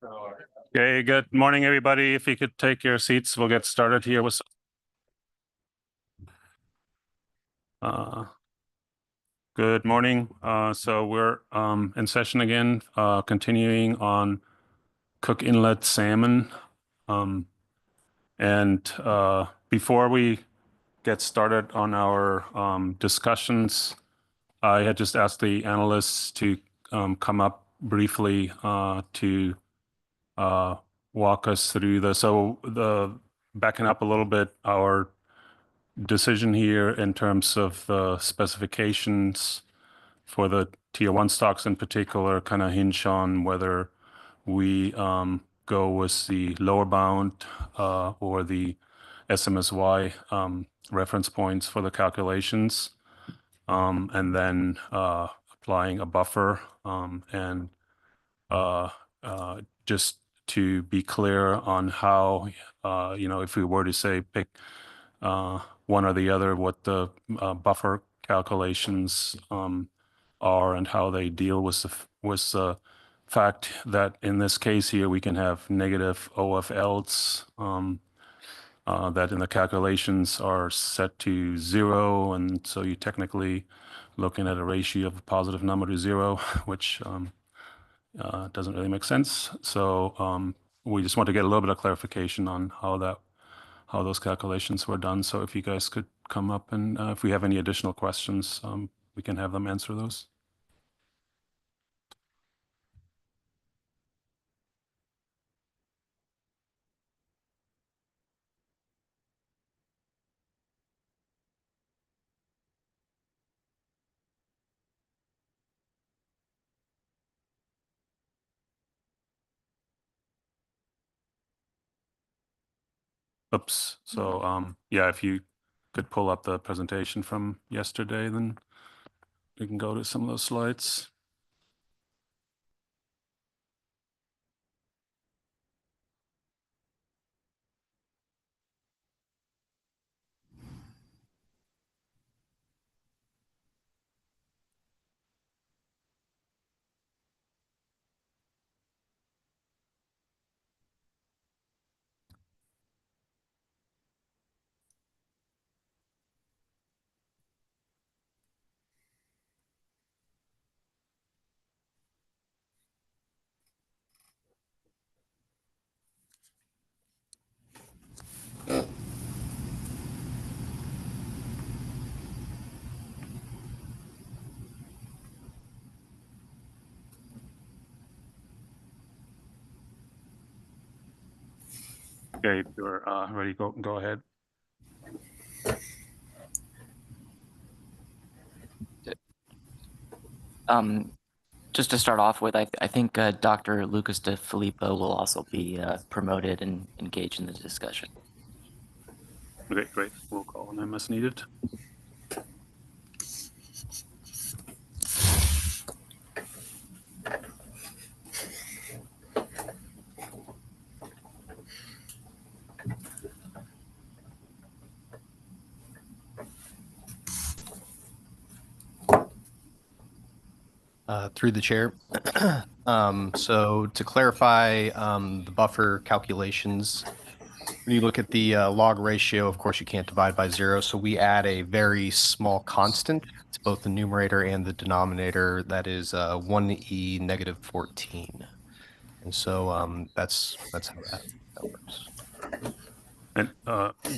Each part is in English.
Okay, good morning, everybody. If you could take your seats, we'll get started here with good morning. So we're in session again, continuing on Cook Inlet salmon. And before we get started on our discussions, I had just asked the analysts to come up briefly to walk us through the backing up a little bit, our decision here in terms of the specifications for the tier one stocks in particular kind of hinge on whether we go with the lower bound or the SMSY reference points for the calculations, and then applying a buffer. And just to be clear on how, if we were to say pick one or the other, what the buffer calculations are and how they deal with the fact that in this case here we can have negative OFLs that in the calculations are set to 0, and so you're technically looking at a ratio of a positive number to 0, which doesn't really make sense. So we just want to get a little bit of clarification on how those calculations were done. So if you guys could come up and if we have any additional questions, we can have them answer those. Oops. So yeah, if you could pull up the presentation from yesterday, then we can go to some of those slides. Okay, if you're ready, go ahead. Just to start off with, I think Dr. Lucas De Filippo will also be promoted and engaged in the discussion. Okay, great. We'll call on him as needed. Through the chair. So to clarify the buffer calculations, when you look at the log ratio, of course, you can't divide by 0. So we add a very small constant to both the numerator and the denominator. That is 1e negative 14. And so that's how that works. And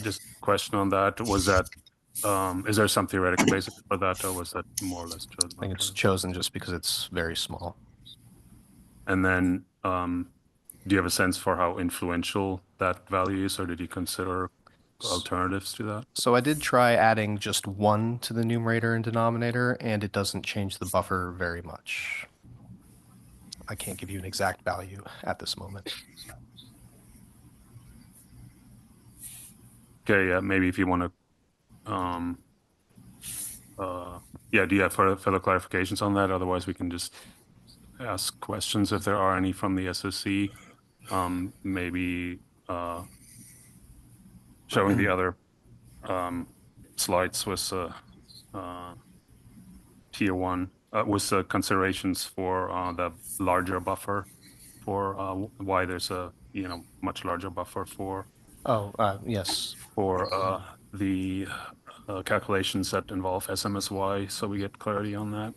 just a question on that, was that, is there some theoretical basis for that, or was that more or less chosen? I think it's chosen just because it's very small. And then do you have a sense for how influential that value is, or did you consider alternatives to that? So I did try adding just 1 to the numerator and denominator, and it doesn't change the buffer very much. I can't give you an exact value at this moment. Okay, yeah, maybe if you want to, yeah, do you have further clarifications on that? Otherwise, we can just ask questions if there are any from the SSC. Maybe showing the other slides with tier one, with the considerations for the larger buffer for why there's a much larger buffer for Yes. the calculations that involve SMSY, so we get clarity on that.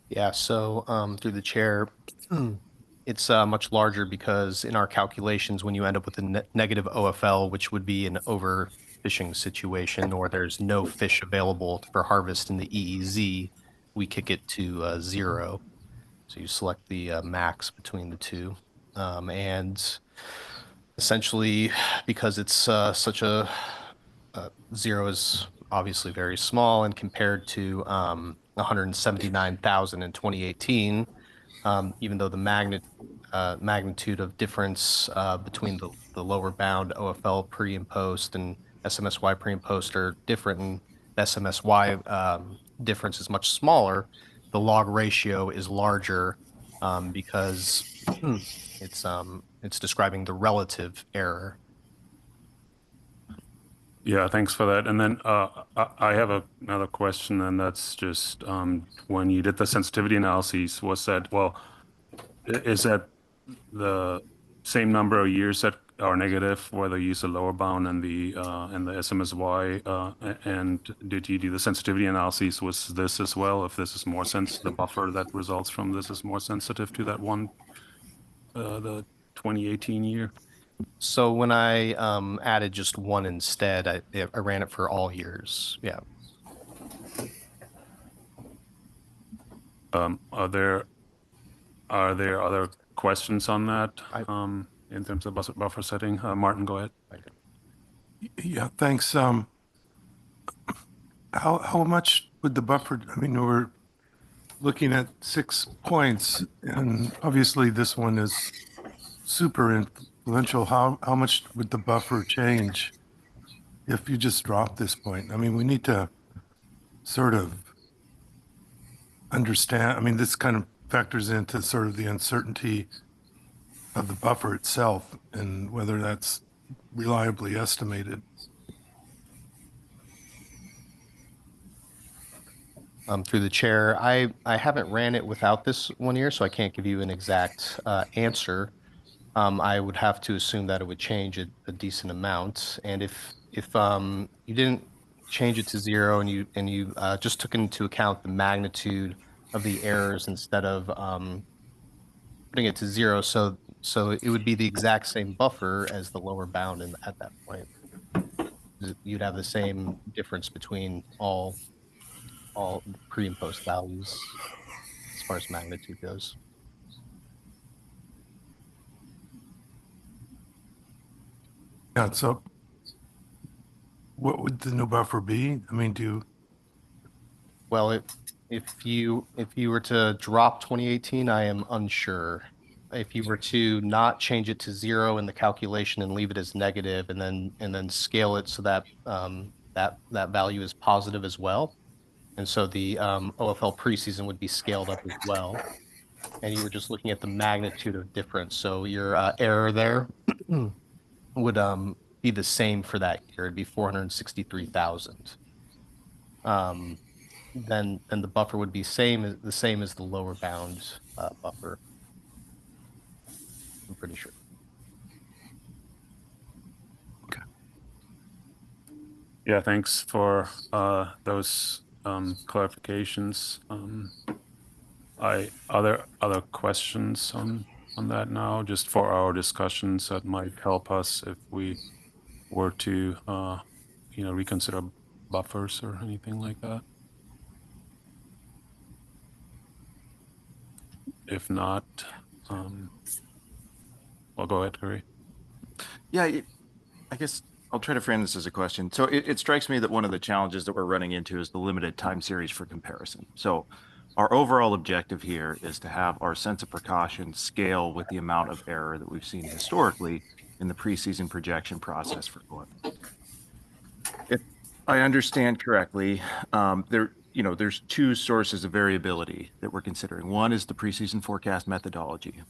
Yeah, so through the chair, it's much larger because in our calculations, when you end up with a negative OFL, which would be an overfishing situation, or there's no fish available for harvest in the EEZ, we kick it to 0. So you select the max between the two. And essentially, because it's such a 0 is obviously very small, and compared to 179,000 in 2018, even though the magnitude of difference between the lower bound OFL pre and post and SMSY pre and post are different, and the SMSY difference is much smaller, the log ratio is larger because it's describing the relative error. Yeah, thanks for that. And then I have another question, and that's just when you did the sensitivity analyses, was that, well, is that the same number of years that are negative, whether you use the lower bound and the SMSY, and did you do the sensitivity analyses? Was this as well? If this is more the buffer that results from this is more sensitive to that one, the 2018 year? So when I added just one instead, I ran it for all years. Yeah. Are there other questions on that in terms of buffer setting? Martin, go ahead. Yeah, thanks. How much would the buffer, I mean, we're looking at 6 points, and obviously this one is super influential. How much would the buffer change if you just drop this point? I mean, we need to sort of understand, I mean, this kind of factors into sort of the uncertainty of the buffer itself and whether that's reliably estimated. Through the chair, I haven't ran it without this 1 year, so I can't give you an exact answer. I would have to assume that it would change a decent amount, and if you didn't change it to 0 and you just took into account the magnitude of the errors instead of putting it to 0, so it would be the exact same buffer as the lower bound at that point. You'd have the same difference between all pre and post values as far as magnitude goes. Yeah, so what would the new buffer be? I mean, Well, if you were to drop 2018, I am unsure. If you were to not change it to 0 in the calculation and leave it as negative, and then scale it so that that value is positive as well, and so the OFL preseason would be scaled up as well, and you were just looking at the magnitude of difference, so your error there would be the same for that year. It'd be 463,000. Then the buffer would be the same as the lower bound buffer. I'm pretty sure. okay. Yeah, thanks for those clarifications. Are there other questions on that now, just for our discussions that might help us if we were to reconsider buffers or anything like that? If not, well, go ahead, Curry. Yeah, I guess I'll try to frame this as a question. So it strikes me that one of the challenges that we're running into is the limited time series for comparison. So our overall objective here is to have our sense of precaution scale with the amount of error that we've seen historically in the preseason projection process for corn. If I understand correctly, there's 2 sources of variability that we're considering. One is the preseason forecast methodology.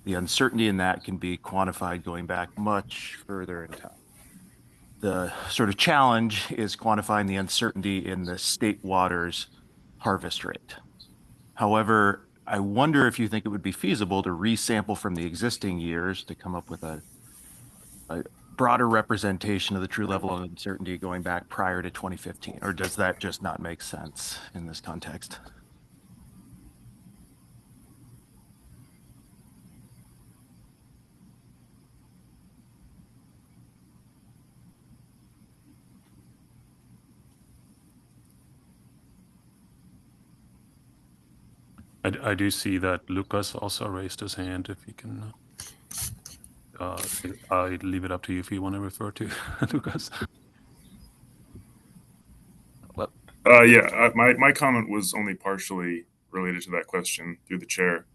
The uncertainty in that can be quantified going back much further in time. the sort of challenge is quantifying the uncertainty in the state waters harvest rate. However, I wonder if you think it would be feasible to resample from the existing years to come up with a broader representation of the true level of uncertainty going back prior to 2015, or does that just not make sense in this context? I do see that Lucas also raised his hand. If you can, I leave it up to you if you want to refer to Lucas. My comment was only partially related to that question through the chair.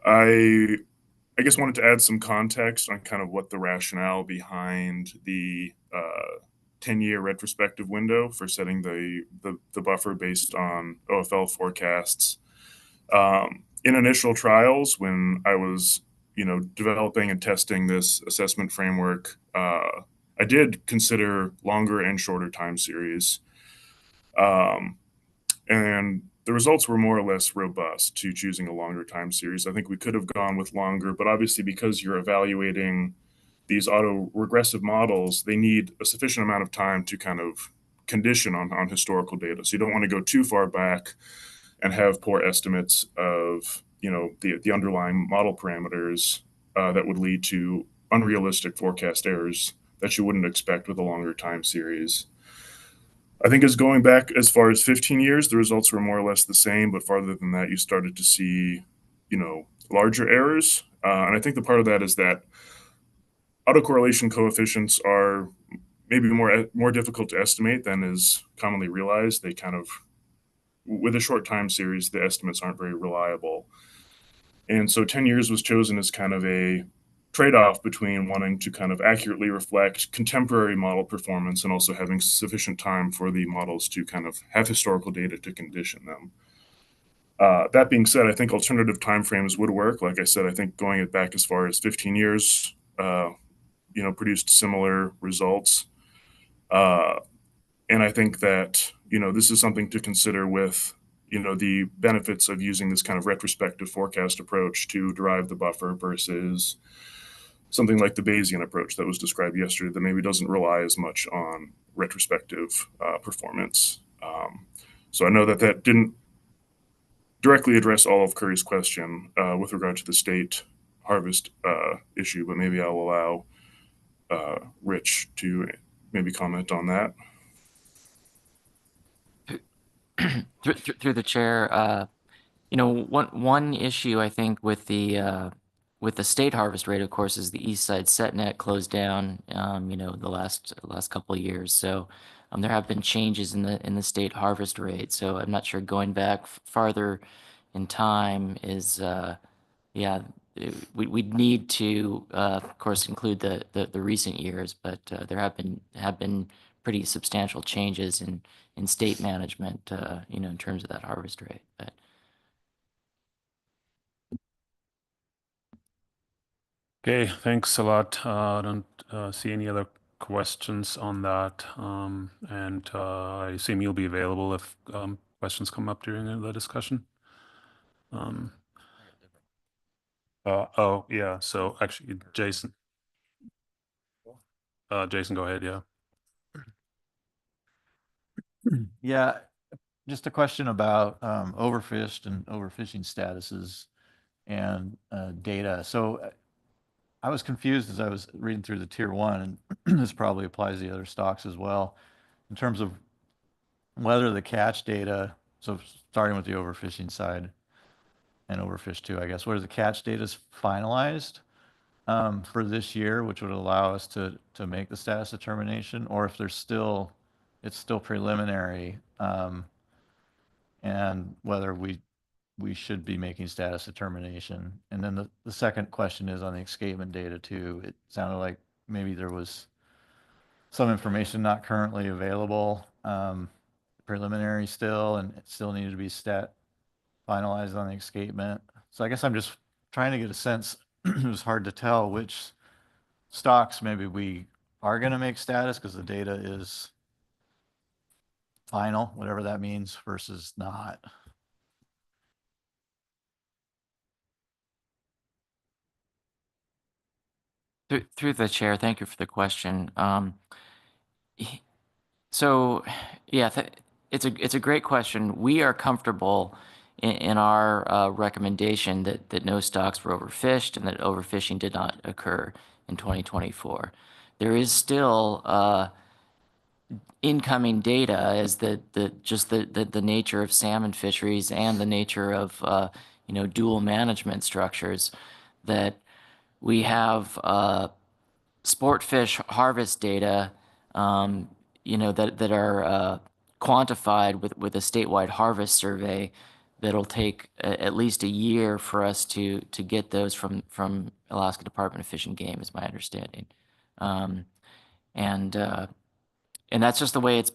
I I guess wanted to add some context on kind of what the rationale behind the 10-year retrospective window for setting the buffer based on OFL forecasts. In initial trials, when I was developing and testing this assessment framework, I did consider longer and shorter time series. And the results were more or less robust to choosing a longer time series. I think we could have gone with longer, but obviously because you're evaluating these auto-regressive models, they need a sufficient amount of time to kind of condition on historical data. So you don't want to go too far back and have poor estimates of the underlying model parameters that would lead to unrealistic forecast errors that you wouldn't expect with a longer time series. I think as going back as far as 15 years, the results were more or less the same, but farther than that, you started to see, larger errors. And I think the part of that is that autocorrelation coefficients are maybe more difficult to estimate than is commonly realized. They kind of, with a short time series, the estimates aren't very reliable. And so 10 years was chosen as kind of a trade-off between wanting to kind of accurately reflect contemporary model performance and also having sufficient time for the models to kind of have historical data to condition them. That being said, I think alternative timeframes would work. Like I said, I think going it back as far as 15 years, produced similar results. And I think that, this is something to consider with, the benefits of using this kind of retrospective forecast approach to derive the buffer versus something like the Bayesian approach that was described yesterday that maybe doesn't rely as much on retrospective performance. So I know that didn't directly address all of Curry's question with regard to the state harvest issue, but maybe I'll allow Rich to maybe comment on that. Through the chair, one issue I think with the state harvest rate, of course, is the east side setnet closed down, the last couple of years. So there have been changes in the state harvest rate. So I'm not sure going back farther in time is, we'd need to, of course, include the recent years, but there have been pretty substantial changes in state management, in terms of that harvest rate. But Okay, thanks a lot. I don't see any other questions on that. And I assume you'll be available if questions come up during the discussion. Yeah, so actually, Jason. Jason, go ahead, yeah. Yeah, just a question about overfished and overfishing statuses and data. So I was confused as I was reading through the tier one, and this probably applies to the other stocks as well, in terms of whether the catch data, so starting with the overfishing side and overfish two, I guess, whether the catch data is finalized for this year, which would allow us to make the status determination, or if it's still preliminary, and whether we should be making status determination. And then the second question is on the escapement data too. It sounded like maybe there was some information not currently available, preliminary still, and it still needed to be finalized on the escapement. So I guess I'm just trying to get a sense. It was hard to tell which stocks maybe we are going to make status because the data is final, whatever that means, versus not? Through the chair, thank you for the question. So, yeah, it's a great question. We are comfortable in our recommendation that no stocks were overfished and that overfishing did not occur in 2024. There is still incoming data as the nature of salmon fisheries and the nature of dual management structures that we have sport fish harvest data that are quantified with a statewide harvest survey that'll take at least a year for us to get those from Alaska Department of Fish and Game, is my understanding. And that's just the way it's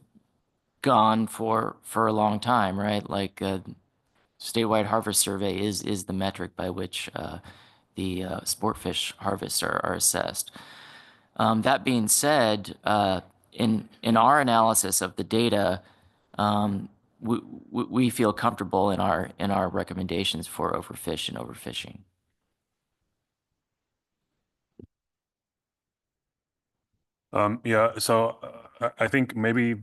gone for a long time, right? Like statewide harvest survey is the metric by which the sport fish harvests are assessed. That being said, in our analysis of the data, we feel comfortable in our recommendations for overfish and overfishing. Yeah, so I think maybe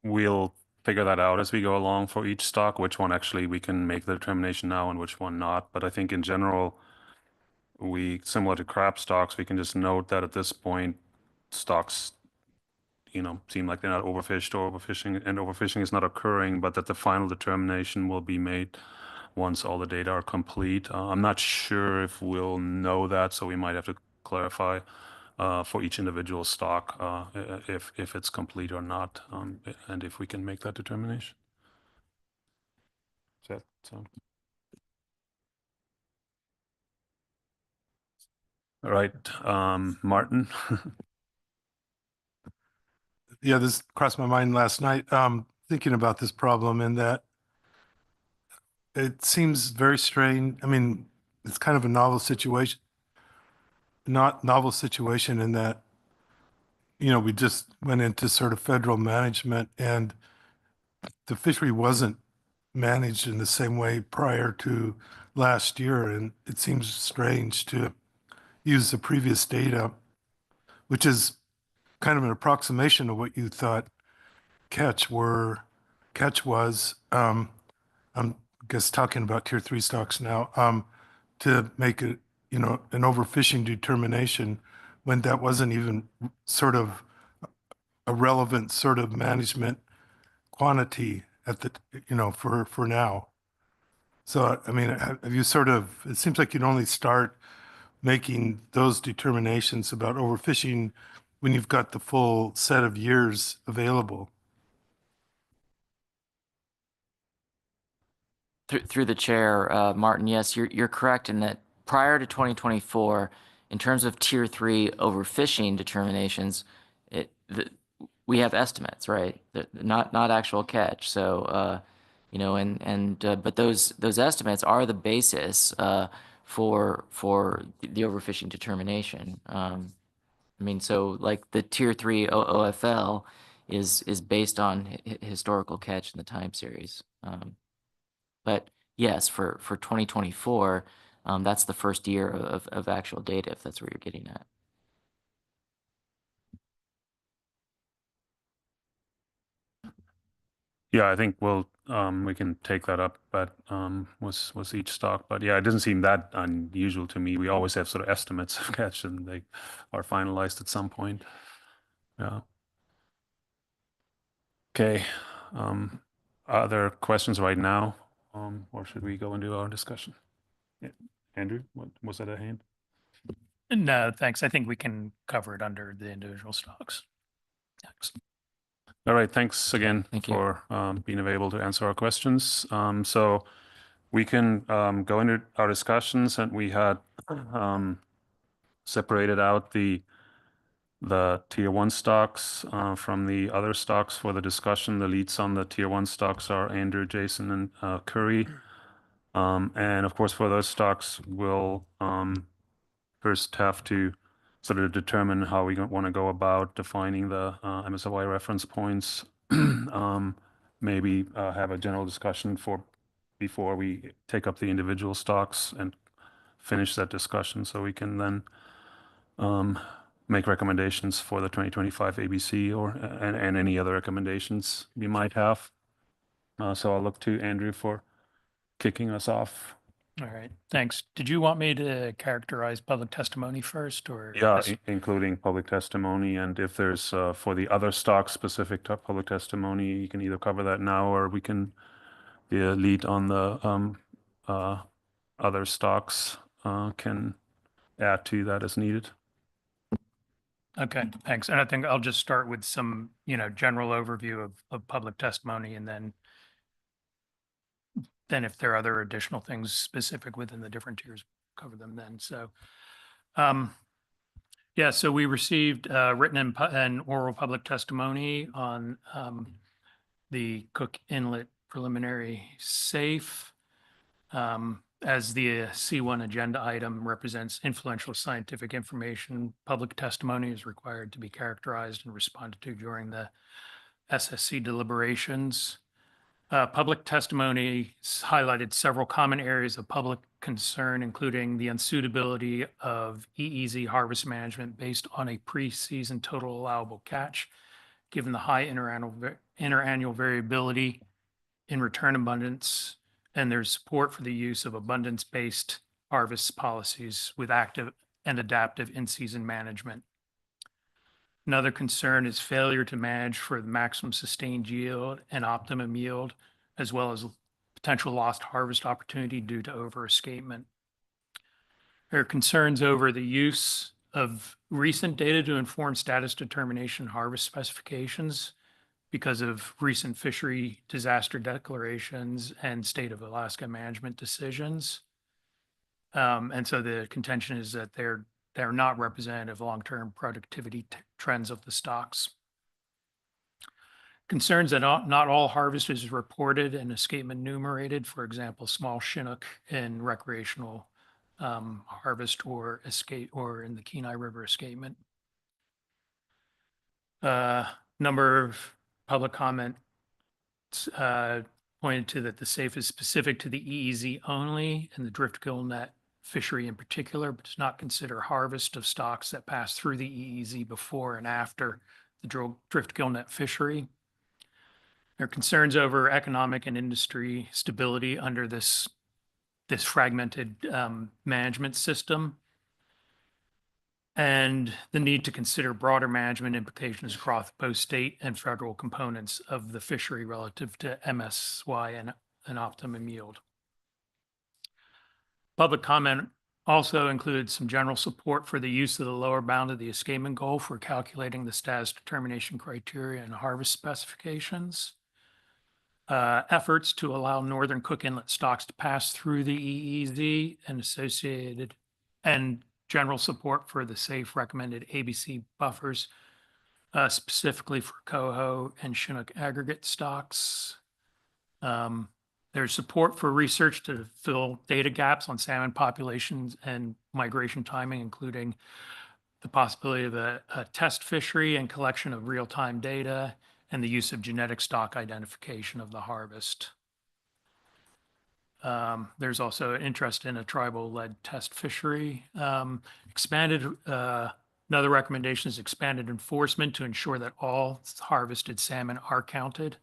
we'll figure that out as we go along for each stock, which one actually we can make the determination now and which one not. But I think in general, similar to crab stocks, we can just note that at this point, stocks, seem like they're not overfished or overfishing, and overfishing is not occurring, but that the final determination will be made once all the data are complete. I'm not sure if we'll know that, so we might have to clarify for each individual stock if it's complete or not, and if we can make that determination. Does that sound? All right, Martin. Yeah, this crossed my mind last night, thinking about this problem, and that it seems very strange. I mean, it's kind of a novel situation, not novel situation in that, we just went into sort of federal management and the fishery wasn't managed in the same way prior to last year. And it seems strange to use the previous data, which is kind of an approximation of what you thought catch was. I'm guess talking about tier 3 stocks now, to make it, an overfishing determination when that wasn't even sort of a relevant sort of management quantity at the, for now. So, I mean, have you it seems like you'd only start making those determinations about overfishing when you've got the full set of years available. Through the chair, Martin, yes, you're correct in that prior to 2024, in terms of tier 3 overfishing determinations, we have estimates, right? Not actual catch. So, but those estimates are the basis for the overfishing determination. I mean, so like the tier 3 OFL is based on historical catch in the time series. But yes, for 2024, that's the first year of actual data, if that's where you're getting at. Yeah, I think we can take that up, but was each stock. But yeah, it doesn't seem that unusual to me. We always have sort of estimates of catch, and they are finalized at some point. Yeah. Okay. Are there questions right now, or should we go into our discussion? Yeah. Andrew, what was that a hand? No, thanks. I think we can cover it under the individual stocks. Thanks. All right, thanks again Thank you. for being available to answer our questions. So we can go into our discussions, and we had separated out the tier 1 stocks from the other stocks for the discussion. The leads on the tier 1 stocks are Andrew, Jason, and Curry. And of course, for those stocks, we'll first have to sort of determine how we want to go about defining the MSLY reference points. Maybe have a general discussion before we take up the individual stocks and finish that discussion, so we can then make recommendations for the 2025 ABC and any other recommendations we might have. So I'll look to Andrew for kicking us off. All right, thanks. Did you want me to characterize public testimony first, or? Yeah, this- including public testimony, and if there's for the other stocks specific to public testimony, you can either cover that now, or we can be a lead on the other stocks, can add to that as needed. Okay, thanks. And I think I'll just start with some, general overview of public testimony, and then if there are other additional things specific within the different tiers, cover them then. So, yeah, so we received written and oral public testimony on the Cook Inlet preliminary safe. As the C1 agenda item represents influential scientific information, public testimony is required to be characterized and responded to during the SSC deliberations. Public testimony highlighted several common areas of public concern, including the unsuitability of EEZ harvest management based on a pre-season total allowable catch, given the high interannual variability in return abundance, and there's support for the use of abundance-based harvest policies with active and adaptive in-season management. Another concern is failure to manage for the maximum sustained yield and optimum yield, as well as potential lost harvest opportunity due to overescapement. There are concerns over the use of recent data to inform status determination harvest specifications because of recent fishery disaster declarations and state of Alaska management decisions. And so the contention is that they're not representative of long-term productivity trends of the stocks. Concerns that not all harvest is reported and escapement enumerated, for example, small Chinook in recreational harvest or in the Kenai River escapement. Number of public comment pointed to that the safe is specific to the EEZ only and the drift gill net fishery in particular, but does not consider harvest of stocks that pass through the EEZ before and after the drift gill net fishery. There are concerns over economic and industry stability under this fragmented management system, and the need to consider broader management implications across both state and federal components of the fishery relative to MSY and optimum yield. Public comment also includes some general support for the use of the lower bound of the escapement goal for calculating the status determination criteria and harvest specifications. Efforts to allow Northern Cook Inlet stocks to pass through the EEZ and associated, and general support for the safe recommended ABC buffers, specifically for coho and Chinook aggregate stocks. There's support for research to fill data gaps on salmon populations and migration timing, including the possibility of a test fishery and collection of real-time data and the use of genetic stock identification of the harvest. There's also an interest in a tribal-led test fishery. Another recommendation is expanded enforcement to ensure that all harvested salmon are counted,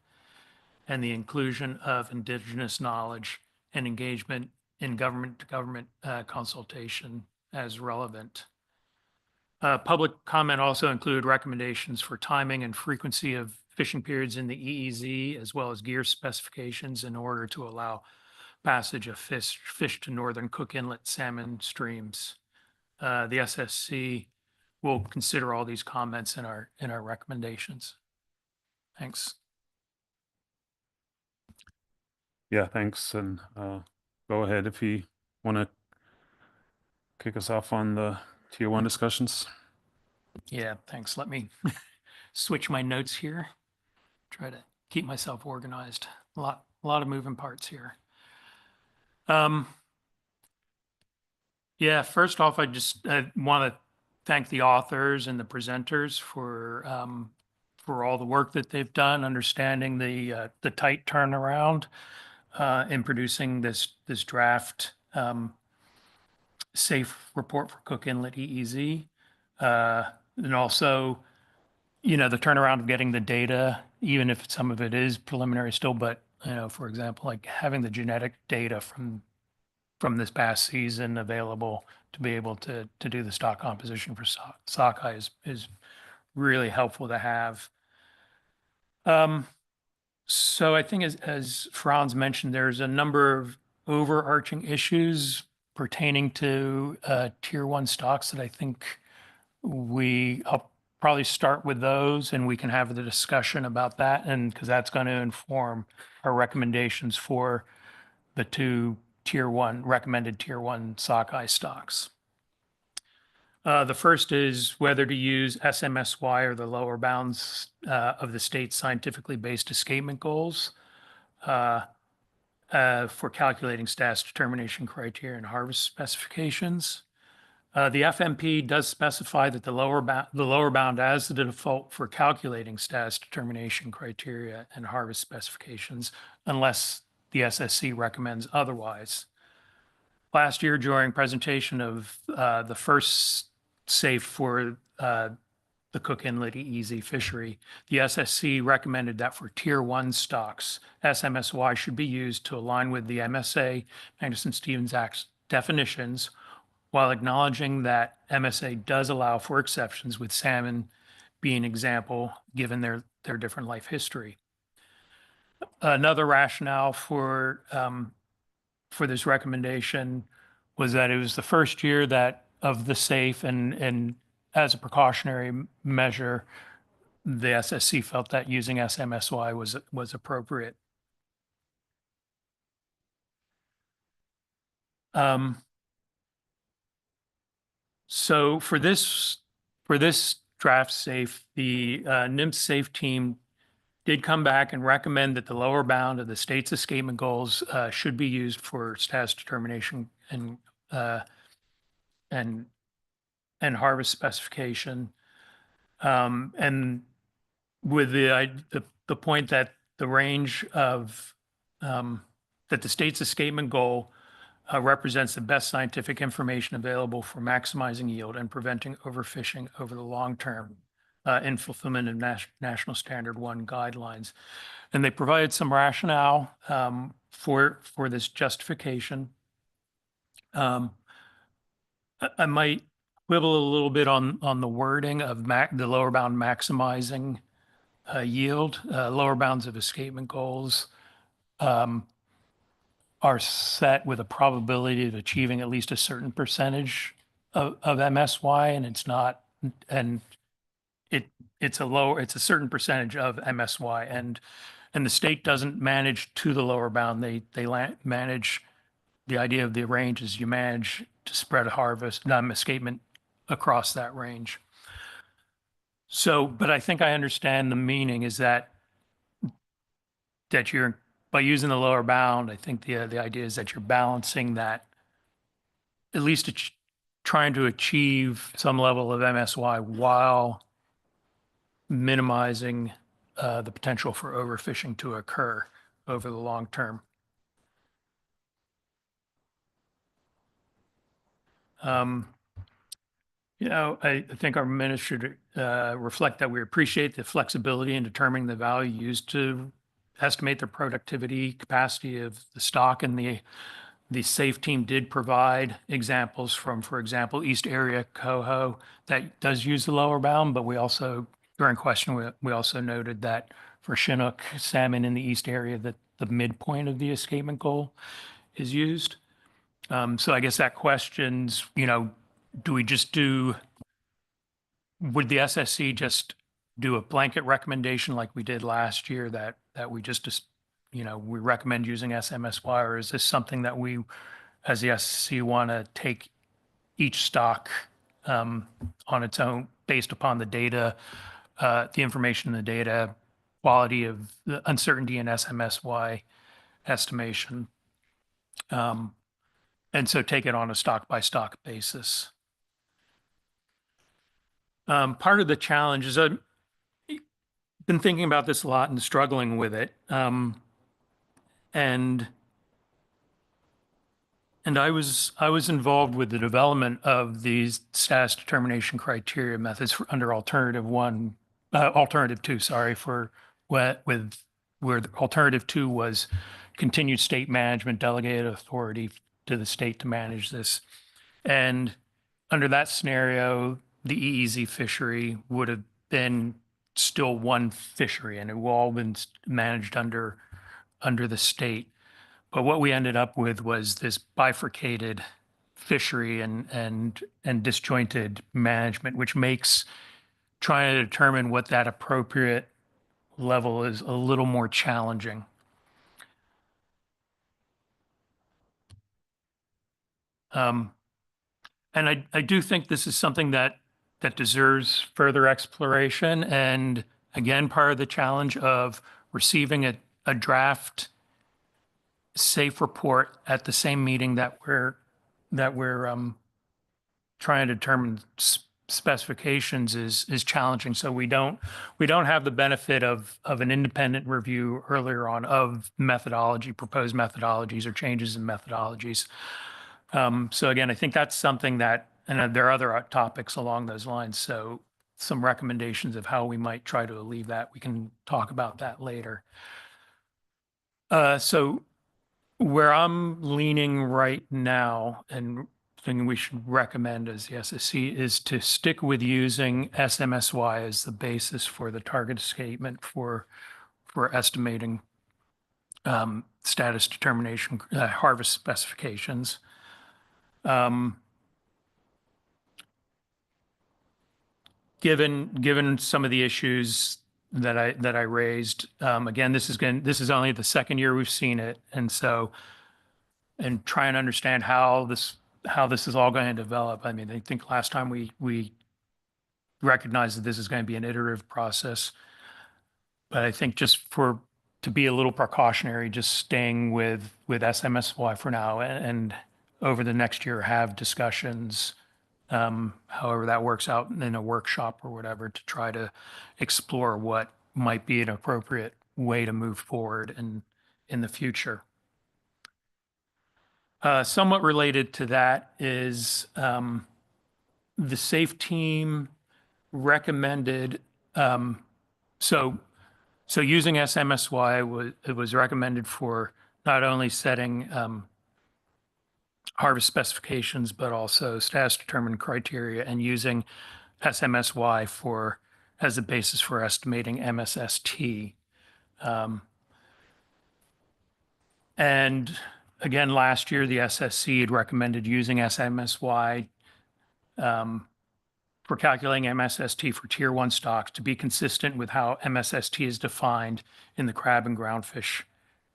and the inclusion of indigenous knowledge and engagement in government-to-government consultation as relevant. Public comment also include recommendations for timing and frequency of fishing periods in the EEZ, as well as gear specifications in order to allow passage of fish to Northern Cook Inlet salmon streams. The SSC will consider all these comments in our recommendations. Thanks. Yeah, thanks. And go ahead if you want to kick us off on the tier 1 discussions. Yeah, thanks. Let me switch my notes here. Try to keep myself organized. A lot of moving parts here. Yeah, first off, I want to thank the authors and the presenters for all the work that they've done, understanding the tight turnaround in producing this draft safe report for Cook Inlet EEZ. And also, the turnaround of getting the data, even if some of it is preliminary still, but, for example, like having the genetic data from this past season available to be able to do the stock composition for sockeye is really helpful to have. So I think as Franz mentioned, there's a number of overarching issues pertaining to tier one stocks that I think I'll probably start with those and we can have the discussion about that, and because that's going to inform our recommendations for the two recommended tier one sockeye stocks. The first is whether to use SMSY or the lower bounds of the state's scientifically based escapement goals for calculating status determination criteria and harvest specifications. The FMP does specify that the lower bound as the default for calculating status determination criteria and harvest specifications, unless the SSC recommends otherwise. Last year, during presentation of the first safe for the Cook Inlet EEZ fishery, the SSC recommended that for tier one stocks, SMSY should be used to align with the MSA, Magnuson-Stevens Act definitions, while acknowledging that MSA does allow for exceptions, with salmon being an example, given their different life history. Another rationale for this recommendation was that it was the first year that of the safe, and as a precautionary measure, the SSC felt that using SMSY was appropriate. So for this draft safe, the NIMS safe team did come back and recommend that the lower bound of the state's escapement goals should be used for status determination and harvest specification. And with the point that the range of that the state's escapement goal represents the best scientific information available for maximizing yield and preventing overfishing over the long term in fulfillment of National Standard 1 guidelines. And they provided some rationale for this justification. I might quibble a little bit on the wording of the lower bound maximizing yield. Lower bounds of escapement goals are set with a probability of achieving at least a certain percentage of MSY, and it's not, and it's a certain percentage of MSY, and the state doesn't manage to the lower bound. They manage. The idea of the range is you manage to spread a harvest, escapement across that range. So, but I think I understand the meaning is that you're, by using the lower bound, I think the idea is that you're balancing that, at least trying to achieve some level of MSY while minimizing the potential for overfishing to occur over the long term. I think our minutes should reflect that we appreciate the flexibility in determining the value used to estimate the productivity capacity of the stock, and the SAFE team did provide examples from, for example, East Area Coho that does use the lower bound, but we also, during question, we also noted that for Chinook salmon in the East Area, that the midpoint of the escapement goal is used. So I guess that questions, would the SSC just do a blanket recommendation like we did last year that we just, we recommend using SMSY, or is this something that we, as the SSC, want to take each stock on its own based upon the data, the information in the data, quality of the uncertainty in SMSY estimation, and so take it on a stock by stock basis? Part of the challenge is I've been thinking about this a lot and struggling with it. And I was involved with the development of these status determination criteria methods under alternative two, sorry, for where the alternative two was continued state management, delegated authority to the state to manage this. And under that scenario, the EEZ fishery would have been still one fishery, and it would all been managed under the state. But what we ended up with was this bifurcated fishery and disjointed management, which makes trying to determine what that appropriate level is a little more challenging. And I do think this is something that deserves further exploration. And again, part of the challenge of receiving a draft SAFE report at the same meeting that we're trying to determine specifications is challenging. So we don't have the benefit of an independent review earlier on of methodology, proposed methodologies or changes in methodologies. So again, I think that's something that, and there are other topics along those lines. So some recommendations of how we might try to alleviate that. We can talk about that later. So where I'm leaning right now and thing we should recommend as the SSC is to stick with using SMSY as the basis for the target escapement for estimating status determination harvest specifications. Given some of the issues that I raised, again, this is only the second year we've seen it, and try and understand how this is all going to develop. I mean, I think last time we recognized that this is going to be an iterative process, but I think just to be a little precautionary, just staying with SMSY for now, and over the next year have discussions, however that works out in a workshop or whatever, to try to explore what might be an appropriate way to move forward in the future. Somewhat related to that is the SAFE team recommended, so using SMSY it was recommended for not only setting harvest specifications, but also status determined criteria, and using SMSY as a basis for estimating MSST. And again, last year, the SSC had recommended using SMSY for calculating MSST for Tier 1 stocks to be consistent with how MSST is defined in the crab and groundfish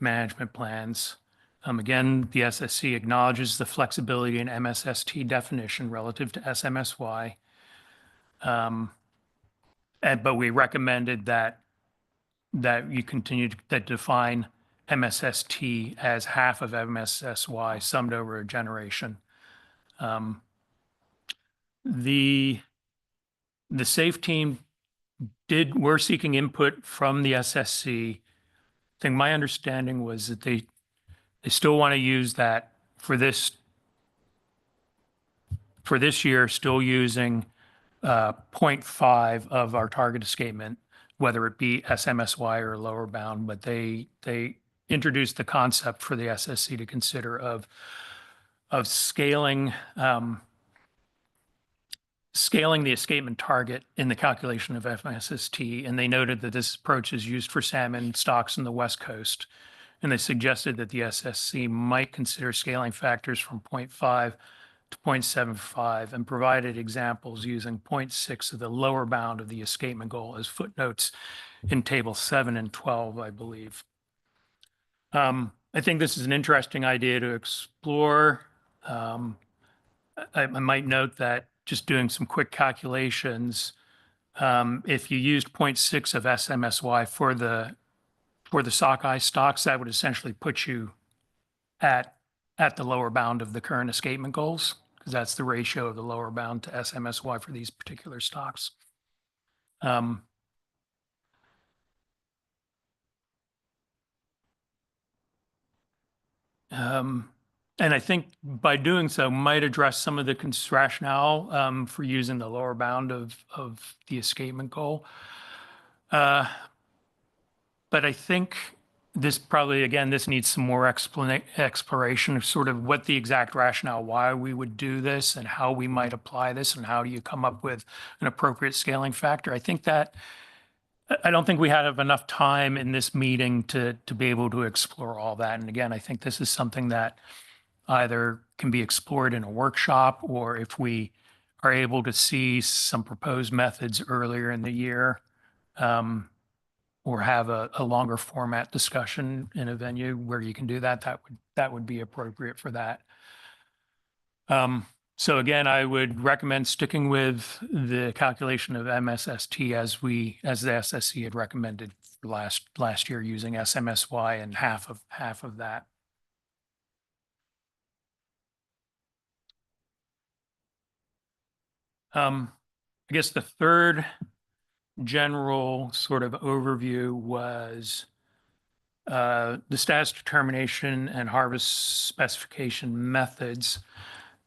management plans. Again, the SSC acknowledges the flexibility in MSST definition relative to SMSY. But we recommended that you continue to define MSST as half of MSSY summed over a generation. The SAFE team were seeking input from the SSC. I think my understanding was that they still want to use that for this year, still using 0.5 of our target escapement, whether it be SMSY or lower bound, but they introduced the concept for the SSC to consider of scaling the escapement target in the calculation of MSST, and they noted that this approach is used for salmon stocks in the West Coast, and they suggested that the SSC might consider scaling factors from 0.5 to 0.75 and provided examples using 0.6 of the lower bound of the escapement goal as footnotes in table 7 and 12, I believe. I think this is an interesting idea to explore. I might note that just doing some quick calculations, if you used 0.6 of SMSY for the sockeye stocks, that would essentially put you at the lower bound of the current escapement goals, because because that's the ratio of the lower bound to SMSY for these particular stocks. And I think by doing so might address some of the rationale for using the lower bound of the escapement goal. But I think this probably, again, this needs some more exploration of sort of what the exact rationale, why we would do this and how we might apply this and how do you come up with an appropriate scaling factor. I think that I don't think we have enough time in this meeting to be able to explore all that. And again, I think this is something that either can be explored in a workshop, or if we are able to see some proposed methods earlier in the year, or have a longer format discussion in a venue where you can do that, that would be appropriate for that. So again, I would recommend sticking with the calculation of MSST as the SSC had recommended last year, using SMSY and half of that. I guess the third general sort of overview was the status determination and harvest specification methods.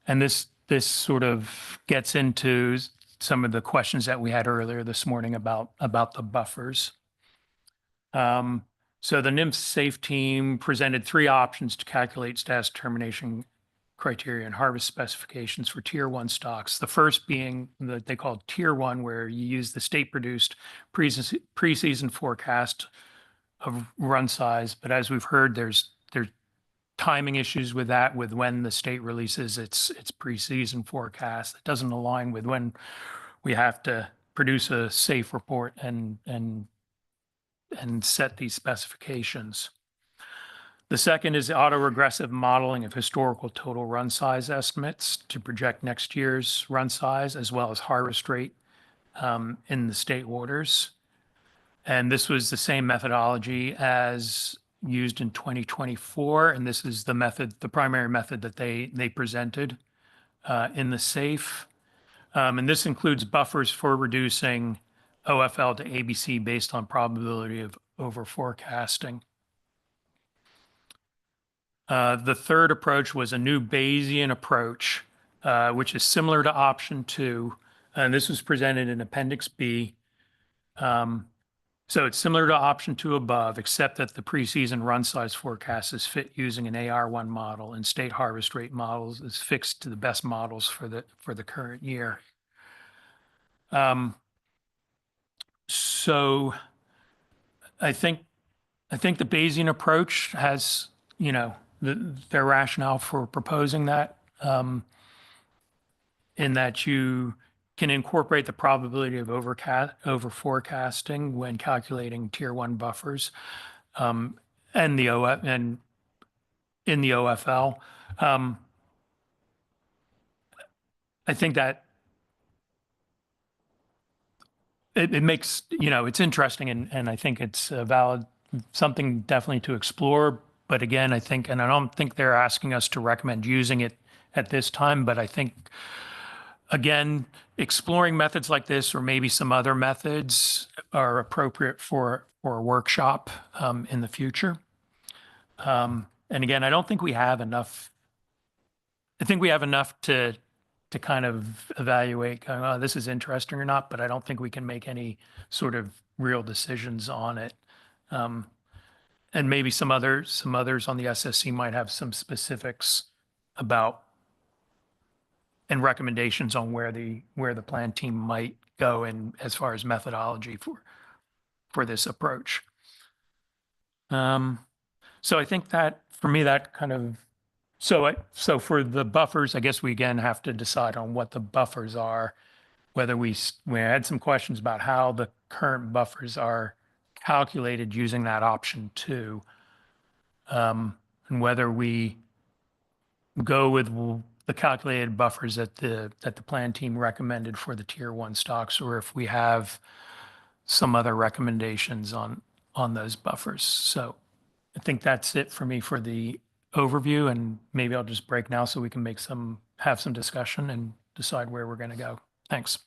And this sort of gets into some of the questions that we had earlier this morning about the buffers. So the NPFMC SAFE team presented 3 options to calculate status determination criteria and harvest specifications for tier 1 stocks. The first being that they called tier 1, where you use the state produced preseason forecast of run size. But as we've heard, there's timing issues with that, with when the state releases its preseason forecast. It doesn't align with when we have to produce a SAFE report and set these specifications. The second is the autoregressive modeling of historical total run size estimates to project next year's run size, as well as harvest rate in the state orders. And this was the same methodology as used in 2024. And this is the method, the primary method that they presented in the SAFE. And this includes buffers for reducing OFL to ABC based on probability of over forecasting. The third approach was a new Bayesian approach, which is similar to option 2. And this was presented in Appendix B. So it's similar to option 2 above, except that the preseason run size forecast is fit using an AR1 model, and state harvest rate models is fixed to the best models for the current year. So I think the Bayesian approach has, their rationale for proposing that, in that you can incorporate the probability of over forecasting when calculating tier 1 buffers, and in the OFL. I think that it makes, it's interesting, and I think it's a valid, something definitely to explore. But again, I think, and I don't think they're asking us to recommend using it at this time, but I think, again, exploring methods like this or maybe some other methods are appropriate for a workshop in the future. And again, I don't think we have enough. I think we have enough to kind of evaluate, oh, this is interesting or not, but I don't think we can make any sort of real decisions on it. And maybe some others on the SSC might have some specifics about and recommendations on where the plan team might go in as far as methodology for this approach. So I think that for me, that kind of, so for the buffers, I guess we again have to decide on what the buffers are, whether we had some questions about how the current buffers are calculated using that option 2, and whether we go with the calculated buffers that the plan team recommended for the tier 1 stocks, or if we have some other recommendations on those buffers. So I think that's it for me for the overview, and maybe I'll just break now so we can have some discussion and decide where we're going to go. Thanks.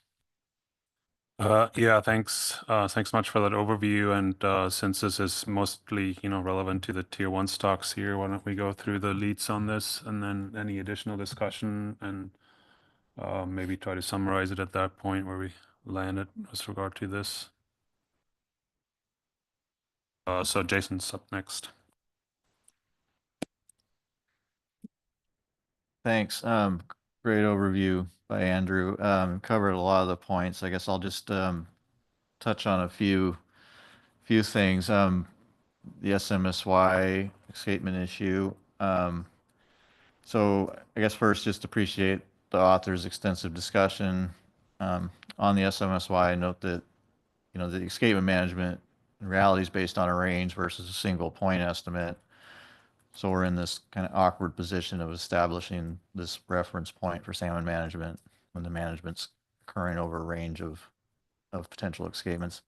Yeah, thanks. Thanks much for that overview. And since this is mostly, relevant to the tier one stocks here, why don't we go through the leads on this and then any additional discussion and maybe try to summarize it at that point where we landed with regard to this. So Jason's up next. Thanks. Great overview by Andrew. Covered a lot of the points. I guess I'll just touch on a few things. The SMSY escapement issue. So I guess first, just appreciate the author's extensive discussion on the SMSY. I note that the escapement management in reality is based on a range versus a single point estimate. So we're in this kind of awkward position of establishing this reference point for salmon management when the management's occurring over a range of potential escapements.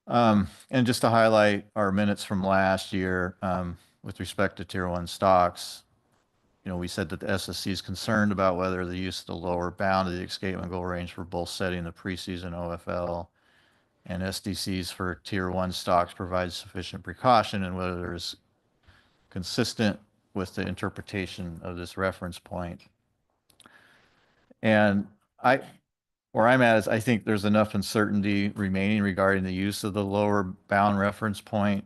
And just to highlight our minutes from last year with respect to tier one stocks, we said that the SSC is concerned about whether the use of the lower bound of the escapement goal range for both setting the preseason OFL and SDCs for tier one stocks provides sufficient precaution, and whether there's consistent with the interpretation of this reference point. And where I'm at is I think there's enough uncertainty remaining regarding the use of the lower bound reference point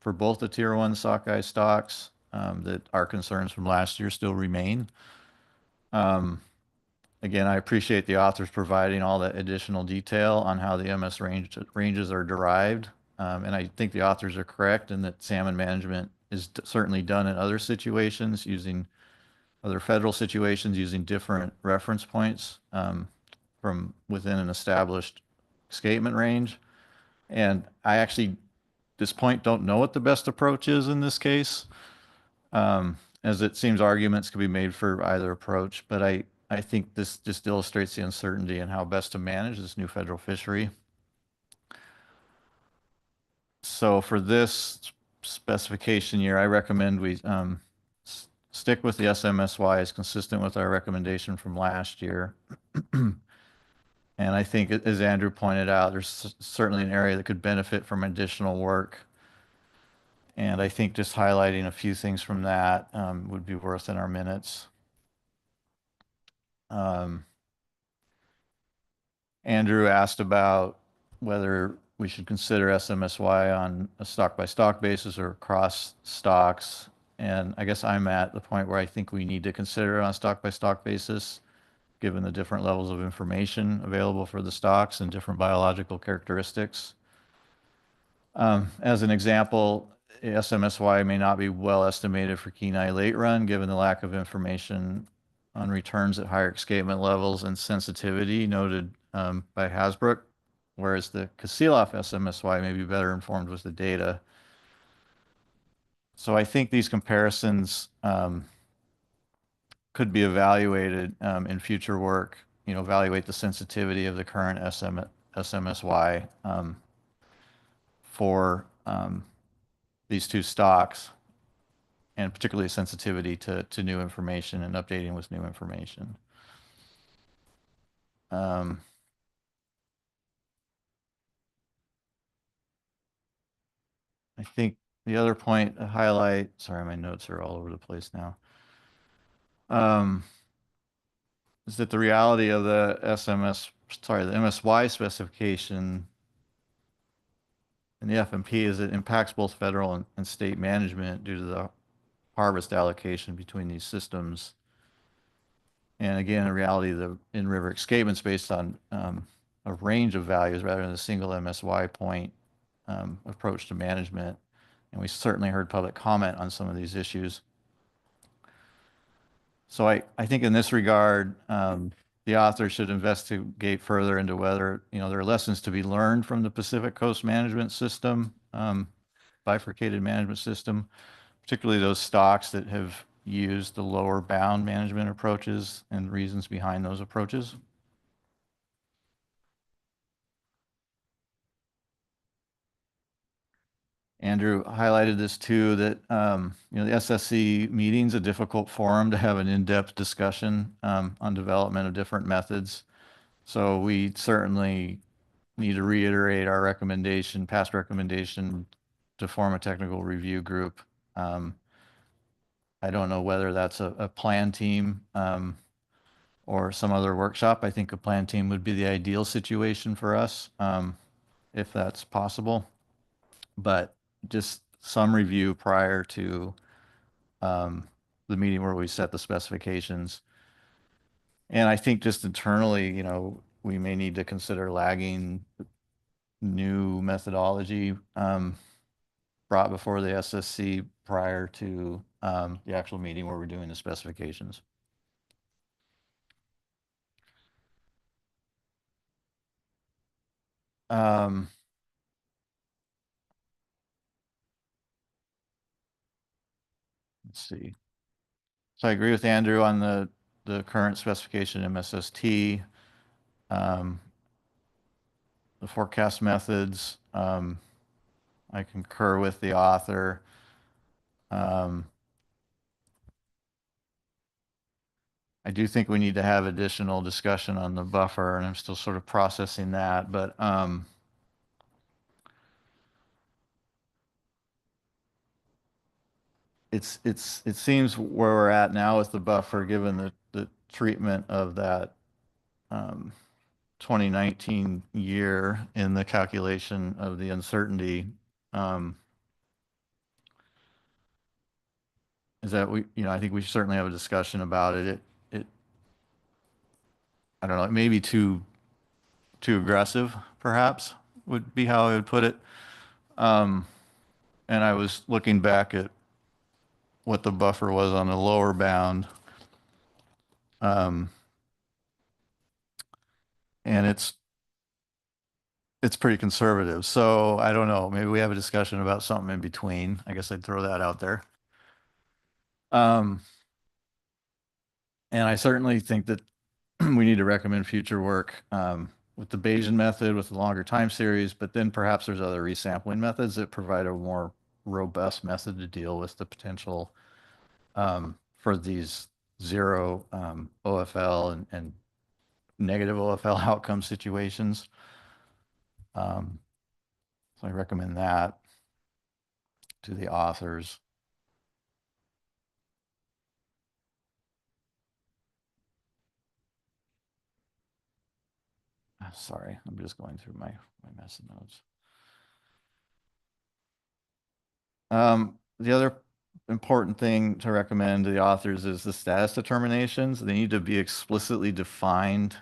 for both the tier one sockeye stocks that our concerns from last year still remain. Again, I appreciate the authors providing all that additional detail on how the MS ranges are derived. And I think the authors are correct in that salmon management is certainly done in other situations using other federal situations using different reference points from within an established escapement range. And I actually, at this point, don't know what the best approach is in this case, as it seems arguments could be made for either approach. But I think this just illustrates the uncertainty and how best to manage this new federal fishery. So for this specification year, I recommend we stick with the SMSY as consistent with our recommendation from last year. And I think, as Andrew pointed out, there's certainly an area that could benefit from additional work. And I think just highlighting a few things from that would be worth in our minutes. Andrew asked about whether we should consider SMSY on a stock-by-stock basis or across stocks. And I guess I'm at the point where I think we need to consider it on a stock-by-stock basis, given the different levels of information available for the stocks and different biological characteristics. As an example, SMSY may not be well estimated for Kenai late run, given the lack of information on returns at higher escapement levels and sensitivity noted by Hasbrook, whereas the Kasilof SMSY may be better informed with the data. So I think these comparisons could be evaluated in future work, evaluate the sensitivity of the current SMSY for these two stocks, and particularly sensitivity to new information and updating with new information. I think the other point to highlight, sorry, my notes are all over the place now, is that the reality of the MSY specification and the FMP is it impacts both federal and state management due to the harvest allocation between these systems. And again, in reality, the in-river escapements based on a range of values rather than a single MSY point approach to management. And we certainly heard public comment on some of these issues. So I think in this regard, the author should investigate further into whether, there are lessons to be learned from the Pacific Coast Management System, bifurcated management system, particularly those stocks that have used the lower bound management approaches and reasons behind those approaches. Andrew highlighted this too, that, the SSC meeting's a difficult forum to have an in-depth discussion on development of different methods. So we certainly need to reiterate our recommendation, past recommendation, to form a technical review group. I don't know whether that's a plan team or some other workshop. I think a plan team would be the ideal situation for us, if that's possible. But just some review prior to the meeting where we set the specifications. And I think just internally, we may need to consider lagging new methodology brought before the SSC prior to the actual meeting where we're doing the specifications. Let's see. So I agree with Andrew on the current specification MSST. The forecast methods, I concur with the author. I do think we need to have additional discussion on the buffer, and I'm still sort of processing that, but it seems where we're at now with the buffer, given the treatment of that 2019 year in the calculation of the uncertainty, is that I think we certainly have a discussion about it. I don't know, it may be too aggressive, perhaps, would be how I would put it. And I was looking back at what the buffer was on the lower bound. And it's pretty conservative. So I don't know, maybe we have a discussion about something in between. I guess I'd throw that out there. And I certainly think that we need to recommend future work with the Bayesian method, with the longer time series, but then perhaps there's other resampling methods that provide a more robust method to deal with the potential for these zero OFL and negative OFL outcome situations. So I recommend that to the authors. Sorry, I'm just going through my mess of notes. The other important thing to recommend to the authors is the status determinations. They need to be explicitly defined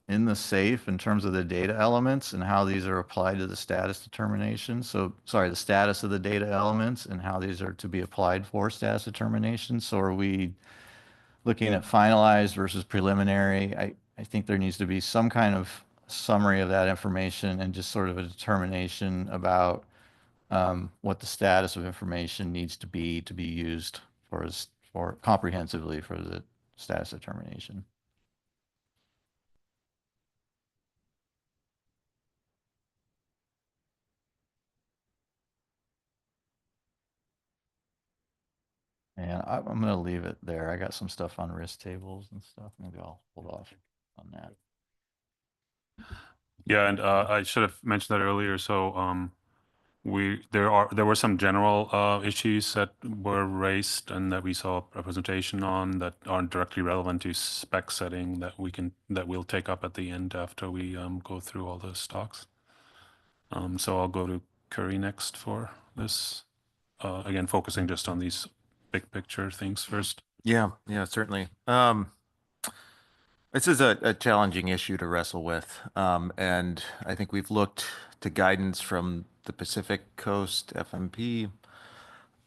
in the SAFE in terms of the data elements and how these are applied to the status determination. So, sorry, the status of the data elements and how these are to be applied for status determination. So are we looking at finalized versus preliminary? I think there needs to be some kind of summary of that information and just sort of a determination about what the status of information needs to be used for comprehensively for the status determination. And I'm going to leave it there. I got some stuff on risk tables and stuff. Maybe I'll hold off on that. Yeah, and I should have mentioned that earlier. So there were some general issues that were raised and that we saw a presentation on that aren't directly relevant to spec setting that we'll take up at the end after we go through all the stocks. So I'll go to Curry next for this. Again, focusing just on these big picture things first. Yeah, certainly. This is a challenging issue to wrestle with. And I think we've looked to guidance from the Pacific Coast FMP.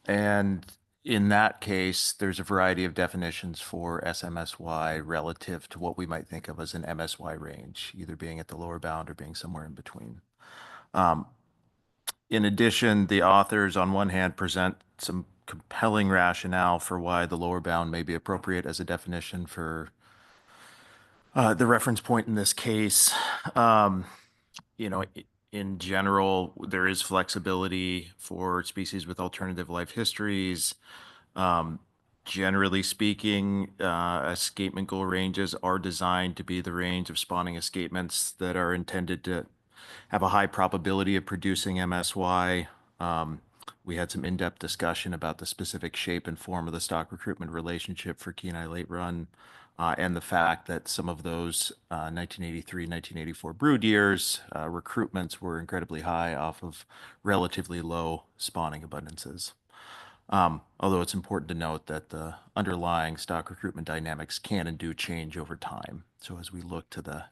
And in that case, there's a variety of definitions for SMSY relative to what we might think of as an MSY range, either being at the lower bound or being somewhere in between. In addition, the authors on one hand present some compelling rationale for why the lower bound may be appropriate as a definition for the reference point in this case. In in general, there is flexibility for species with alternative life histories. Generally speaking, escapement goal ranges are designed to be the range of spawning escapements that are intended to have a high probability of producing MSY. We had some in-depth discussion about the specific shape and form of the stock recruitment relationship for Kenai late run, and the fact that some of those 1983, 1984 brood years, recruitments were incredibly high off of relatively low spawning abundances. Although it's important to note that the underlying stock recruitment dynamics can and do change over time. So as we look to the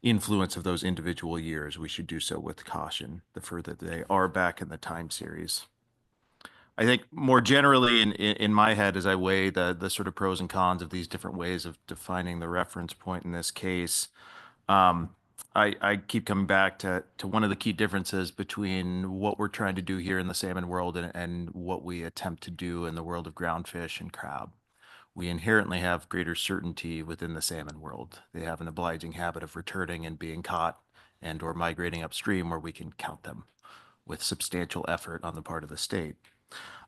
influence of those individual years, we should do so with caution the further they are back in the time series. I think more generally in my head, as I weigh the sort of pros and cons of these different ways of defining the reference point in this case, I keep coming back to one of the key differences between what we're trying to do here in the salmon world and what we attempt to do in the world of groundfish and crab. We inherently have greater certainty within the salmon world. They have an obliging habit of returning and being caught and or migrating upstream where we can count them with substantial effort on the part of the state.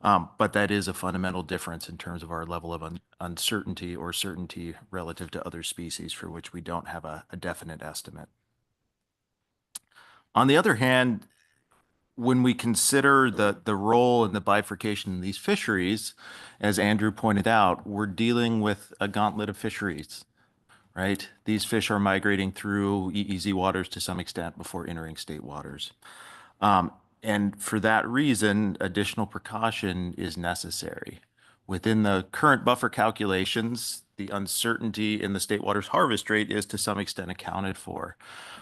But that is a fundamental difference in terms of our level of uncertainty or certainty relative to other species for which we don't have a definite estimate. On the other hand, when we consider the role and the bifurcation in these fisheries, as Andrew pointed out, we're dealing with a gauntlet of fisheries, right? These fish are migrating through EEZ waters to some extent before entering state waters. And for that reason, additional precaution is necessary. Within the current buffer calculations, the uncertainty in the state waters harvest rate is to some extent accounted for.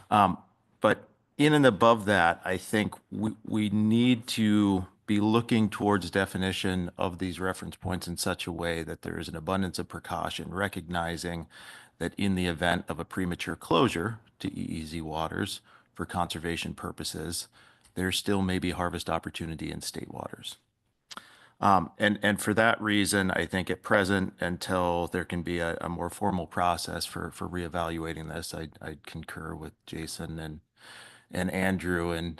But in and above that, I think we need to be looking towards definition of these reference points in such a way that there is an abundance of precaution, recognizing that in the event of a premature closure to EEZ waters for conservation purposes, there still may be harvest opportunity in state waters. And for that reason, I think at present, until there can be a more formal process for reevaluating this, I'd concur with Jason and Andrew in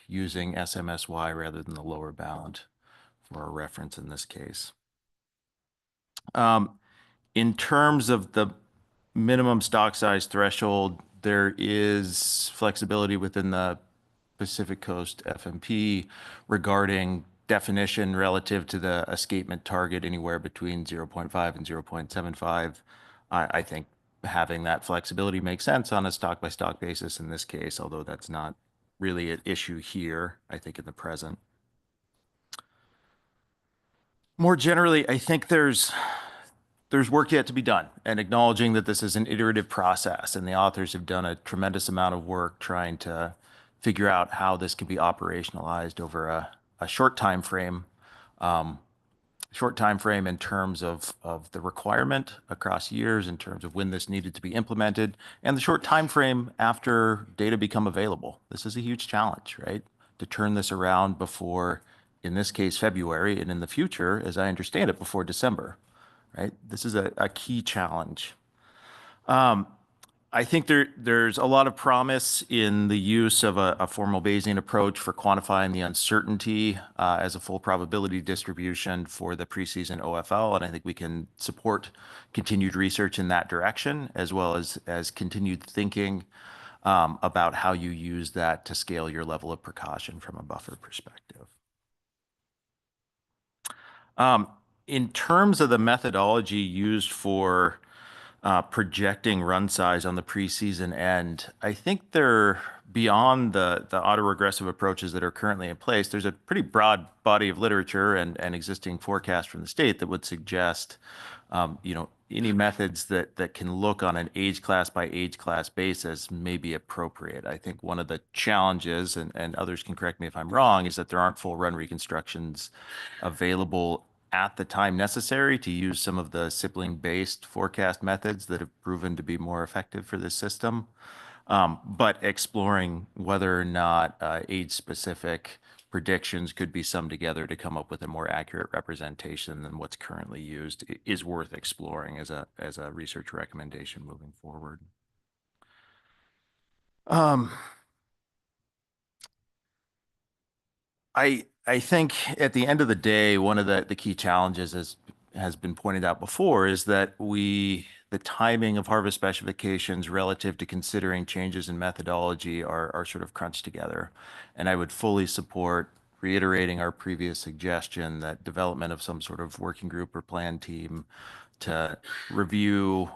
using SMSY rather than the lower bound for a reference in this case. In terms of the minimum stock size threshold, there is flexibility within the Pacific Coast FMP regarding definition relative to the escapement target anywhere between 0.5 and 0.75. I think having that flexibility makes sense on a stock by stock basis in this case, although that's not really an issue here, I think in the present. More generally, I think there's work yet to be done, and acknowledging that this is an iterative process and the authors have done a tremendous amount of work trying to figure out how this can be operationalized over a short time frame in terms of the requirement across years, in terms of when this needed to be implemented, and the short time frame after data become available. This is a huge challenge, right? To turn this around before, in this case, February, and in the future, as I understand it, before December, right? This is a key challenge. I think there's a lot of promise in the use of a formal Bayesian approach for quantifying the uncertainty as a full probability distribution for the preseason OFL, and I think we can support continued research in that direction, as well as continued thinking about how you use that to scale your level of precaution from a buffer perspective. In terms of the methodology used for projecting run size on the preseason end, I think they're beyond the autoregressive approaches that are currently in place. There's a pretty broad body of literature and existing forecast from the state that would suggest, any methods that can look on an age class by age class basis may be appropriate. I think one of the challenges, and others can correct me if I'm wrong, is that there aren't full run reconstructions available at the time necessary to use some of the sibling-based forecast methods that have proven to be more effective for this system. But exploring whether or not age-specific predictions could be summed together to come up with a more accurate representation than what's currently used is worth exploring as a research recommendation moving forward. I think at the end of the day, one of the key challenges has been pointed out before is that the timing of harvest specifications relative to considering changes in methodology are sort of crunched together. And I would fully support reiterating our previous suggestion that development of some sort of working group or plan team to review,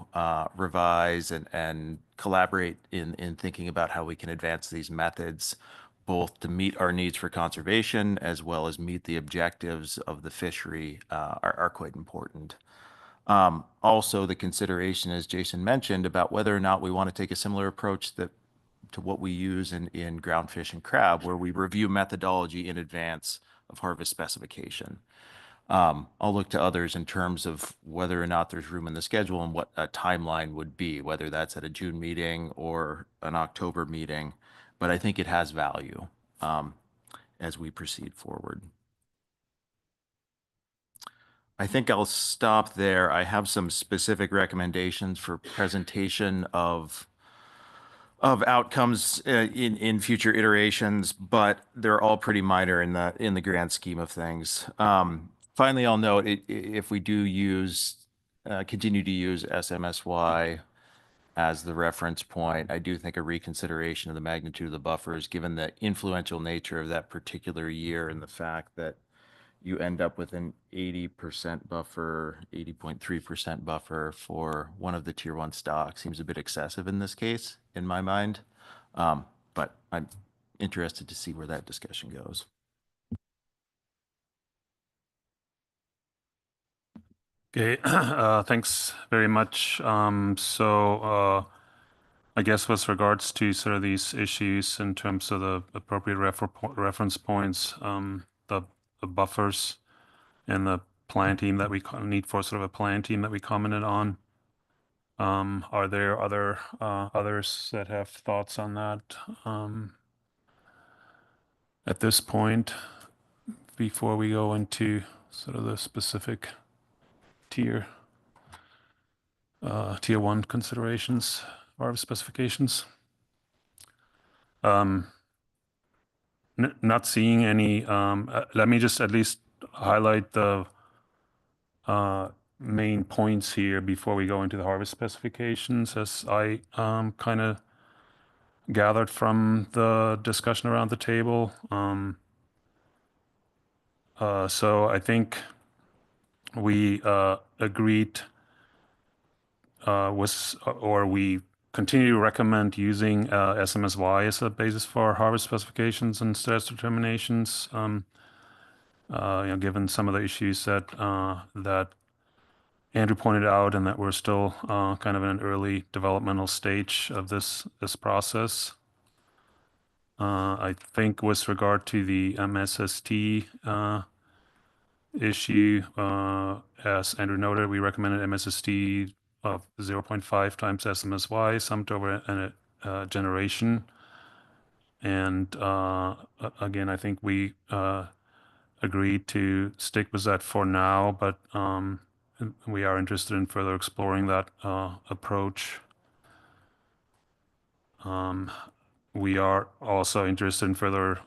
revise, and collaborate in thinking about how we can advance these methods, both to meet our needs for conservation as well as meet the objectives of the fishery, are quite important. Also, the consideration, as Jason mentioned, about whether or not we want to take a similar approach to what we use in groundfish and crab, where we review methodology in advance of harvest specification. I'll look to others in terms of whether or not there's room in the schedule and what a timeline would be, whether that's at a June meeting or an October meeting. But I think it has value as we proceed forward. I think I'll stop there. I have some specific recommendations for presentation of outcomes in future iterations, but they're all pretty minor in the grand scheme of things. Finally, I'll note if we do continue to use SMSY as the reference point, I do think a reconsideration of the magnitude of the buffers, given the influential nature of that particular year and the fact that you end up with an 80% buffer, 80.3% buffer for one of the tier 1 stocks seems a bit excessive in this case, in my mind. But I'm interested to see where that discussion goes. Okay, thanks very much. I guess with regards to sort of these issues in terms of the appropriate reference points, the buffers and the plan team that we need for sort of a plan team that we commented on. Are there others that have thoughts on that at this point before we go into sort of the specific tier 1 considerations or specifications? Not seeing any. Let me just at least highlight the main points here before we go into the harvest specifications, as I kind of gathered from the discussion around the table. So I think we agreed we continue to recommend using SMSY as a basis for harvest specifications and status determinations. Given some of the issues that Andrew pointed out, and that we're still kind of in an early developmental stage of this process. I think with regard to the MSST issue, as Andrew noted, we recommended MSST of 0.5 times SMSY summed over a generation. And again, I think we agreed to stick with that for now, but we are interested in further exploring that approach. We are also interested in further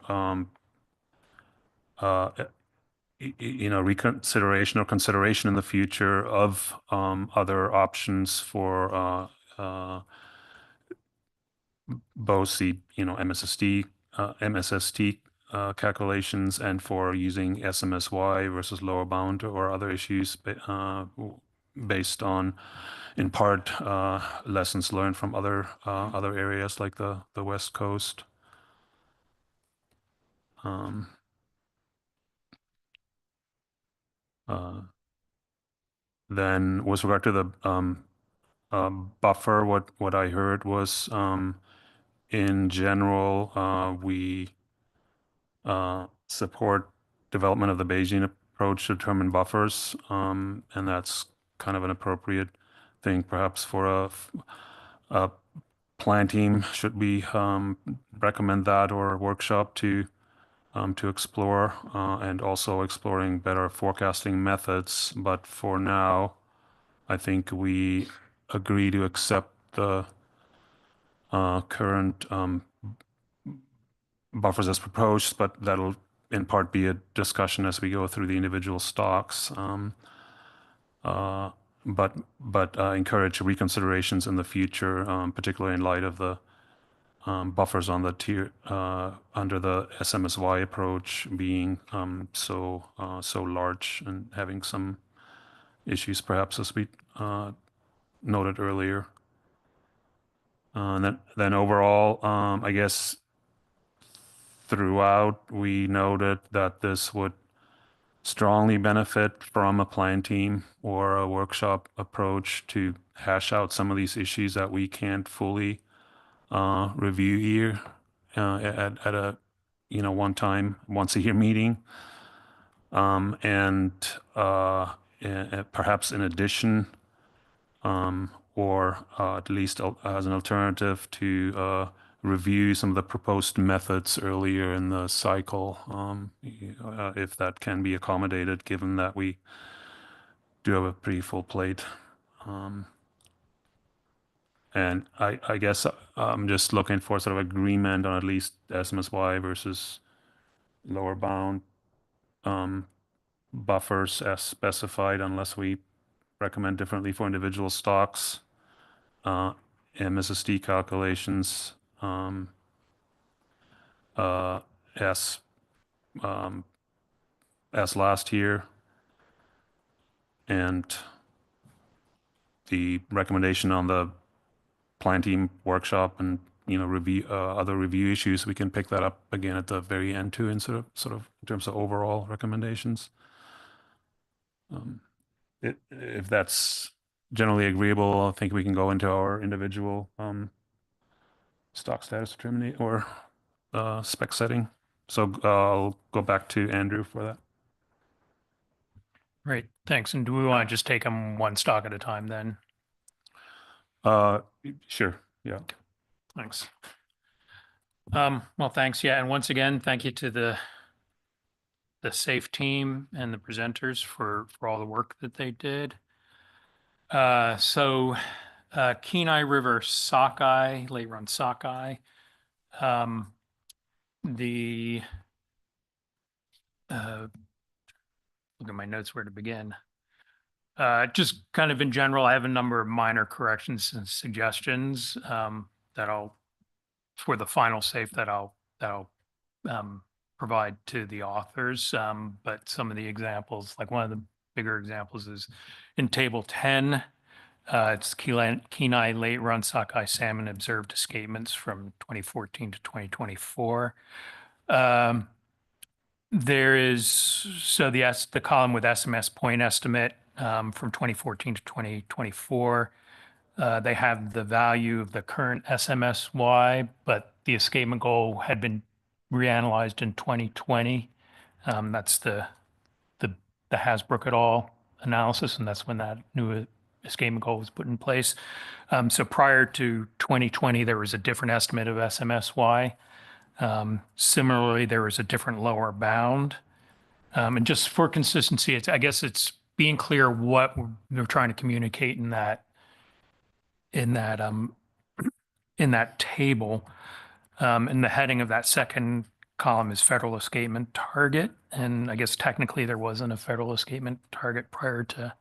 reconsideration or consideration in the future of other options for both the MSST calculations and for using SMSY versus lower bound or other issues based on, in part, lessons learned from other areas like the West Coast. Then with regard to the buffer, what I heard was in general, we support development of the Bayesian approach to determine buffers, and that's kind of an appropriate thing perhaps for a plan team. Should we recommend that or a workshop to explore, and also exploring better forecasting methods. But for now, I think we agree to accept the current buffers as proposed, but that'll in part be a discussion as we go through the individual stocks. But encourage reconsiderations in the future, particularly in light of the buffers on the tier under the SMSY approach being so large and having some issues, perhaps as we noted earlier. And then overall, I guess throughout we noted that this would strongly benefit from a plan team or a workshop approach to hash out some of these issues that we can't fully review here at a once a year meeting, and perhaps in addition, or at least as an alternative to review some of the proposed methods earlier in the cycle, if that can be accommodated, given that we do have a pretty full plate. And I guess I'm just looking for sort of agreement on at least SMSY versus lower bound buffers as specified, unless we recommend differently for individual stocks. MSSD calculations as last year, and the recommendation on the plan team workshop and review other review issues. We can pick that up again at the very end too, in sort of in terms of overall recommendations. If that's generally agreeable, I think we can go into our individual stock status determination or spec setting. So I'll go back to Andrew for that. Great, thanks. And do we want to just take them one stock at a time then? Sure, yeah. Thanks. Well, thanks. Yeah, and once again, thank you to the SAFE team and the presenters for all the work that they did. So Kenai River sockeye, late run sockeye. Look at my notes where to begin. Just kind of in general, I have a number of minor corrections and suggestions for the final SAFE that I'll provide to the authors. But some of the examples, like one of the bigger examples is in table 10, it's Kenai late run sockeye salmon observed escapements from 2014 to 2024. There is, so the column with SMS point estimate from 2014 to 2024, they have the value of the current SMSY, but the escapement goal had been reanalyzed in 2020. That's the Hasbrook et al. Analysis, and that's when that new escapement goal was put in place. So prior to 2020, there was a different estimate of SMSY. Similarly, there was a different lower bound. And just for consistency, I guess it's being clear what we're trying to communicate in that table. And the heading of that second column is federal escapement target. And I guess technically there wasn't a federal escapement target prior to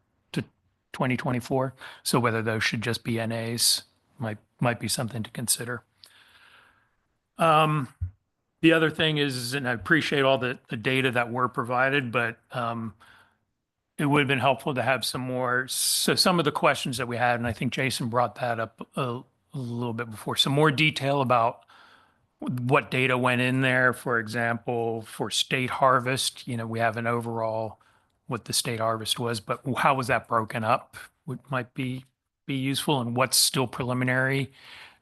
2024. So whether those should just be NAs might be something to consider. The other thing is, and I appreciate all the data that were provided, but it would have been helpful to have some more. So some of the questions that we had, and I think Jason brought that up a little bit before, some more detail about what data went in there. For example, for state harvest, we have an overall what the state harvest was, but how was that broken up? Might be useful, and what's still preliminary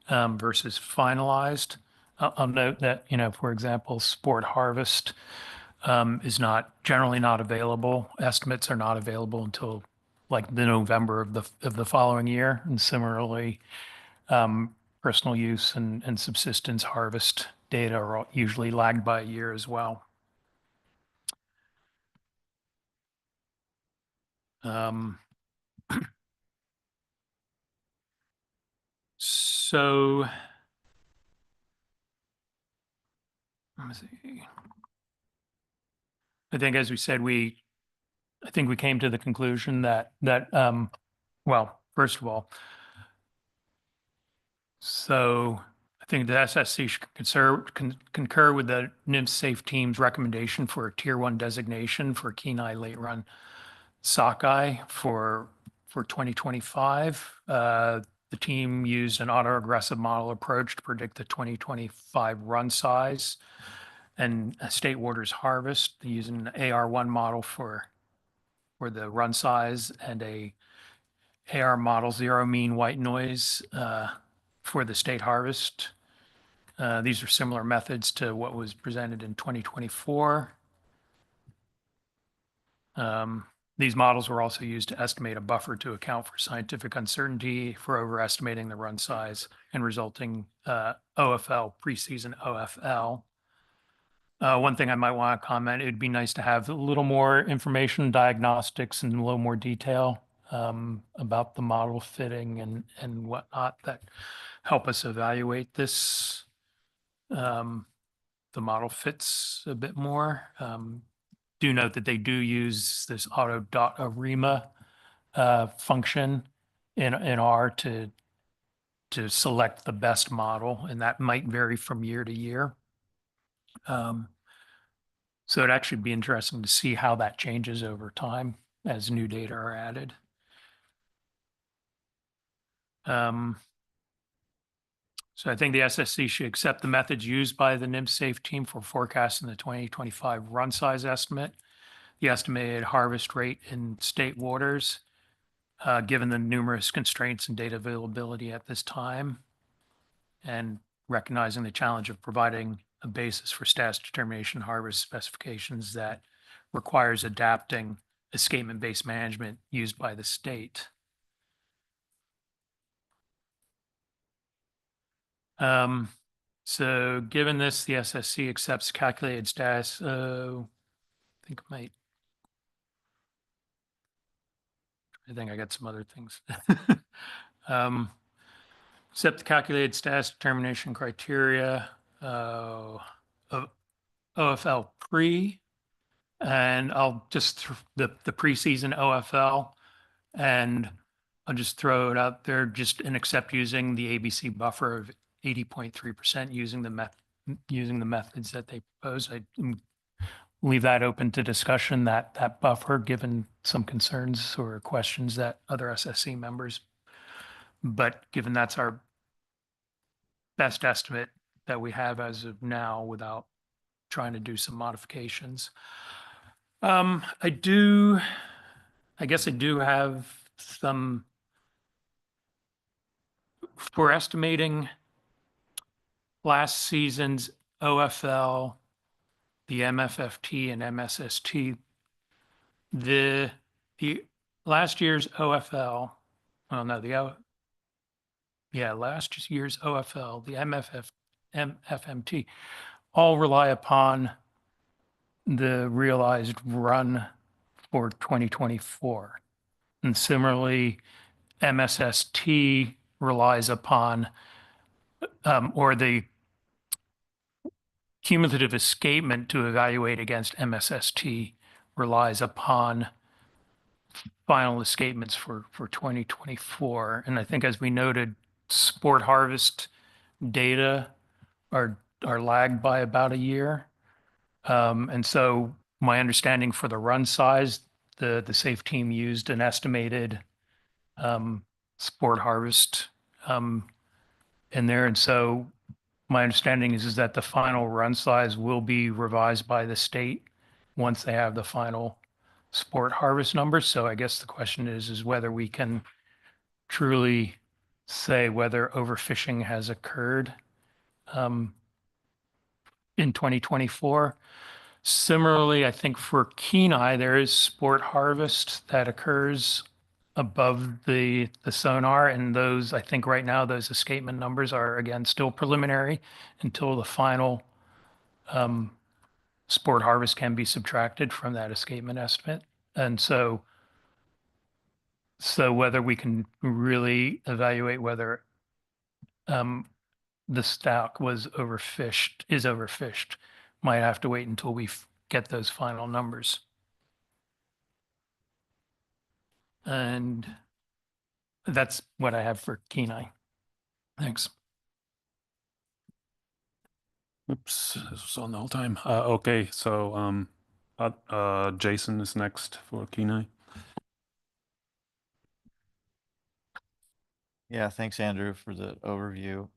versus finalized. I'll note that, for example, sport harvest is generally not available. Estimates are not available until like the November of the following year, and similarly, personal use and subsistence harvest data are usually lagged by a year as well. So let me see. I think, as we said, I think we came to the conclusion that, well, first of all, so I think the SSC should concur with the NIMS Safe Team's recommendation for a Tier 1 designation for Kenai Late Run sockeye for 2025. The team used an autoaggressive model approach to predict the 2025 run size and a state waters harvest using an AR1 model for the run size and a AR model zero mean white noise for the state harvest. These are similar methods to what was presented in 2024. These models were also used to estimate a buffer to account for scientific uncertainty for overestimating the run size and resulting OFL, preseason OFL. One thing I might want to comment, it'd be nice to have a little more information, diagnostics, and a little more detail about the model fitting and whatnot that help us evaluate this. The model fits a bit more. Do note that they do use this auto.arima function in R to select the best model, and that might vary from year to year. So it'd actually be interesting to see how that changes over time as new data are added. So I think the SSC should accept the methods used by the NIMS Safe team for forecasting the 2025 run size estimate, the estimated harvest rate in state waters, given the numerous constraints and data availability at this time, and recognizing the challenge of providing a basis for status determination harvest specifications that requires adapting escapement-based management used by the state. So given this, the SSC accepts calculated status. I think I got some other things. Accept the calculated status determination criteria of OFL pre, and I'll just the preseason OFL, and I'll just throw it out there, just and accept using the ABC buffer of 80.3% using the methods that they propose. I leave that open to discussion, that buffer, given some concerns or questions that other SSC members. But given that's our best estimate that we have as of now, without trying to do some modifications. I guess I do have some for estimating last season's OFL, the MFFT and MSST. The last year's OFL, oh no, last year's OFL, the MFFT, all rely upon the realized run for 2024. And similarly, MSST relies upon, or the cumulative escapement to evaluate against MSST relies upon final escapements for 2024. And I think, as we noted, sport harvest data are lagged by about a year. And so my understanding for the run size, the SAFE team used an estimated sport harvest in there. And so my understanding is that the final run size will be revised by the state once they have the final sport harvest numbers. So I guess the question is whether we can truly say whether overfishing has occurred in 2024. Similarly, I think for Kenai, there is sport harvest that occurs above the sonar, and those, I think right now, those escapement numbers are, again, still preliminary until the final sport harvest can be subtracted from that escapement estimate. And so whether we can really evaluate whether the stock is overfished, might have to wait until we get those final numbers. And that's what I have for Kenai. Thanks. Oops, this was on the whole time. Okay, so Jason is next for Kenai. Yeah, thanks, Andrew, for the overview.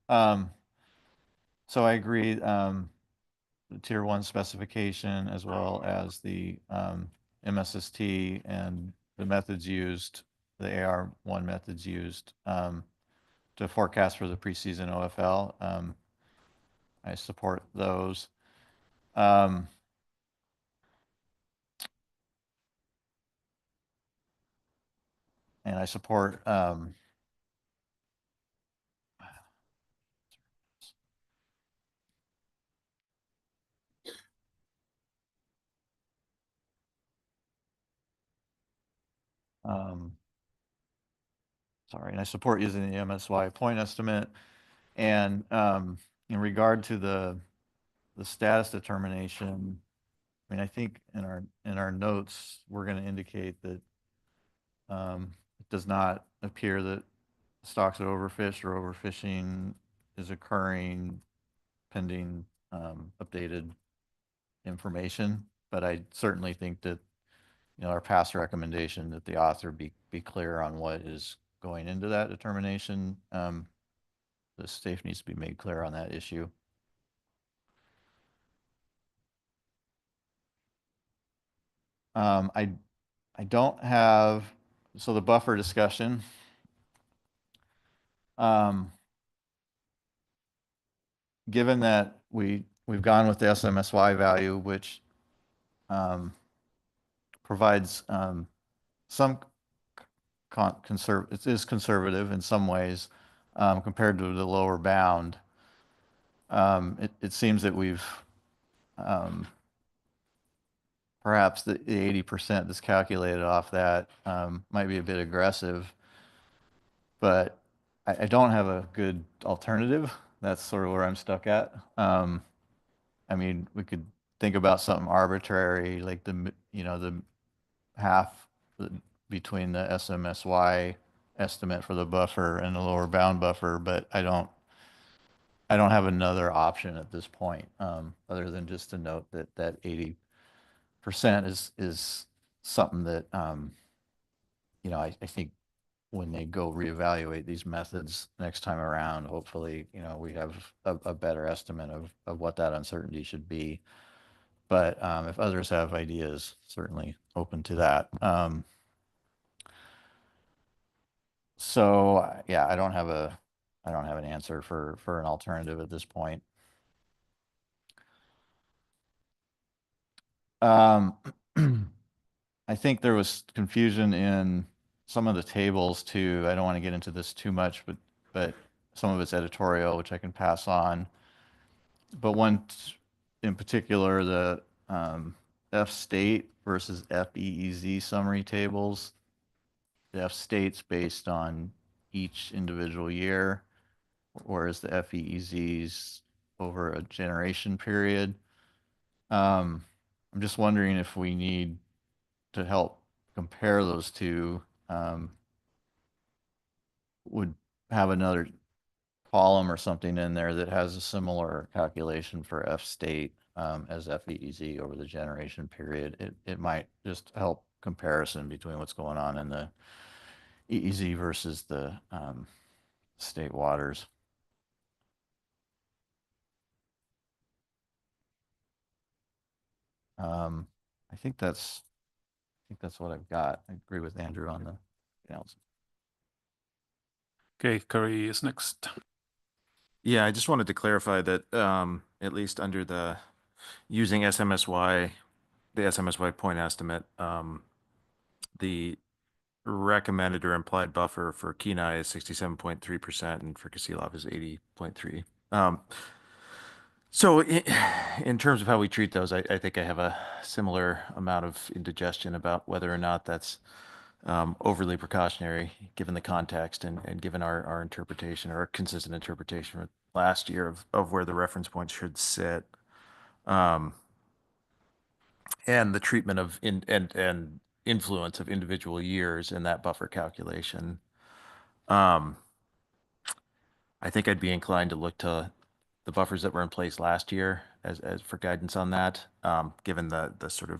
So I agree, the tier 1 specification as well as the MSST and the methods used, the AR1 methods used to forecast for the preseason OFL. I support those. And I support sorry, and I support using the MSY point estimate. And in regard to the status determination, I mean, I think in our notes, we're going to indicate that it does not appear that stocks are overfished or overfishing is occurring pending updated information. But I certainly think that, our past recommendation that the author be clear on what is going into that determination. The state needs to be made clear on that issue. I don't have, so the buffer discussion. Given that we've gone with the SMSY value, which provides some it is conservative in some ways compared to the lower bound. It seems that we've perhaps the 80% that's calculated off that might be a bit aggressive, but I don't have a good alternative. That's sort of where I'm stuck at. I mean, we could think about something arbitrary, like the half between the SMSY estimate for the buffer and the lower bound buffer, but I don't have another option at this point, other than just to note that 80% is something that, I think when they go reevaluate these methods next time around, hopefully, we have a better estimate of what that uncertainty should be. But if others have ideas, certainly open to that. So yeah, I don't have an answer for an alternative at this point. I think there was confusion in some of the tables too. I don't want to get into this too much, but some of it's editorial, which I can pass on. But one in particular, the F state versus FEEZ summary tables. The F state's based on each individual year, whereas the FEEZ's over a generation period. I'm just wondering if we need to help compare those two, would have another column or something in there that has a similar calculation for F state as FEEZ over the generation period. It might just help comparison between what's going on in the EEZ versus the state waters. I think that's what I've got. I agree with Andrew on the analysis. Okay, Curry is next. Yeah, I just wanted to clarify that at least under the using SMSY, the SMSY point estimate, the recommended or implied buffer for Kenai is 67.3% and for Kasilov is 80.3. So in terms of how we treat those, I think I have a similar amount of indigestion about whether or not that's overly precautionary, given the context and given our interpretation or consistent interpretation from last year of where the reference point should sit. and the treatment of and influence of individual years in that buffer calculation. I think I'd be inclined to look to the buffers that were in place last year as for guidance on that, given the sort of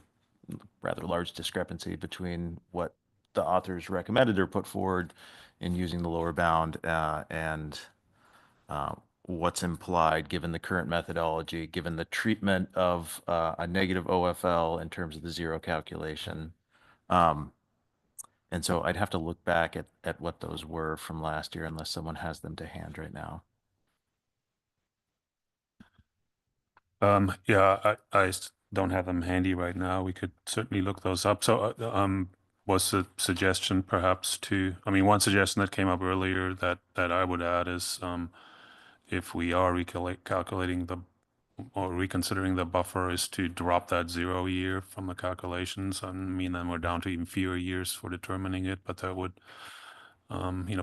rather large discrepancy between what the authors recommended or put forward in using the lower bound and what's implied given the current methodology, given the treatment of a negative OFL in terms of the zero calculation. And so I'd have to look back at what those were from last year unless someone has them to hand right now. Yeah, don't have them handy right now. We could certainly look those up. So, was a suggestion perhaps I mean, one suggestion that came up earlier that I would add is, if we are calculating or reconsidering the buffer, is to drop that 0 year from the calculations. I mean, then we're down to even fewer years for determining it, but that would,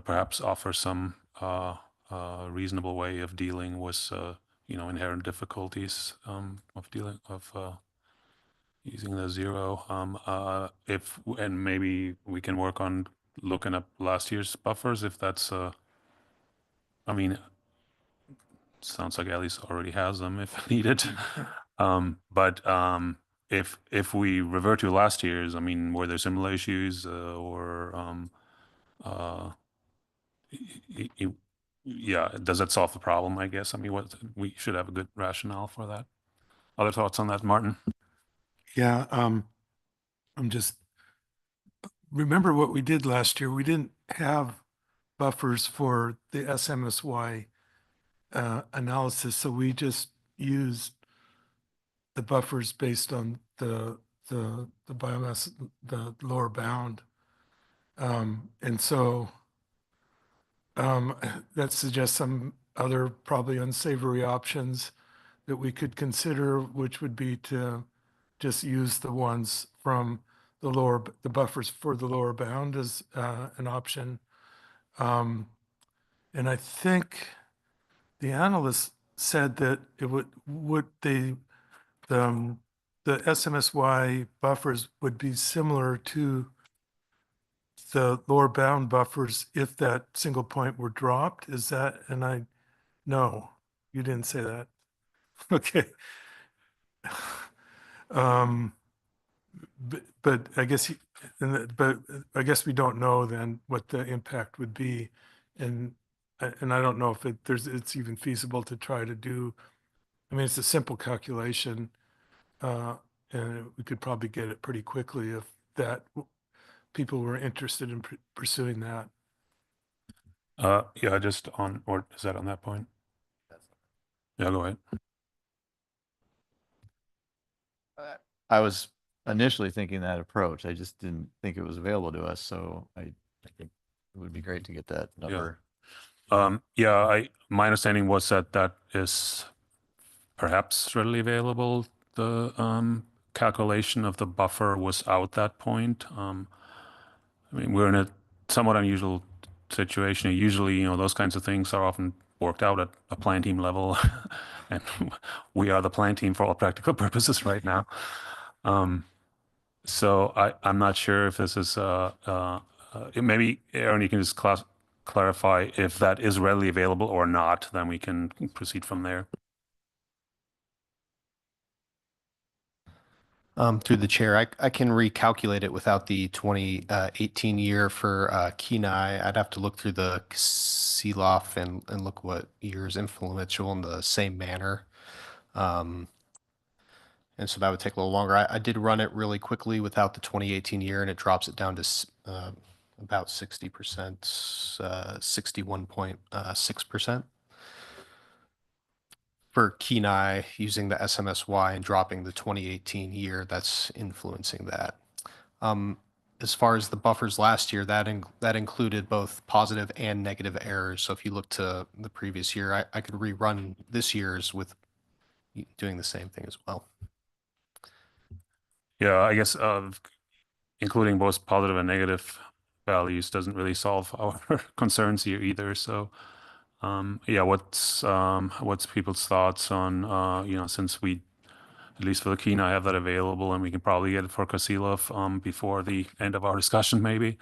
perhaps offer some reasonable way of dealing with inherent difficulties of using the 0. And maybe we can work on looking up last year's buffers if that's I mean, sounds like Alice already has them if needed. But if we revert to last year's, I mean, were there similar issues yeah, does that solve the problem, I guess? I mean, we should have a good rationale for that. Other thoughts on that, Martin? Yeah, I'm just, remember what we did last year. We didn't have buffers for the SMSY analysis, so we just used the buffers based on the biomass, the lower bound. And so that suggests some other probably unsavory options that we could consider, which would be to just use the ones from the buffers for the lower bound as an option. And I think the analyst said that it the SMSY buffers would be similar to the lower bound buffers if that single point were dropped. Is that, no, you didn't say that. Okay. But I guess, but I guess we don't know then what the impact would be. And I don't know if it's even feasible to try to do. I mean, it's a simple calculation, and we could probably get it pretty quickly if people were interested in pursuing that. Yeah, or is that on that point? Yeah, go ahead. I was initially thinking that approach. I just didn't think it was available to us. So I think it would be great to get that number. Yeah, my understanding was that is perhaps readily available. The calculation of the buffer was out that point. I mean, we're in a somewhat unusual situation. Usually, those kinds of things are often worked out at a plan team level, and we are the plan team for all practical purposes right now. So I'm not sure if this is maybe Aaron, you can just clarify if that is readily available or not, then we can proceed from there. Through the chair, I can recalculate it without the 2018 year for Kenai. I'd have to look through the CLOF and look what year is influential in the same manner. And so that would take a little longer. I did run it really quickly without the 2018 year, and it drops it down to about 60%, 61.6%. For Kenai, using the SMSY and dropping the 2018 year, that's influencing that. As far as the buffers last year, that included both positive and negative errors. So if you look to the previous year, I could rerun this year's with doing the same thing as well. Yeah, I guess including both positive and negative values doesn't really solve our concerns here either. So yeah, what's people's thoughts on since we at least for the Kenai, have that available, and we can probably get it for Kasilov before the end of our discussion, maybe.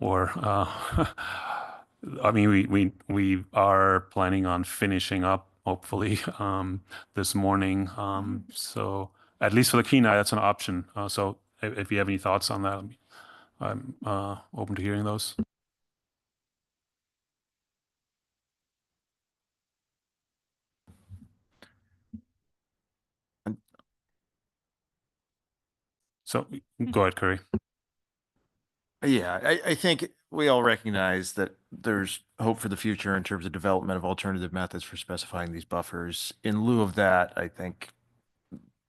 Or, I mean, we are planning on finishing up hopefully this morning. So at least for the Kenai, that's an option. So if you have any thoughts on that, I'm open to hearing those. So go ahead, Curry. Yeah, I think we all recognize that there's hope for the future in terms of development of alternative methods for specifying these buffers. In lieu of that, I think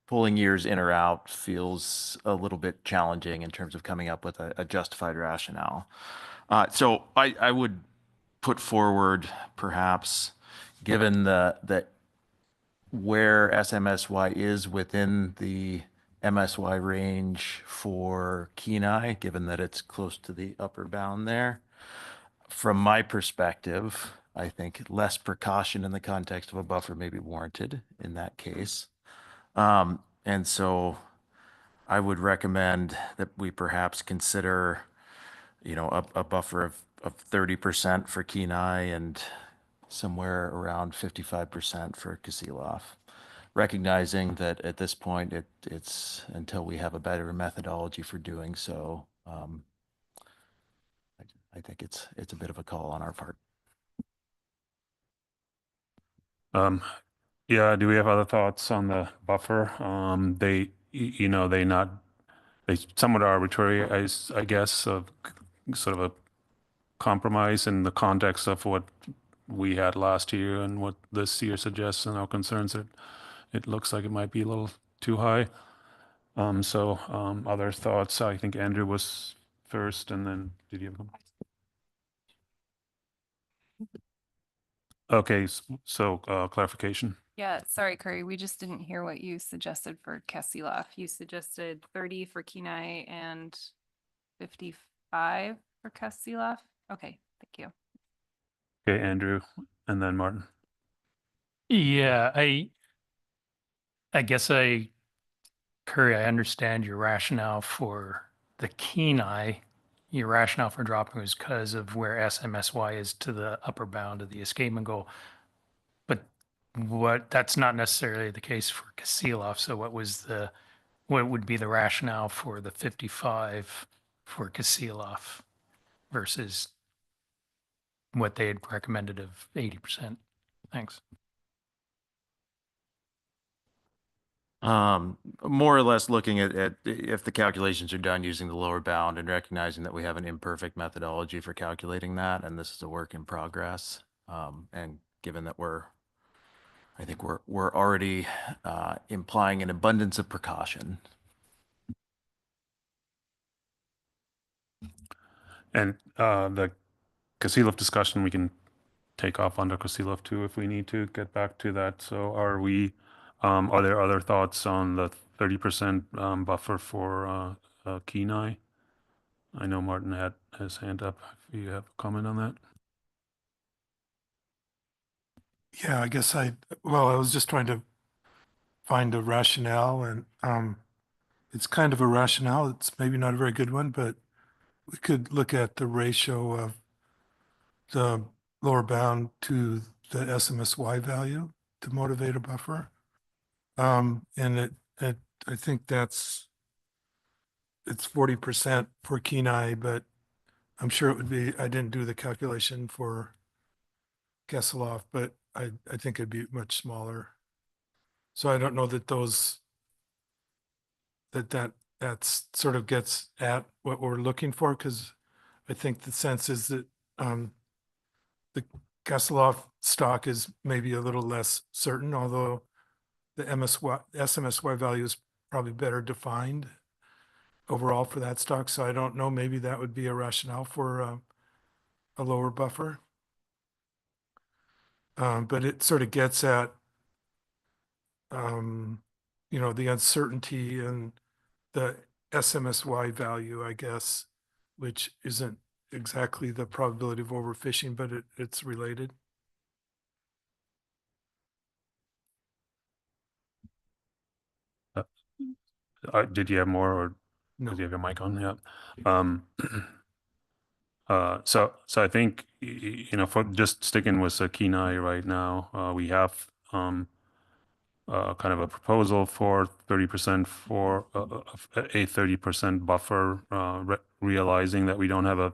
pulling years in or out feels a little bit challenging in terms of coming up with a justified rationale. So I would put forward, perhaps, given the where SMSY is within the MSY range for Kenai, given that it's close to the upper bound there. From my perspective, I think less precaution in the context of a buffer may be warranted in that case. And so I would recommend that we perhaps consider, a buffer of 30% for Kenai and somewhere around 55% for Kasilov. Recognizing that at this point, it's until we have a better methodology for doing so. I think it's a bit of a call on our part. Yeah, do we have other thoughts on the buffer? They somewhat arbitrary, I guess, sort of a compromise in the context of what we had last year and what this year suggests and our concerns. It looks like it might be a little too high. Other thoughts? I think Andrew was first, and then did you have one? Okay, so clarification. Yeah, sorry, Curry. We just didn't hear what you suggested for Kasilov. You suggested 30 for Kenai and 55 for Kasilov. Okay, thank you. Okay, Andrew, and then Martin. Yeah, I guess Curry, I understand your rationale for the Kenai. Your rationale for dropping was because of where SMSY is to the upper bound of the escapement goal. But that's not necessarily the case for Kasilov. So what would be the rationale for the 55 for Kasilov versus what they had recommended of 80%? Thanks. More or less looking at if the calculations are done using the lower bound and recognizing that we have an imperfect methodology for calculating that, and this is a work in progress. And given that I think we're already implying an abundance of precaution. And the Kasilov discussion, we can take off under Kasilov too if we need to get back to that. So are there other thoughts on the 30% buffer for Kenai? I know Martin had his hand up. If you have a comment on that. Yeah, I guess I was just trying to find a rationale, and it's kind of a rationale. It's maybe not a very good one, but we could look at the ratio of the lower bound to the SMSY value to motivate a buffer. And I think it's 40% for Kenai, but I'm sure it would be, I didn't do the calculation for Kasilov, but I think it'd be much smaller. So I don't know that that sort of gets at what we're looking for, because I think the sense is that the Kasilov stock is maybe a little less certain, although the SMSY value is probably better defined overall for that stock. So I don't know, maybe that would be a rationale for a lower buffer. But it sort of gets at, the uncertainty and the SMSY value, I guess, which isn't exactly the probability of overfishing, but it's related. Did you have more, or No. did you have your mic on? Yeah. So I think, for just sticking with the Kenai right now, we have kind of a proposal for 30% for a 30% buffer, realizing that we don't have a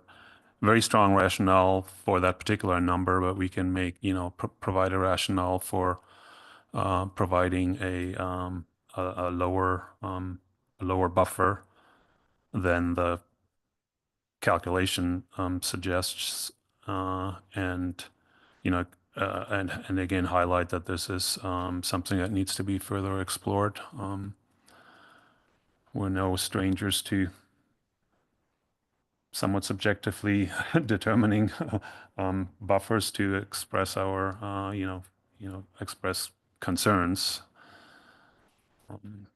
very strong rationale for that particular number, but we can make, provide a rationale for providing a lower buffer than the calculation suggests, and and again highlight that this is something that needs to be further explored. We're no strangers to somewhat subjectively determining buffers to express our express concerns.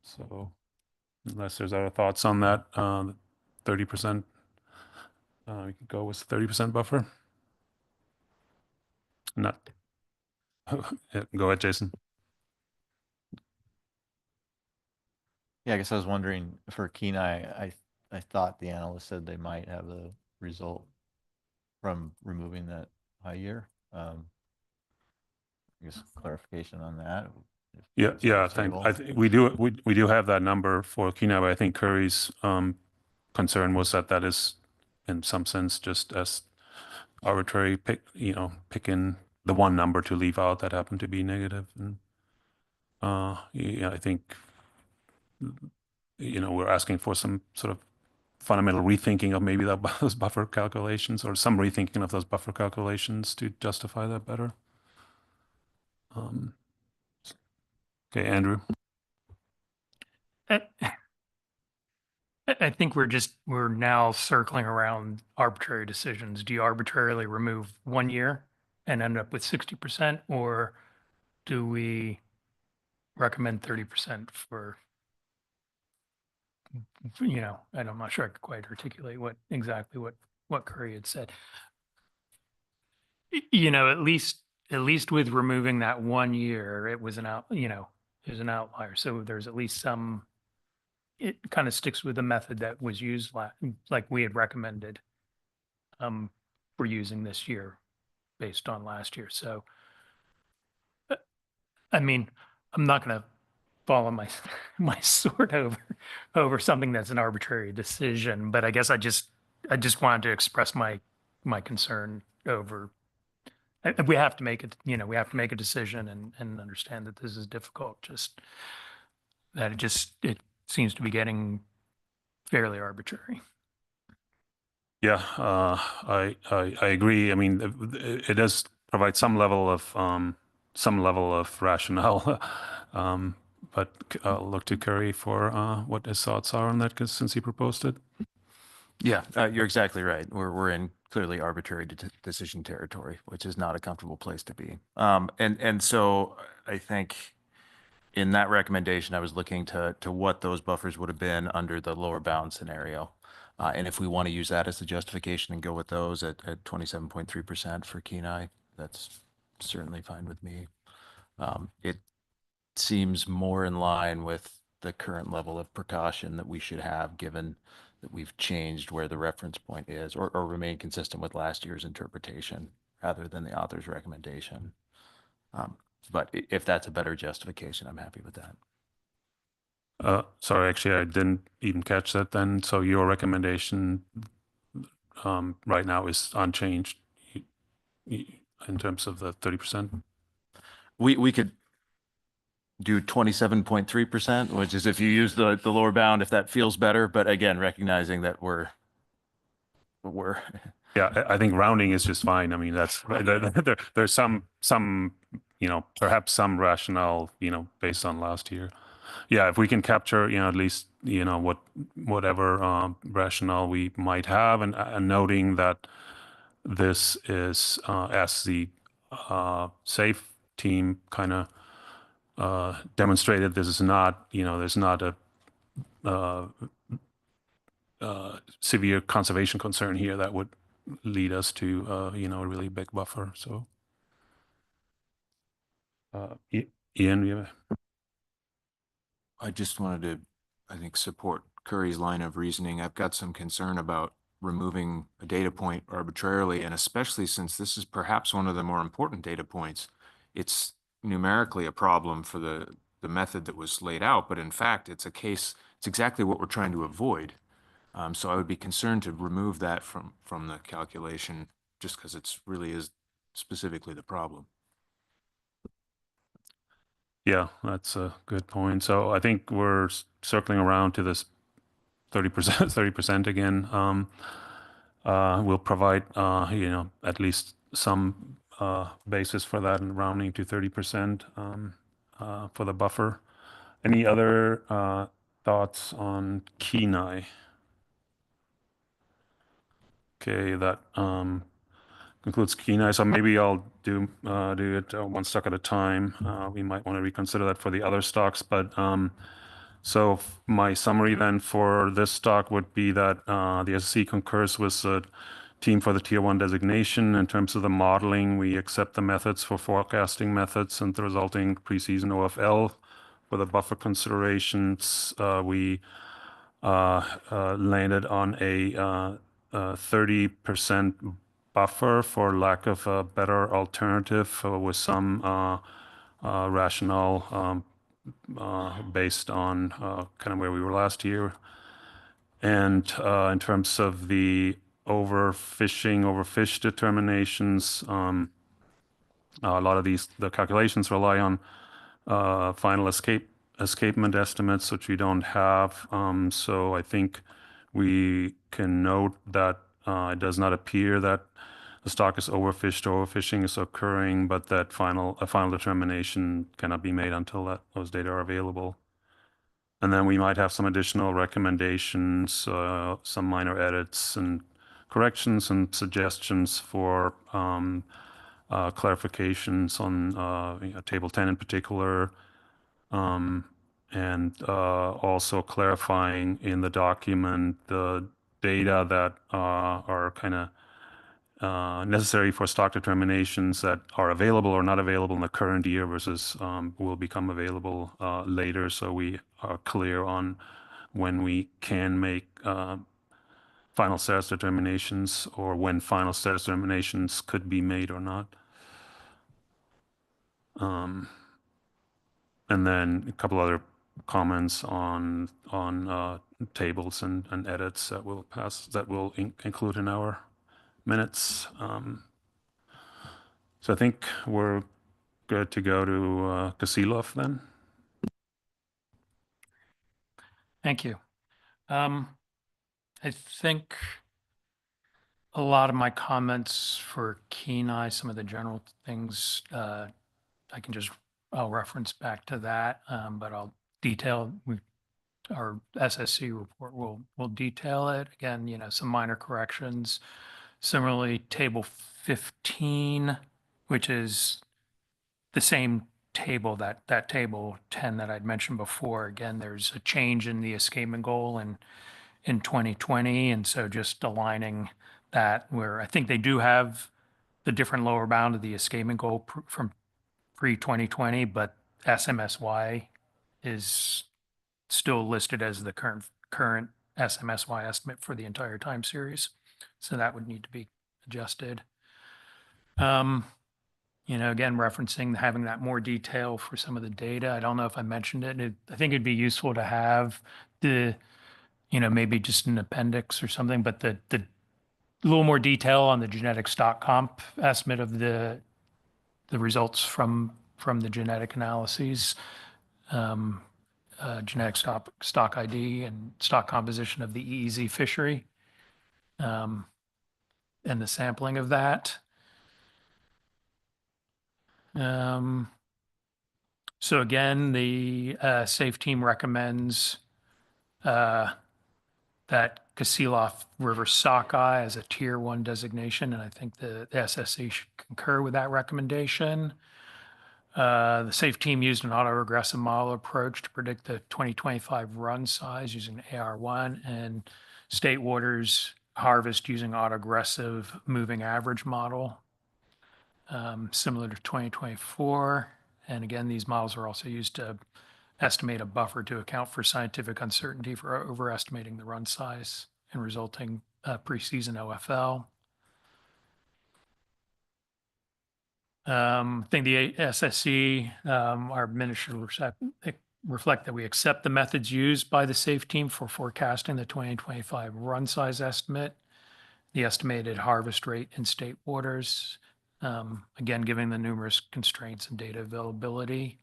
So unless there's other thoughts on that, 30%, we could go with 30% buffer. Not. Yeah, go ahead, Jason. Yeah, I guess I was wondering for Kenai, I thought the analyst said they might have a result from removing that high year. I guess clarification on that. Yeah, it's on the I table. think we do have that number for Kenai, but I think Curry's concern was that is in some sense just as arbitrary picking the one number to leave out that happened to be negative. And I think we're asking for some sort of fundamental rethinking of maybe those buffer calculations, or some rethinking of those buffer calculations to justify that better. Okay, Andrew. I think we're now circling around arbitrary decisions. Do you arbitrarily remove 1 year and end up with 60%, or do we recommend 30% for, and I'm not sure I could quite articulate exactly what Curry had said. At least with removing that 1 year, it was it was an outlier. So there's at least some, it kind of sticks with the method that was used like we had recommended for using this year based on last year. So, I mean, I'm not going to fall on my sword over something that's an arbitrary decision, but I guess I just wanted to express my concern over. We have to make it, we have to make a decision and understand that this is difficult. Just that it seems to be getting fairly arbitrary. Yeah, I agree. I mean, it does provide some level of rationale, but I'll look to Curry for what his thoughts are on that, because since he proposed it. Yeah, you're exactly right. We're in clearly arbitrary decision territory, which is not a comfortable place to be. And so I think in that recommendation, I was looking to what those buffers would have been under the lower bound scenario. And if we want to use that as the justification and go with those at 27.3% for Kenai, that's certainly fine with me. It seems more in line with the current level of precaution that we should have, given that we've changed where the reference point is, or remain consistent with last year's interpretation rather than the author's recommendation. But if that's a better justification, I'm happy with that. Sorry, actually, I didn't even catch that then. So your recommendation right now is unchanged in terms of the 30%? We could do 27.3%, which is if you use the lower bound, if that feels better. But again, recognizing that we're Yeah, I think rounding is just fine. I mean, that's there's some perhaps some rationale based on last year. Yeah, if we can capture at least whatever rationale we might have, and noting that this is as the SAFE team kind of demonstrated, this is not there's not a severe conservation concern here that would lead us to a really big buffer. So Ian, I just wanted to I think, support Curry's line of reasoning. I've got some concern about removing a data point arbitrarily, and especially since this is perhaps one of the more important data points. It's numerically a problem for the method that was laid out, but in fact, it's exactly what we're trying to avoid. So I would be concerned to remove that from the calculation just because it's really is specifically the problem. Yeah, that's a good point. So I think we're circling around to this 30%, 30% again. We'll provide, at least some basis for that and rounding to 30% for the buffer. Any other thoughts on Kenai? Okay, that concludes Kenai. So maybe I'll do it one stock at a time. We might want to reconsider that for the other stocks, but so my summary then for this stock would be that the SSC concurs with the team for the Tier 1 designation. In terms of the modeling, we accept the methods for forecasting methods and the resulting preseason OFL. For the buffer considerations, we landed on a 30% buffer for lack of a better alternative with some rationale based on kind of where we were last year. And in terms of the overfish determinations, a lot of the calculations rely on final escapement estimates, which we don't have. So I think we can note that it does not appear that the stock is overfished or overfishing is occurring, but that a final determination cannot be made until those data are available. And then we might have some additional recommendations, some minor edits and corrections and suggestions for clarifications on Table 10 in particular, and also clarifying in the document the data that are kind of necessary for stock determinations that are available or not available in the current year versus will become available later, so we are clear on when we can make final status determinations or when final status determinations could be made or not. And then a couple other comments on tables and edits that we'll include in our minutes. So I think we're good to go to Kasilov then. Thank you. I think a lot of my comments for Kenai, some of the general things, I'll reference back to that, but I'll detail our SSC report will detail it. Again, some minor corrections. Similarly, table 15, which is the same table, that table 10 that I'd mentioned before. Again, there's a change in the escapement goal in 2020. And so just aligning that where I think they do have the different lower bound of the escapement goal from pre-2020, but SMSY is still listed as the current SMSY estimate for the entire time series. So that would need to be adjusted. Again, referencing having that more detail for some of the data. I don't know if I mentioned it. I think it'd be useful to have maybe just an appendix or something, but the little more detail on the genetic stock comp estimate of the results from the genetic analyses, genetic stock ID and stock composition of the EEZ fishery, and the sampling of that. So again, the SAFE team recommends that Kasilov River sockeye as a Tier 1 designation, and I think the SSC should concur with that recommendation. The SAFE team used an autoregressive model approach to predict the 2025 run size using AR1 and State Waters harvest using autoregressive moving average model, similar to 2024. And again, these models are also used to estimate a buffer to account for scientific uncertainty for overestimating the run size and resulting preseason OFL. I think the SSC, our minutes should reflect that we accept the methods used by the SAFE team for forecasting the 2025 run size estimate, the estimated harvest rate in state waters, again, given the numerous constraints and data availability.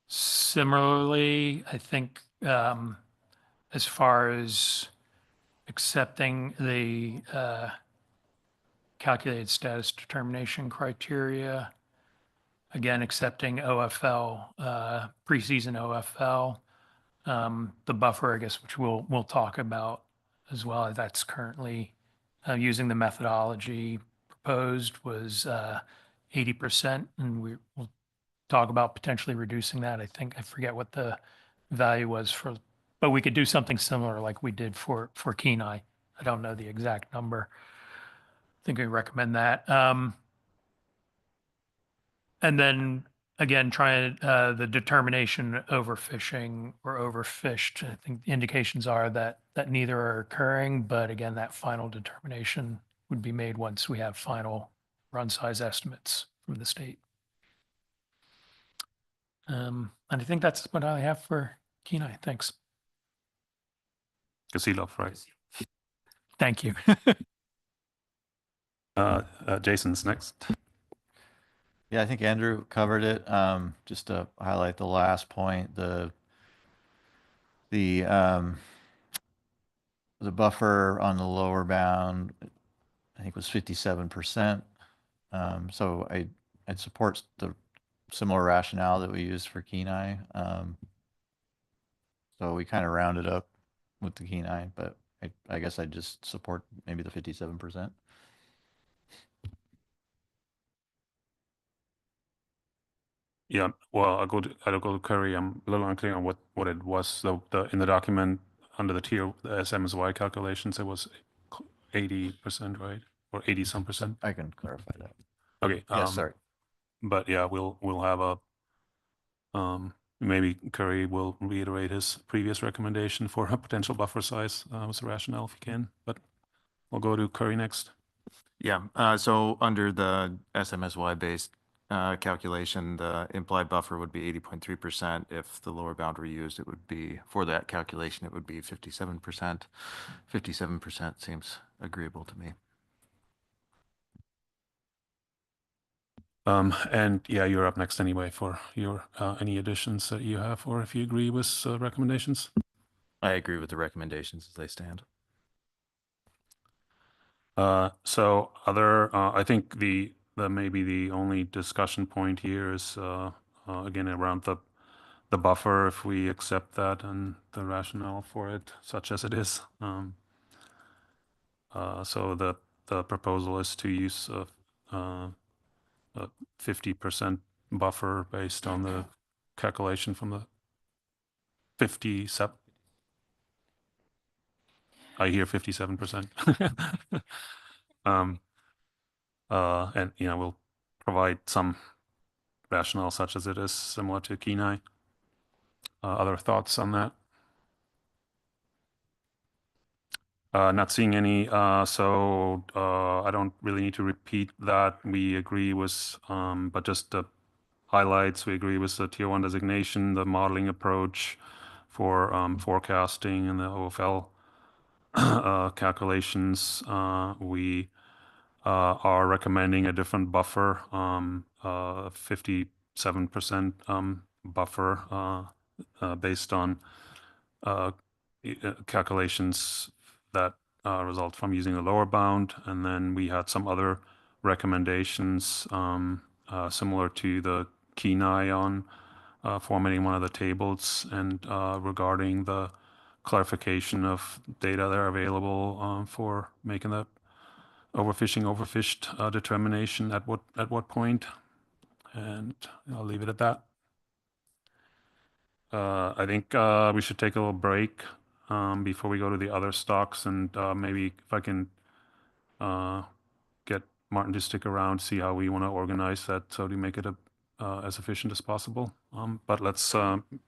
Similarly, I think as far as accepting the calculated status determination criteria, again, accepting OFL, preseason OFL, the buffer, I guess, which we'll talk about as well, that's currently using the methodology proposed was 80%, and we'll talk about potentially reducing that. I think, I forget what the value was for, but we could do something similar like we did for Kenai. I don't know the exact number. I think we recommend that. And then again, trying the determination overfishing or overfished. I think the indications are that neither are occurring, but again, that final determination would be made once we have final run size estimates from the state. And I think that's what I have for Kenai. Thanks. Kasilov, right? Thank you. Jason's next. Yeah, I think Andrew covered it. Just to highlight the last point, the buffer on the lower bound, I think was 57%. So I'd support the similar rationale that we used for Kenai. So we kind of rounded up with the Kenai, but I guess I'd just support maybe the 57%. Yeah, well, I'll go to Curry. I'm a little unclear on what it was. So in the document under the tier, the SMSY calculations, it was 80%, right? Or 80 some percent. I can clarify that. Okay. Yeah, sorry. But yeah, we'll have a maybe Curry will reiterate his previous recommendation for a potential buffer size was the rationale if he can. But we'll go to Curry next. Yeah, so under the SMSY based calculation, the implied buffer would be 80.3%. If the lower bound were used, it would be, for that calculation, it would be 57%. 57% seems agreeable to me. And yeah, you're up next anyway for your any additions that you have, or if you agree with recommendations. I agree with the recommendations as they stand. So I think the maybe the only discussion point here is again around the buffer, if we accept that and the rationale for it, such as it is. So the proposal is to use a 50% buffer based on the calculation from the 57. I hear 57%. And we'll provide some rationale such as it is similar to Kenai. Other thoughts on that? Not seeing any, so I don't really need to repeat that. We agree with, but just the highlights, we agree with the Tier 1 designation, the modeling approach for forecasting and the OFL calculations. We are recommending a different buffer, 57% buffer based on calculations that result from using the lower bound. And then we had some other recommendations similar to the Kenai on formatting one of the tables and regarding the clarification of data that are available for making the overfished determination at what point. And I'll leave it at that. I think we should take a little break before we go to the other stocks, and maybe if I can get Martin to stick around, see how we want to organize that, so to make it a as efficient as possible. But let's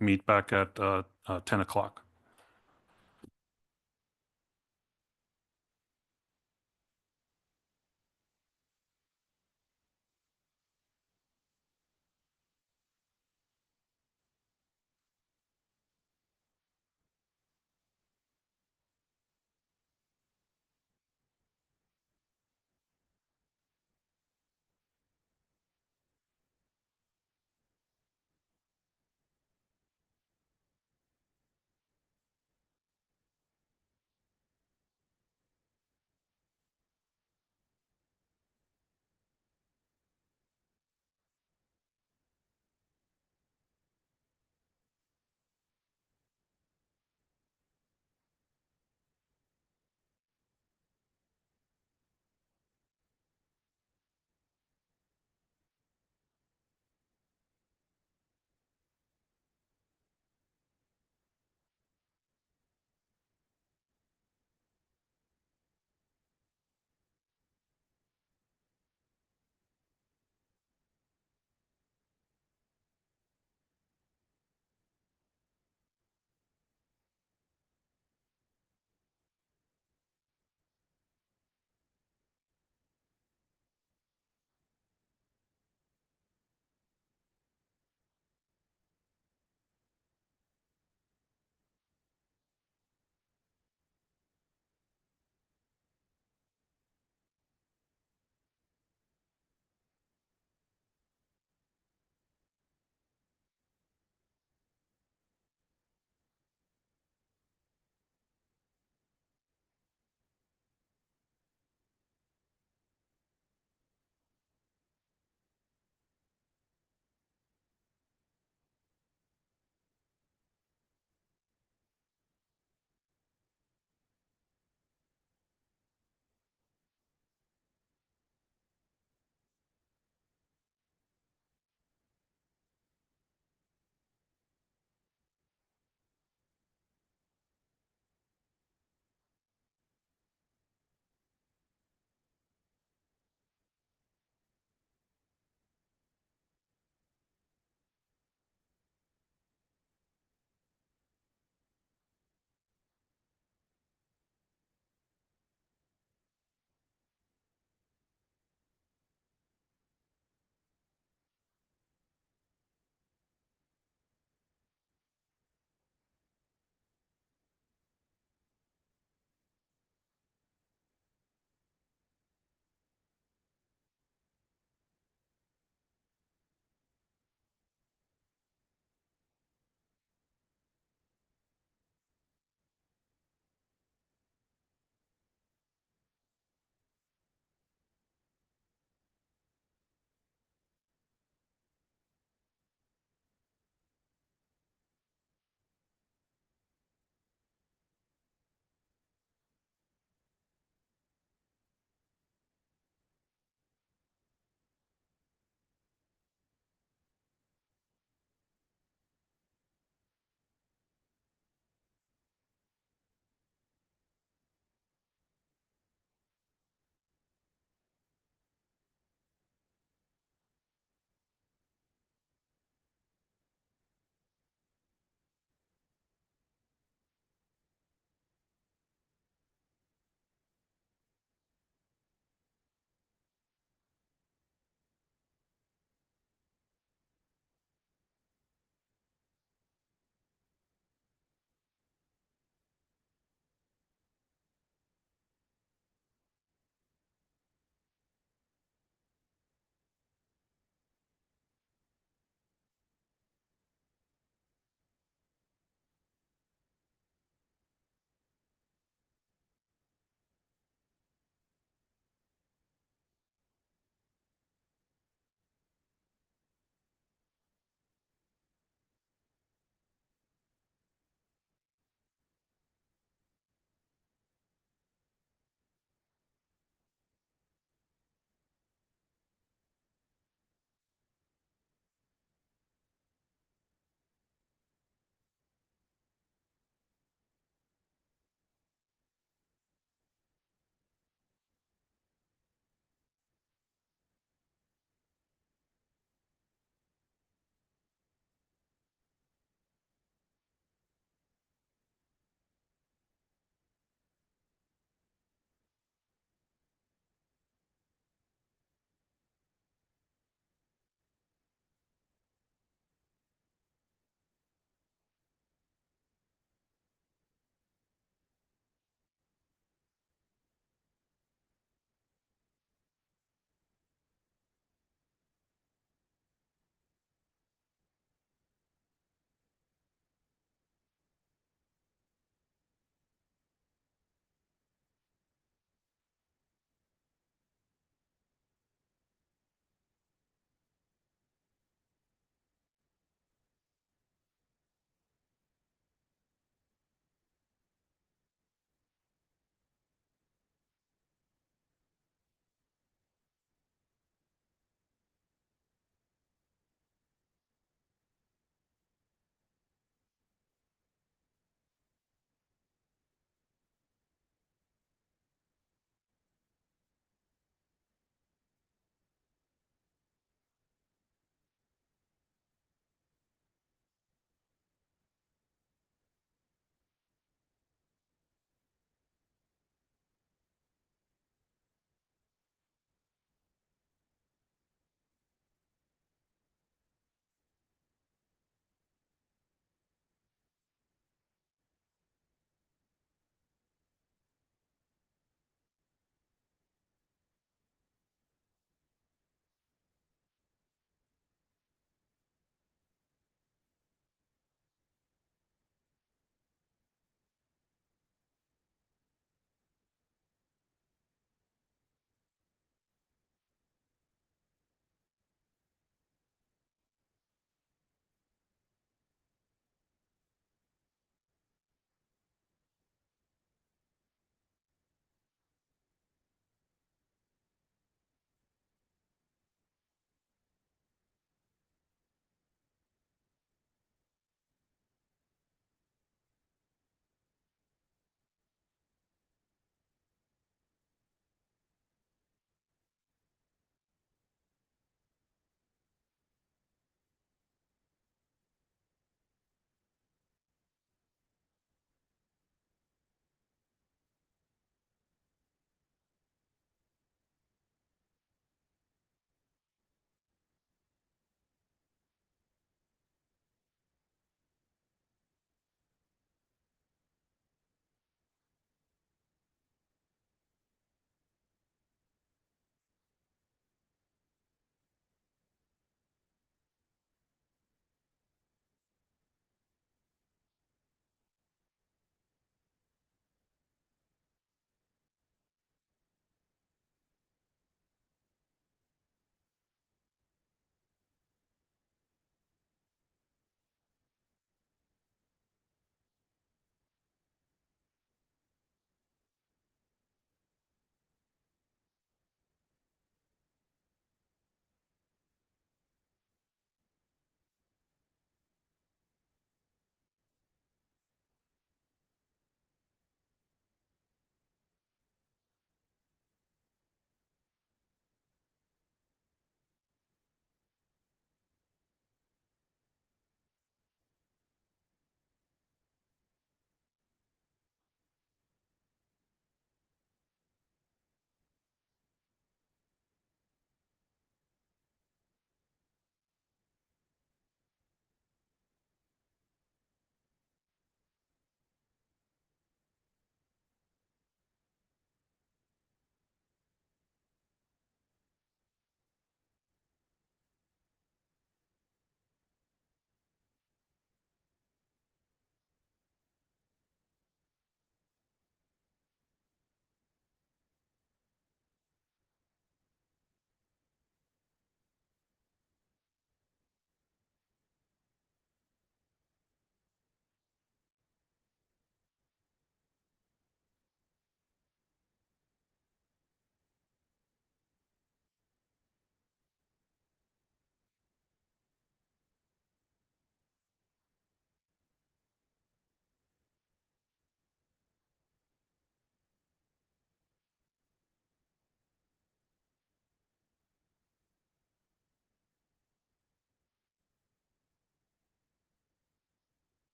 meet back at 10 o'clock.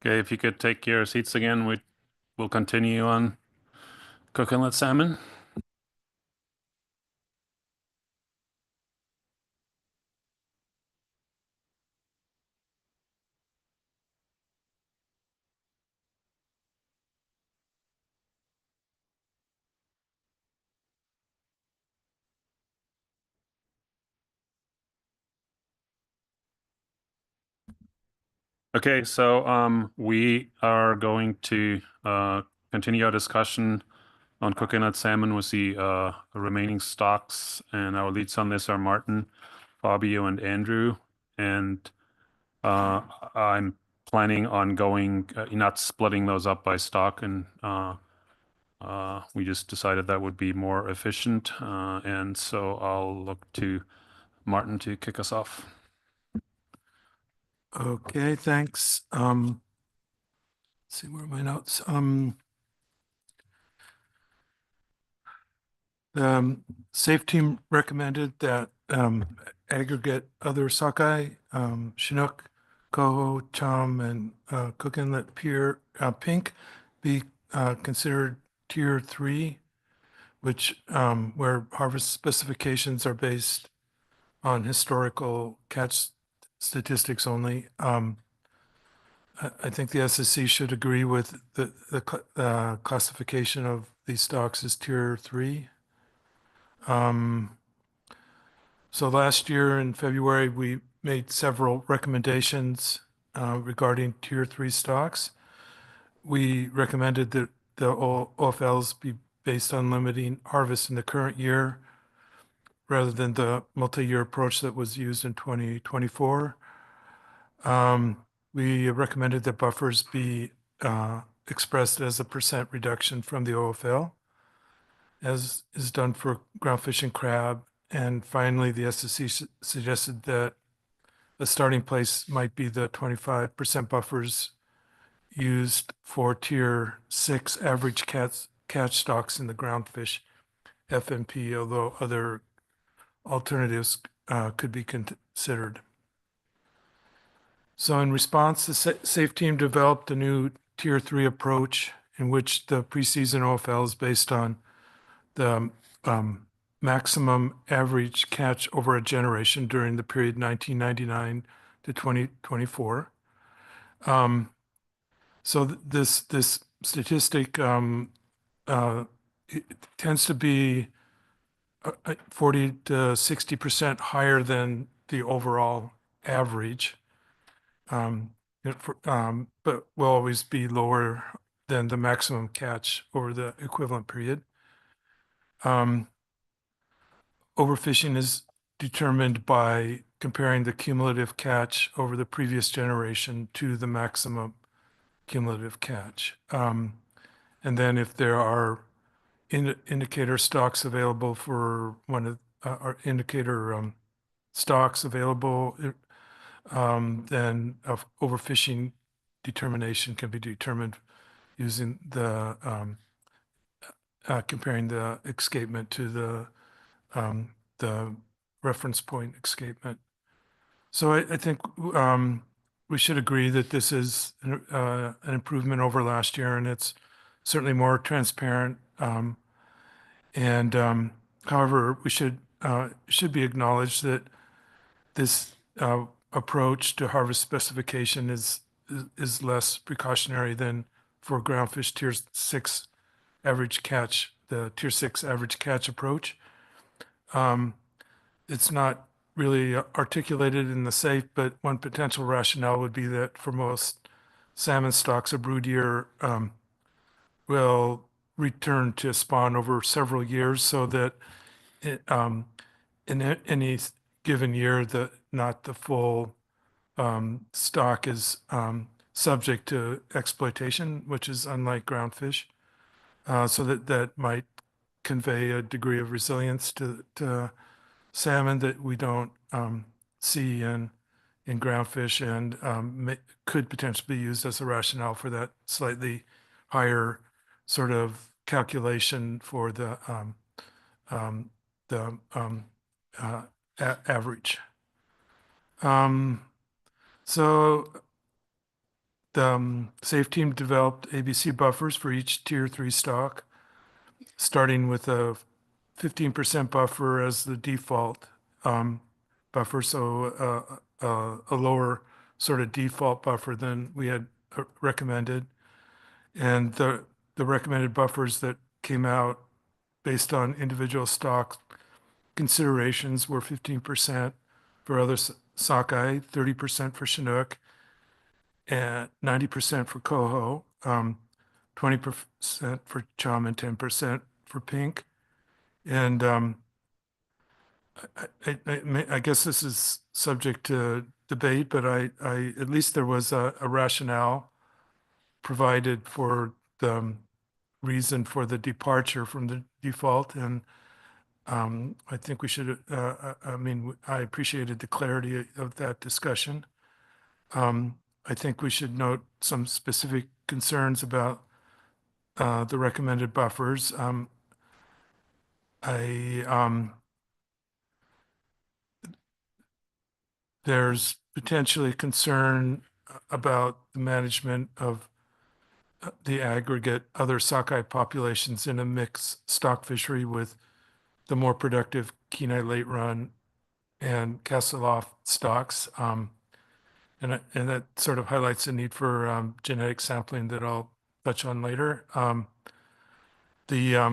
Okay, if you could take your seats again, we'll continue on Cook Inlet salmon. Okay, so we are going to continue our discussion on Cook Inlet salmon with the remaining stocks, and our leads on this are Martin, Fabio, and Andrew. And I'm planning on going, not splitting those up by stock, and we just decided that would be more efficient. And so I'll look to Martin to kick us off. Okay, thanks. Let's see, where are my notes? The SAFE team recommended that aggregate other sockeye, Chinook, coho, chum, and Cook Inlet pier pink be considered tier 3, which where harvest specifications are based on historical catch statistics only. I think the SSC should agree with the classification of these stocks as tier 3. So last year in February, we made several recommendations regarding tier 3 stocks. We recommended that the OFLs be based on limiting harvest in the current year rather than the multi-year approach that was used in 2024. We recommended that buffers be expressed as a % reduction from the OFL, as is done for groundfish and crab. And finally, the SSC suggested that the starting place might be the 25% buffers used for tier 6 average catch stocks in the groundfish FMP, although other alternatives could be considered. So in response, the SAFE team developed a new tier 3 approach in which the preseason OFL is based on the maximum average catch over a generation during the period 1999 to 2024. So this statistic it tends to be 40 to 60% higher than the overall average, but will always be lower than the maximum catch over the equivalent period. Overfishing is determined by comparing the cumulative catch over the previous generation to the maximum cumulative catch. And then if there are indicator stocks available for one of our indicator stocks available, then overfishing determination can be determined using the comparing the escapement to the reference point escapement. So I think we should agree that this is an improvement over last year, and it's certainly more transparent. However, we should be acknowledged that this approach to harvest specification is less precautionary than for groundfish tier 6 average catch, the tier 6 average catch approach. It's not really articulated in the SAFE, but one potential rationale would be that for most salmon stocks, a brood year will return to spawn over several years, so that in any given year, not the full stock is subject to exploitation, which is unlike groundfish. So that might convey a degree of resilience to salmon that we don't see in groundfish, and could potentially be used as a rationale for that slightly higher sort of calculation for the average. So the SAFE team developed ABC buffers for each tier 3 stock, starting with a 15% buffer as the default buffer, so a lower sort of default buffer than we had recommended. And the recommended buffers that came out based on individual stock considerations were 15% for other sockeye, 30% for Chinook, and 90% for coho, 20% for chum, and 10% for pink. And I guess this is subject to debate, but I at least there was a rationale provided for the reason for the departure from the default. And I think we should, I mean, I appreciated the clarity of that discussion. I think we should note some specific concerns about the recommended buffers. There's potentially concern about the management of the aggregate other sockeye populations in a mixed stock fishery with the more productive Kenai late run and Castleoff stocks. And that sort of highlights the need for genetic sampling that I'll touch on later. The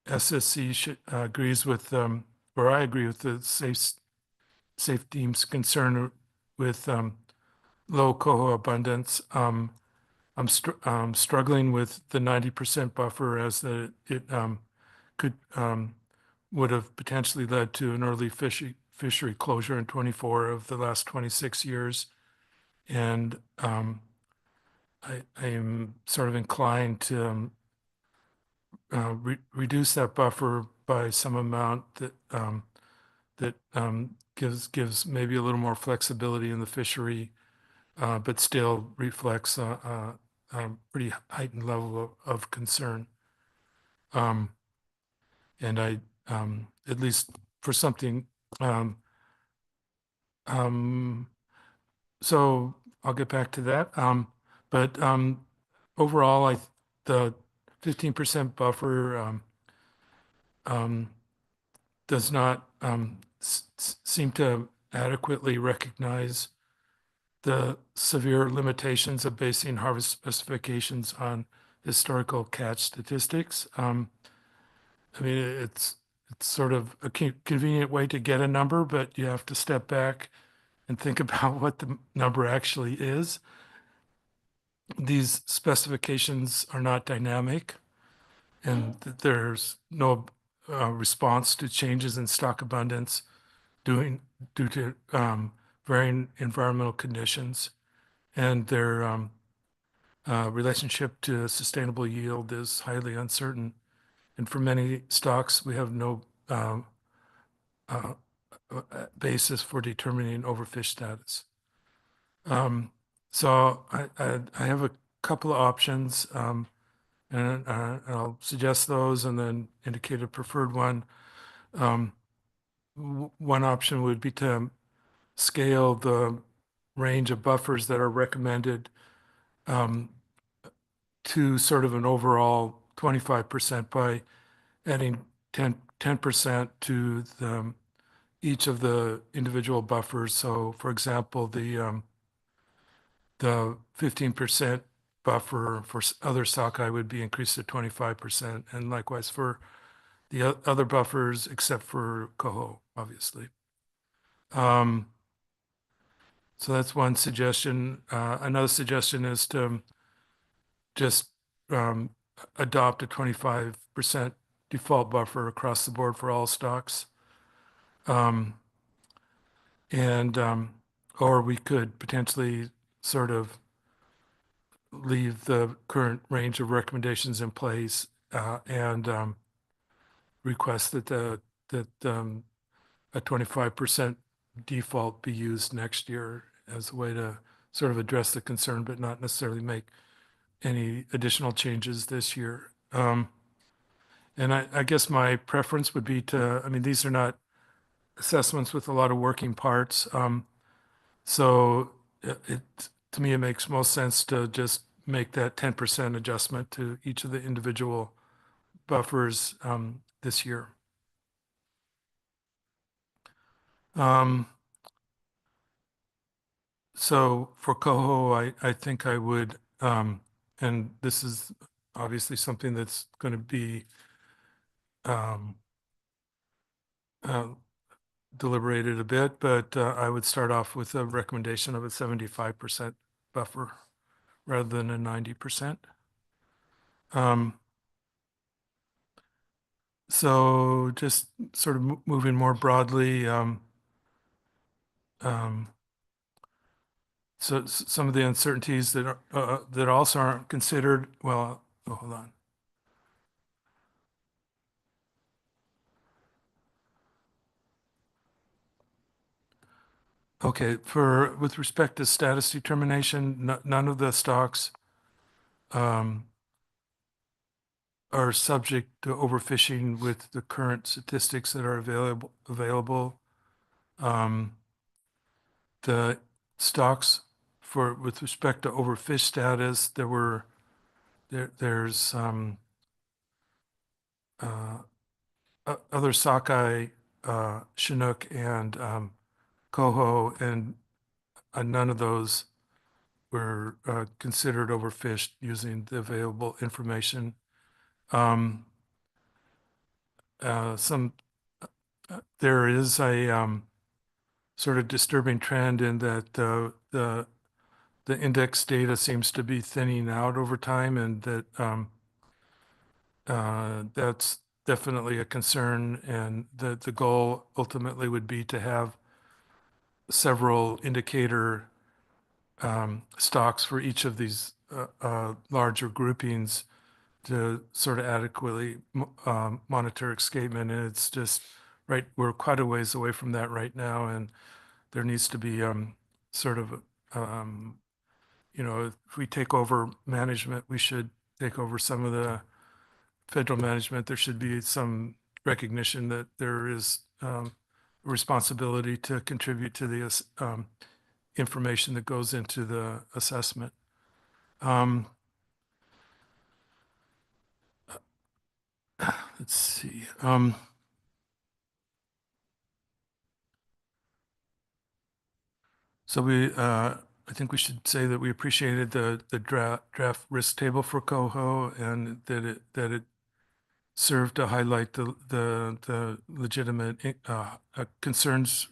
SSC agrees with, or I agree with the safe team's concern with low coho abundance. I'm struggling with the 90% buffer as it could would have potentially led to an early fishery closure in 24 of the last 26 years. And I am sort of inclined to reduce that buffer by some amount that gives maybe a little more flexibility in the fishery, but still reflects a pretty heightened level of concern. And I, at least for something, so I'll get back to that. But overall, the 15% buffer does not seem to adequately recognize the severe limitations of basing harvest specifications on historical catch statistics. I mean, it's sort of a convenient way to get a number, but you have to step back and think about what the number actually is. These specifications are not dynamic, and there's no response to changes in stock abundance due to varying environmental conditions, and their relationship to sustainable yield is highly uncertain. And for many stocks, we have no basis for determining overfish status. So I have a couple of options, and I'll suggest those and then indicate a preferred one. One option would be to scale the range of buffers that are recommended to sort of an overall 25% by adding 10% to each of the individual buffers. So for example, the 15% buffer for other sockeye would be increased to 25%, and likewise for the other buffers except for coho, obviously. So that's one suggestion. Another suggestion is to just adopt a 25% default buffer across the board for all stocks. Or we could potentially sort of leave the current range of recommendations in place and request that a 25% default be used next year as a way to sort of address the concern, but not necessarily make any additional changes this year. And I guess my preference would be to, I mean, these are not assessments with a lot of working parts. So to me, it makes most sense to just make that 10% adjustment to each of the individual buffers this year. So for coho, I think I would, and this is obviously something that's going to be um, uh, deliberated a bit, but I would start off with a recommendation of a 75% buffer rather than a 90%. So just sort of moving more broadly, so some of the uncertainties that are, that also aren't considered, well, oh, hold on. Okay, with respect to status determination, none of the stocks are subject to overfishing with the current statistics that are available. The stocks with respect to overfish status, there's other sockeye, Chinook, and coho, and none of those were considered overfished using the available information. There is a sort of disturbing trend in that the index data seems to be thinning out over time, and that that's definitely a concern. And the goal ultimately would be to have several indicator stocks for each of these larger groupings to sort of adequately monitor escapement. And it's just, right, we're quite a ways away from that right now, and there needs to be sort of, if we take over management, we should take over some of the federal management. There should be some recognition that there is a responsibility to contribute to the information that goes into the assessment. Let's see. So I think we should say that we appreciated the draft risk table for coho, and that it served to highlight the legitimate concerns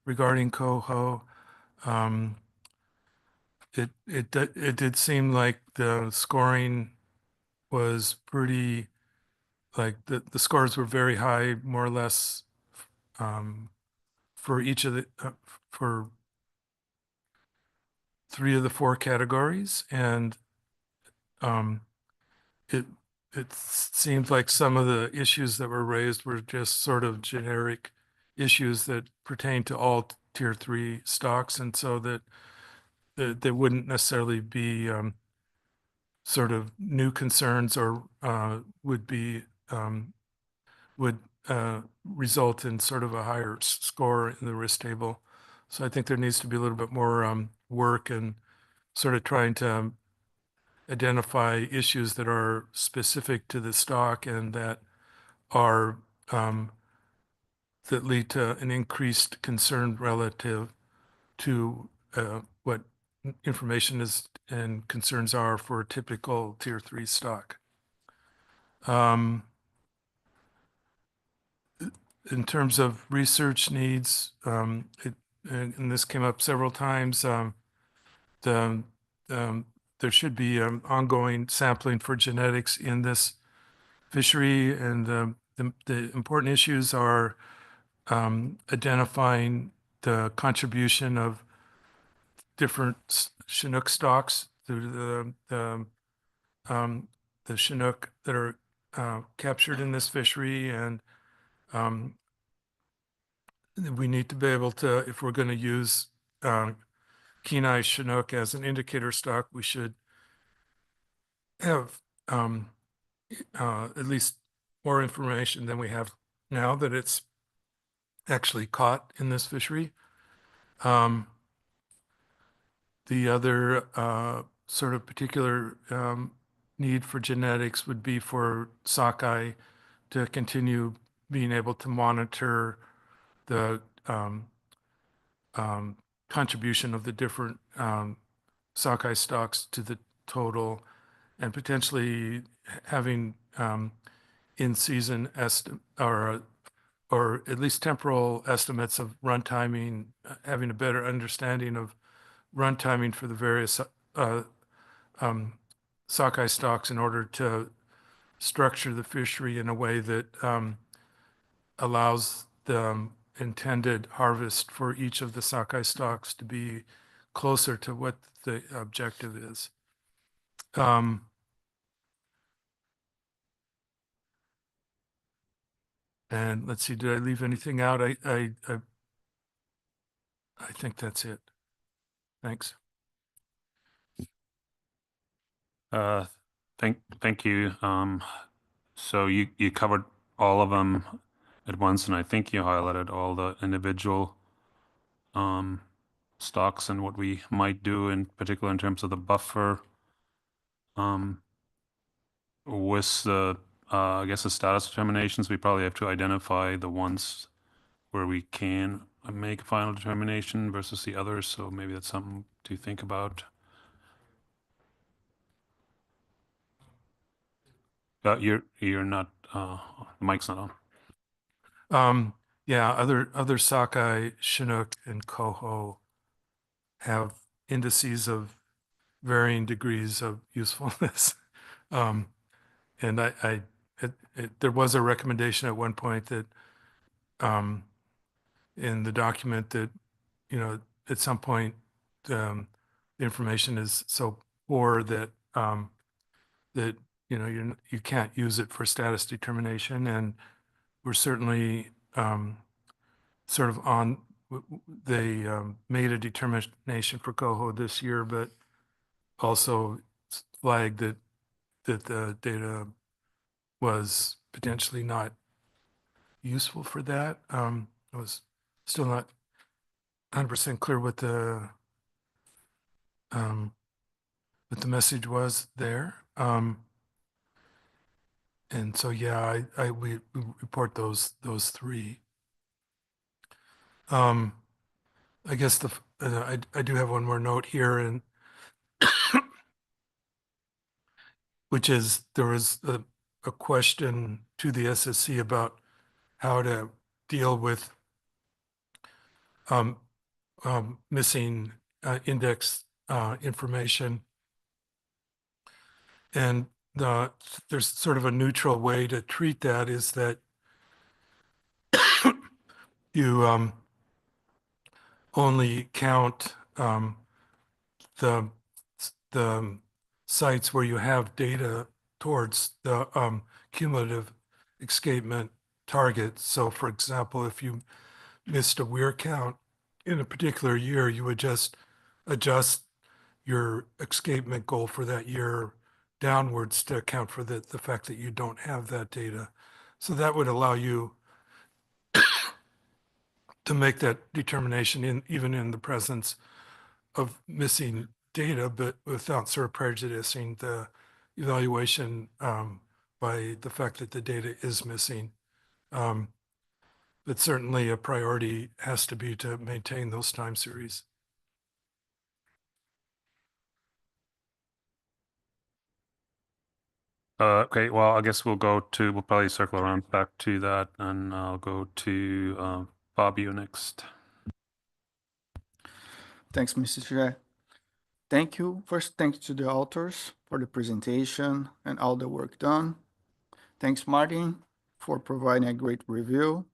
regarding coho. It did seem like the scoring was pretty, like the scores were very high, more or less, for each of the for 3 of the 4 categories, and it seemed like some of the issues that were raised were just sort of generic issues that pertain to all tier 3 stocks, and so that there wouldn't necessarily be sort of new concerns, or would result in sort of a higher score in the risk table. So I think there needs to be a little bit more work and sort of trying to identify issues that are specific to the stock and that are that lead to an increased concern relative to what information is and concerns are for a typical tier 3 stock. In terms of research needs, and this came up several times, there should be ongoing sampling for genetics in this fishery, and the important issues are identifying the contribution of different Chinook stocks through the Chinook that are captured in this fishery, and we need to be able to, if we're going to use Kenai Chinook as an indicator stock, we should have at least more information than we have now that it's actually caught in this fishery. The other sort of particular need for genetics would be for sockeye to continue being able to monitor the contribution of the different sockeye stocks to the total, and potentially having in-season or at least temporal estimates of run timing, having a better understanding of run timing for the various sockeye stocks in order to structure the fishery in a way that allows the intended harvest for each of the sockeye stocks to be closer to what the objective is. And let's see, did I leave anything out? I think that's it. Thanks. Thank you. So you covered all of them at once, and I think you highlighted all the individual stocks and what we might do in particular in terms of the buffer. With the I guess the status determinations, we probably have to identify the ones where we can make a final determination versus the others. So maybe that's something to think about. You're not the mic's not on. Yeah, other sockeye, Chinook, and coho have indices of varying degrees of usefulness. And there was a recommendation at one point that in the document that, you know, at some point the information is so poor that that you know you can't use it for status determination, and we're certainly sort of on. They made a determination for coho this year, but also flagged that the data was potentially not useful for that. I was still not 100% clear what the message was there. And so yeah, we report those three. I guess I do have one more note here, and which is there was a question to the SSC about how to deal with missing index information. And there's sort of a neutral way to treat that, is that you only count the sites where you have data towards the cumulative escapement target. So for example, if you missed a weir count in a particular year, you would just adjust your escapement goal for that year downwards to account for the fact that you don't have that data. So that would allow you to make that determination even in the presence of missing data, but without sort of prejudicing the evaluation by the fact that the data is missing. But certainly a priority has to be to maintain those time series. Okay, well, I guess we'll probably circle around back to that, and I'll go to Fabio next. Thanks, Mr. Chair. Thank you. First, thanks to the authors for the presentation and all the work done. Thanks, Martin, for providing a great review.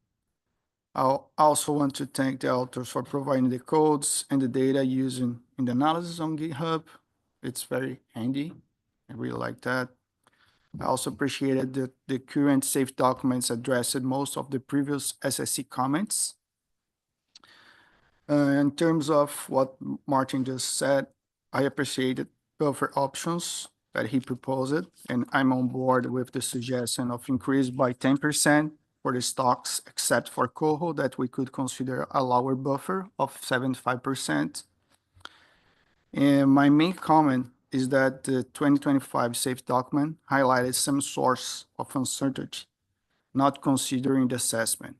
I also want to thank the authors for providing the codes and the data using in the analysis on GitHub. It's very handy. I really like that. I also appreciated that the current safe documents addressed most of the previous SSC comments. In terms of what Martin just said, I appreciated buffer options that he proposed, and I'm on board with the suggestion of increase by 10% for the stocks, except for coho, that we could consider a lower buffer of 75%. And my main comment is that the 2025 SAFE document highlighted some source of uncertainty, not considering the assessment,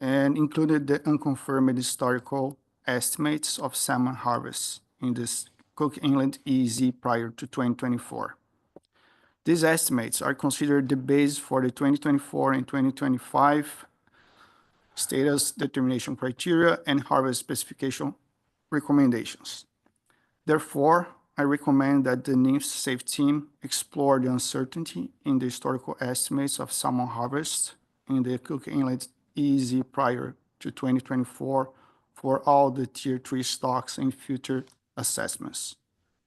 and included the unconfirmed historical estimates of salmon harvest in this Cook Inlet EEZ prior to 2024. These estimates are considered the base for the 2024 and 2025 status determination criteria and harvest specification recommendations. Therefore, I recommend that the NIMS SAFE team explore the uncertainty in the historical estimates of salmon harvest in the Cook Inlet EEZ prior to 2024 for all the Tier 3 stocks in future assessments.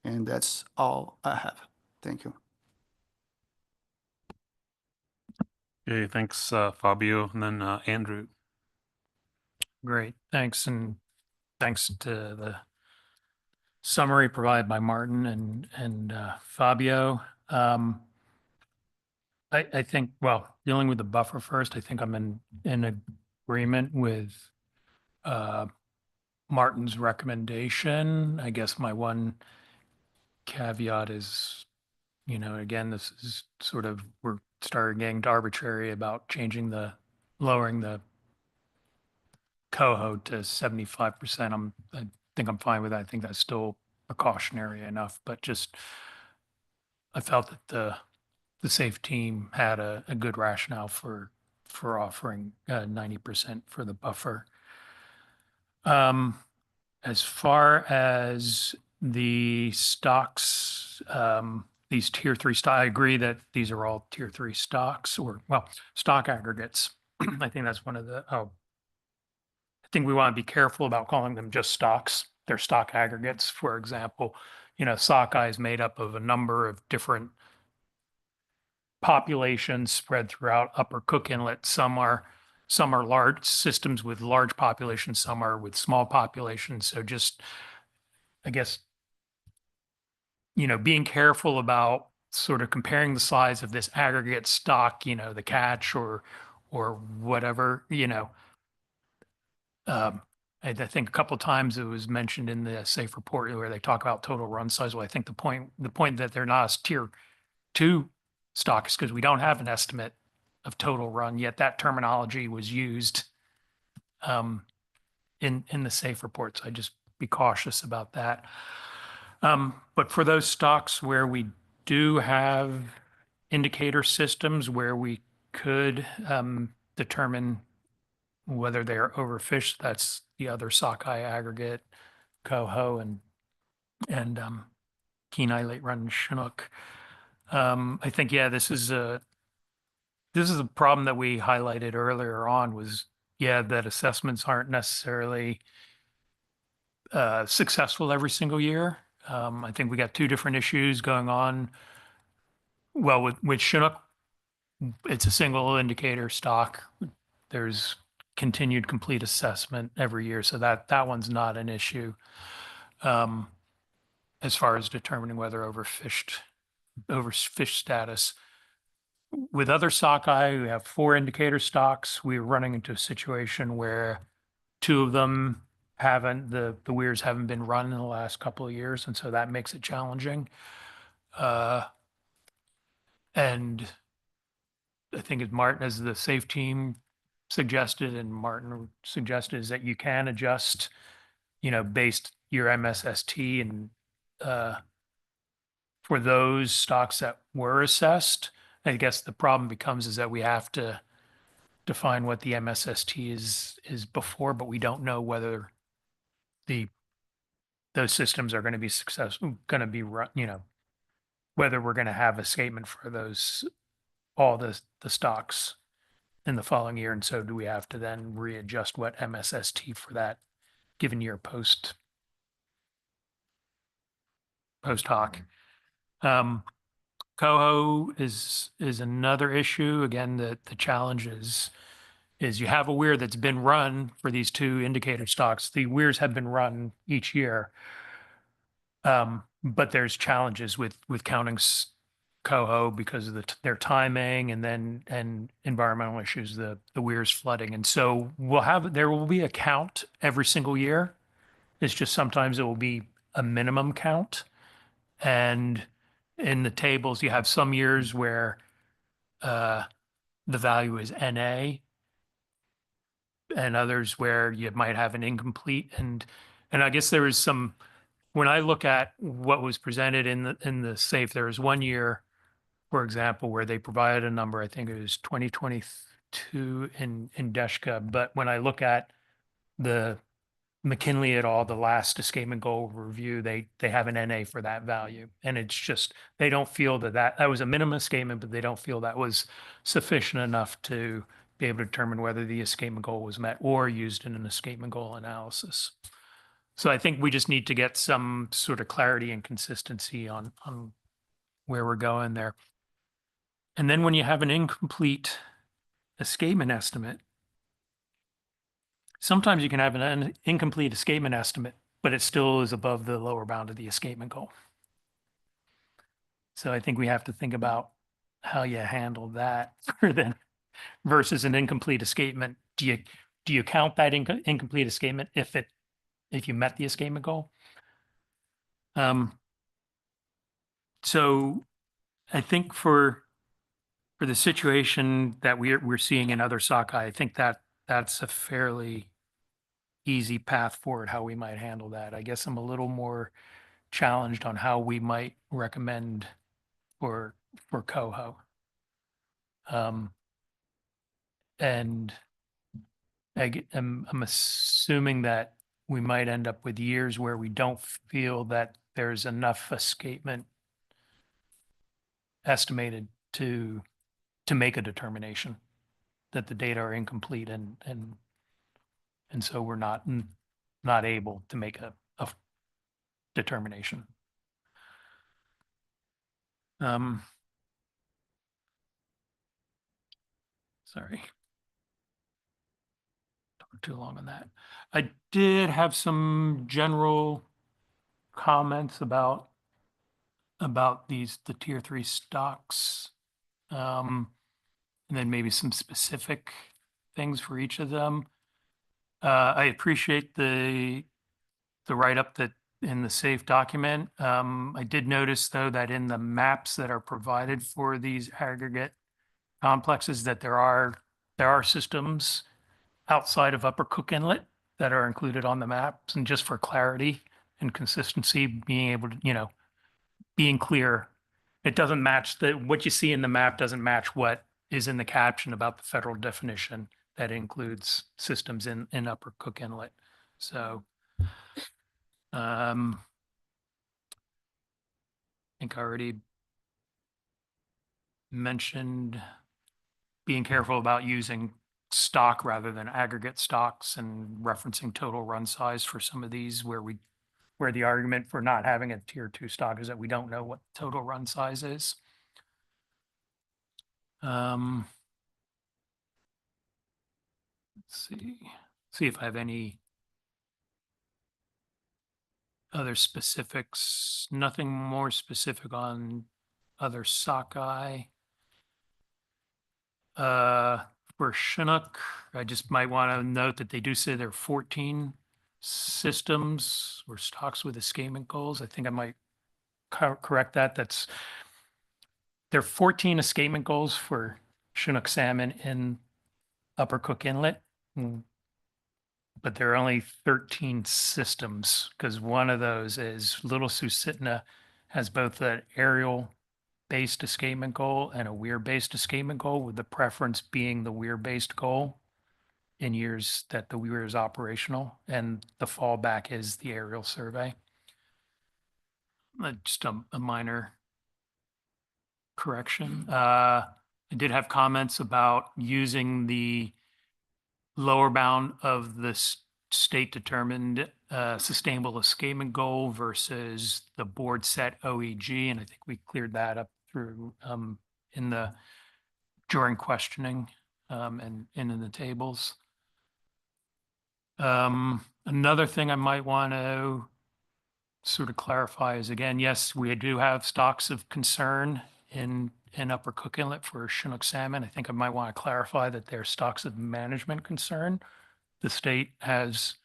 And that's all I have. Thank you. Okay, thanks, Fabio, and then Andrew. Great, thanks, and thanks to the summary provided by Martin and Fabio. I think, well, dealing with the buffer first, I think I'm in agreement with Martin's recommendation. I guess my one caveat is, you know, again, this is sort of, we're starting getting arbitrary about lowering the coho to 75%. I think I'm fine with that. I think that's still precautionary enough, but just, I felt that the SAFE team had a good rationale for offering 90% for the buffer. As far as the stocks, these Tier 3 stocks, I agree that these are all Tier 3 stocks, or, well, stock aggregates. I think that's one of the, I think we want to be careful about calling them just stocks. They're stock aggregates. For example, you know, sockeye is made up of a number of different populations spread throughout Upper Cook Inlet. Some are large systems with large populations, some are with small populations. So just, I guess, you know, being careful about sort of comparing the size of this aggregate stock, you know, the catch or whatever, you know. I think a couple of times it was mentioned in the SAFE report where they talk about total run size. Well, I think the point that they're not a Tier 2 stocks because we don't have an estimate of total run, yet that terminology was used in the SAFE reports. I just be cautious about that. But for those stocks where we do have indicator systems where we could determine whether they are overfished, that's the other sockeye aggregate, coho and Kenai late run Chinook. I think, yeah, this is a problem that we highlighted earlier on was, yeah, that assessments aren't necessarily successful every single year. I think we got two different issues going on. Well, with Chinook, it's a single indicator stock. There's continued complete assessment every year, so that one's not an issue as far as determining whether overfished status. With other sockeye, we have 4 indicator stocks. We're running into a situation where 2 of them the weirs haven't been run in the last couple of years, and so that makes it challenging. And I think as the SAFE team suggested and Martin suggested, is that you can adjust, you know, based your MSST and for those stocks that were assessed. I guess the problem becomes is that we have to define what the MSST is before, but we don't know whether those systems are going to be successful, going to be run, you know, whether we're going to have a statement for all the stocks in the following year. And so do we have to then readjust what MSST for that given year post hoc? Coho is another issue. Again, the challenge is you have a weir that's been run for these 2 indicator stocks. The weirs have been run each year, but there's challenges with counting coho because of their timing and environmental issues, the weirs flooding. And so there will be a count every single year. It's just sometimes it will be a minimum count. And in the tables, you have some years where the value is NA and others where you might have an incomplete. And I guess there is some, when I look at what was presented in the SAFE, there was 1 year, for example, where they provided a number, I think it was 2022 in Deshka. But when I look at the McKinley et al., the last escapement goal review, they have an NA for that value. And it's just, they don't feel that was a minimum escapement, but they don't feel that was sufficient enough to be able to determine whether the escapement goal was met or used in an escapement goal analysis. So I think we just need to get some sort of clarity and consistency on where we're going there. And then when you have an incomplete escapement estimate, sometimes you can have an incomplete escapement estimate, but it still is above the lower bound of the escapement goal. So I think we have to think about how you handle that versus an incomplete escapement. Do you count that incomplete escapement if you met the escapement goal? So I think for the situation that we're seeing in other sockeye, I think that's a fairly easy path forward how we might handle that. I guess I'm a little more challenged on how we might recommend for coho. And I'm assuming that we might end up with years where we don't feel that there's enough escapement estimated to make a determination, that the data are incomplete and so we're not able to make a determination. Sorry. Talked too long on that. I did have some general comments about the tier 3 stocks, and then maybe some specific things for each of them. I appreciate the write-up that in the SAFE document. I did notice, though, that in the maps that are provided for these aggregate complexes, that there are systems outside of Upper Cook Inlet that are included on the maps. And just for clarity and consistency, being able to, being clear, it doesn't match what you see in the map doesn't match what is in the caption about the federal definition that includes systems in Upper Cook Inlet. So I think I already mentioned being careful about using stock rather than aggregate stocks and referencing total run size for some of these where the argument for not having a tier 2 stock is that we don't know what total run size is. Let's see if I have any other specifics. Nothing more specific on other sockeye. For Chinook, I just might want to note that they do say there are 14 systems or stocks with escapement goals. I think I might correct that. There are 14 escapement goals for Chinook salmon in Upper Cook Inlet, but there are only 13 systems because one of those is Little Susitna has both an aerial-based escapement goal and a weir-based escapement goal, with the preference being the weir-based goal in years that the weir is operational, and the fallback is the aerial survey. Just a minor correction. I did have comments about using the lower bound of the state determined sustainable escapement goal versus the board set OEG, and I think we cleared that up through during questioning and in the tables. Another thing I might want to sort of clarify is, again, yes, we do have stocks of concern in Upper Cook Inlet for Chinook salmon. I think I might want to clarify that they're stocks of management concern. The state has,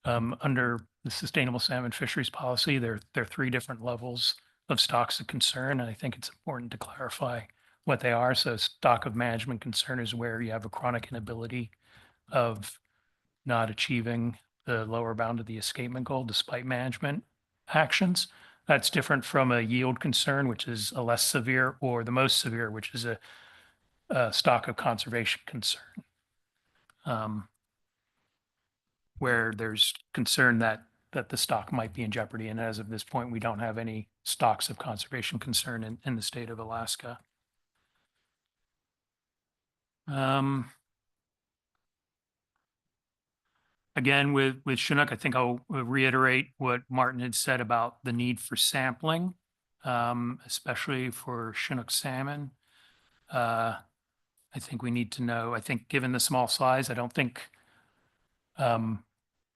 under the sustainable salmon fisheries policy. There are three different levels of stocks of concern, and I think it's important to clarify what they are. So stock of management concern is where you have a chronic inability of not achieving the lower bound of the escapement goal despite management actions. That's different from a yield concern, which is a less severe, or the most severe, which is a stock of conservation concern. Where there's concern that the stock might be in jeopardy. And as of this point, we don't have any stocks of conservation concern in the state of Alaska. Again, with Chinook, I think I'll reiterate what Martin had said about the need for sampling, especially for Chinook salmon. I think we need to know, I think given the small size, I don't think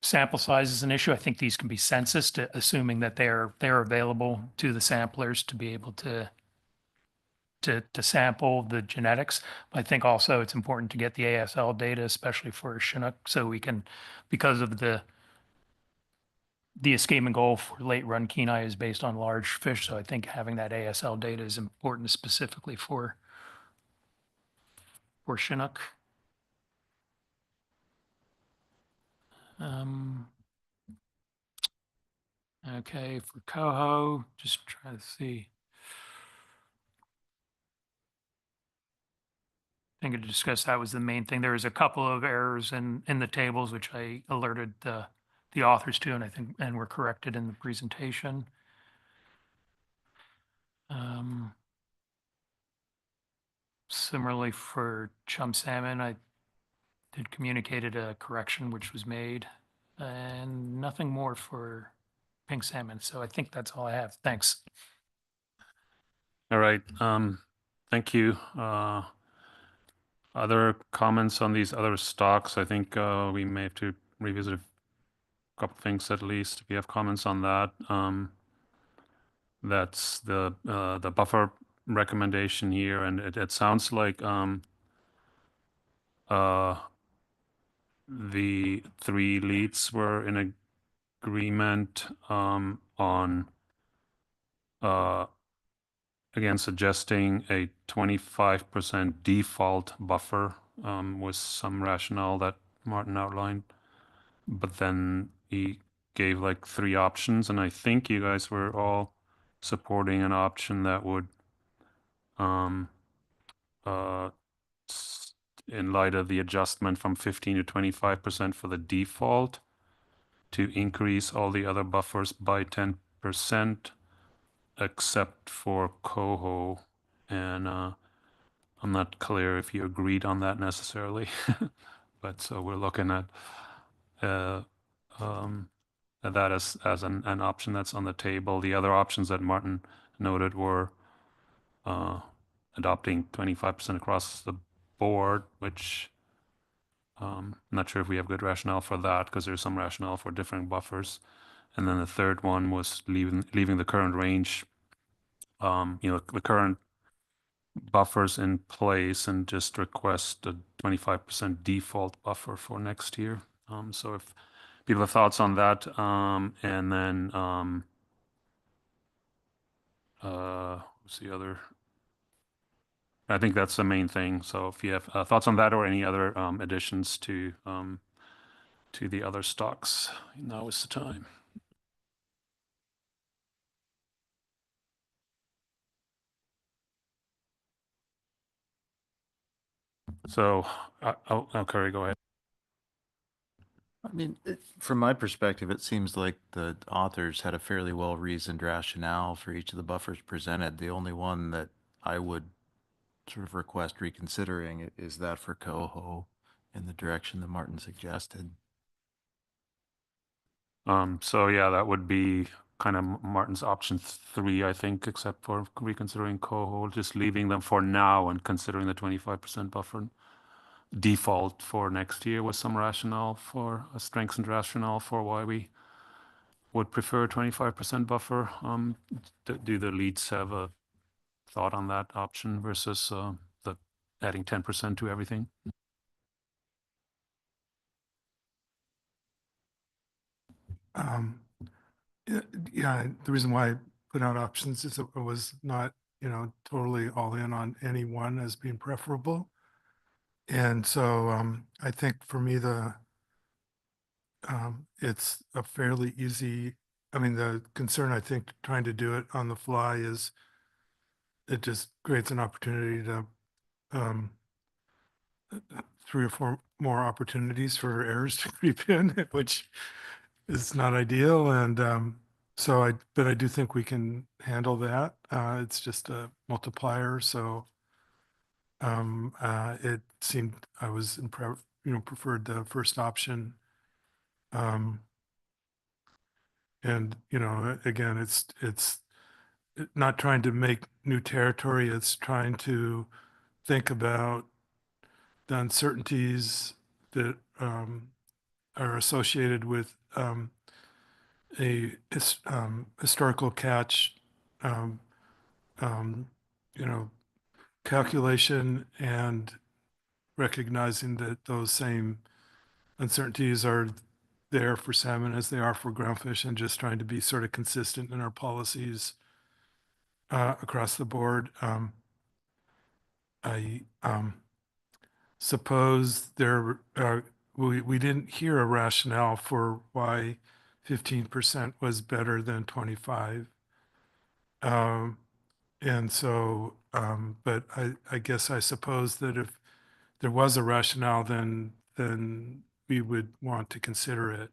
sample size is an issue. I think these can be census, assuming that they're available to the samplers to be able to sample the genetics. I think also it's important to get the ASL data, especially for Chinook, so we can, because of the escapement goal for late run Kenai is based on large fish. So I think having that ASL data is important specifically for Chinook. Okay, for coho, just try to see. I think to discuss that was the main thing. There was a couple of errors in the tables, which I alerted the authors to, and I think were corrected in the presentation. Similarly for chum salmon, I did communicated a correction which was made, and nothing more for pink salmon. So I think that's all I have. Thanks. All right. Thank you. Other comments on these other stocks? I think we may have to revisit a couple things at least. If you have comments on that, that's the buffer recommendation here, and it sounds like the three leads were in agreement on again suggesting a 25% default buffer with some rationale that Martin outlined, but then he gave like three options, and I think you guys were all supporting an option that would in light of the adjustment from 15 to 25% for the default, to increase all the other buffers by 10%, except for coho. And I'm not clear if you agreed on that necessarily, but so we're looking at that as an option that's on the table. The other options that Martin noted were adopting 25% across the board, which I'm not sure if we have good rationale for that, because there's some rationale for different buffers. And then the third one was leaving the current range, the current buffers in place, and just request a 25% default buffer for next year. So if people have thoughts on that, and then what's the other? I think that's the main thing. So if you have thoughts on that or any other additions to the other stocks, now is the time. So, Curry, go ahead. I mean, from my perspective, it seems like the authors had a fairly well-reasoned rationale for each of the buffers presented. The only one that I would sort of request reconsidering is that for coho in the direction that Martin suggested. So yeah, that would be kind of Martin's option 3, I think, except for reconsidering coho, just leaving them for now and considering the 25% buffer default for next year with some rationale for a strengthened rationale for why we would prefer 25% buffer. Do the leads have a thought on that option versus the adding 10% to everything? Um, yeah, the reason why I put out options is it was not, totally all in on any one as being preferable. And so I think for me, it's a fairly easy, the concern, I think, trying to do it on the fly is it just creates an opportunity to um, 3 or 4 more opportunities for errors to creep in, which is not ideal. And but I do think we can handle that. It's just a multiplier. So it seemed I was preferred the first option. And again, it's not trying to make new territory. It's trying to think about the uncertainties that are associated with a historical catch, um, um, calculation, and recognizing that those same uncertainties are there for salmon as they are for groundfish, and just trying to be sort of consistent in our policies across the board. I suppose we didn't hear a rationale for why 15% was better than 25. And so, but I guess I suppose that if there was a rationale, then we would want to consider it.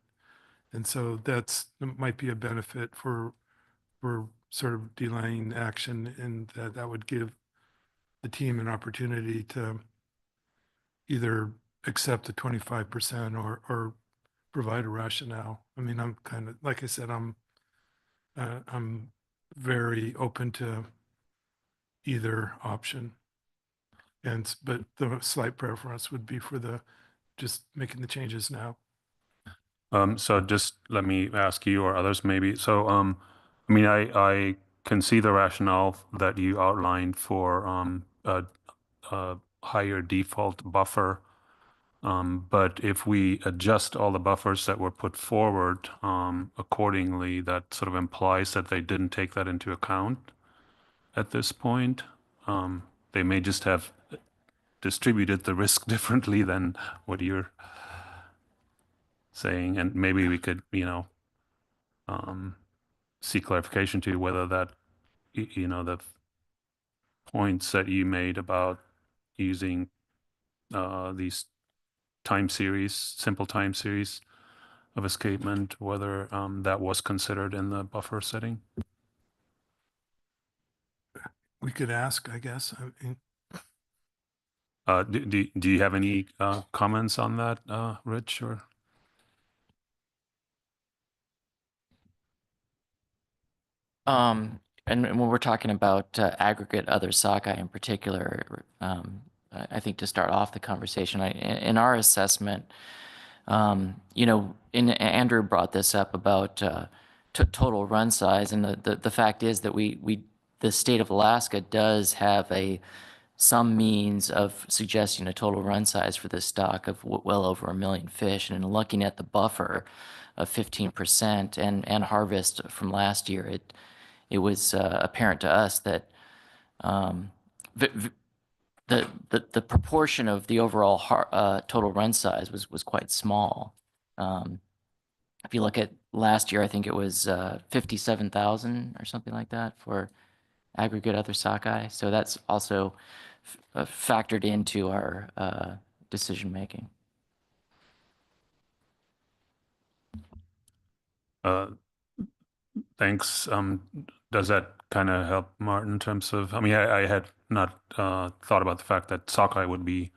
And so that might be a benefit for sort of delaying action, and that would give the team an opportunity to either accept the 25% or provide a rationale. I'm kind of, like I said, I'm very open to either option. But the slight preference would be for just making the changes now. So just let me ask you or others maybe. So, I can see the rationale that you outlined for a higher default buffer. But if we adjust all the buffers that were put forward accordingly, that sort of implies that they didn't take that into account at this point. They may just have distributed the risk differently than what you're saying, and maybe we could, seek clarification to whether that, the points that you made about using these simple time series of escapement, whether that was considered in the buffer setting. We could ask, I guess. Do you have any comments on that, Rich? Or And when we're talking about aggregate other sockeye in particular, I think to start off the conversation, in our assessment, Andrew brought this up about total run size, and the fact is that the state of Alaska does have some means of suggesting a total run size for this stock of well over 1 million fish, and in looking at the buffer of 15% and harvest from last year, it was apparent to us that the proportion of the overall total run size was quite small. If you look at last year, I think it was 57,000 or something like that for aggregate other sockeye. So that's also factored into our decision making. Thanks. Does that kind of help, Martin, in terms of, I had not thought about the fact that sockeye would be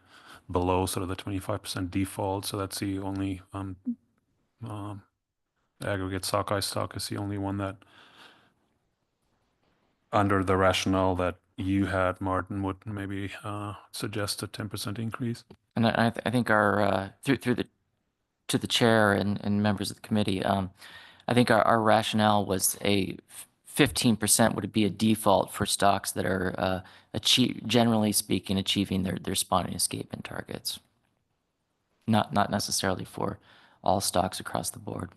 below sort of the 25% default. So that's the only aggregate sockeye stock is the only one that, under the rationale that you had, Martin, would maybe suggest a 10% increase. And I think our to the chair and members of the committee, I think our rationale was a 15% would be a default for stocks that are generally speaking, achieving their spawning escapement targets. Not necessarily for all stocks across the board.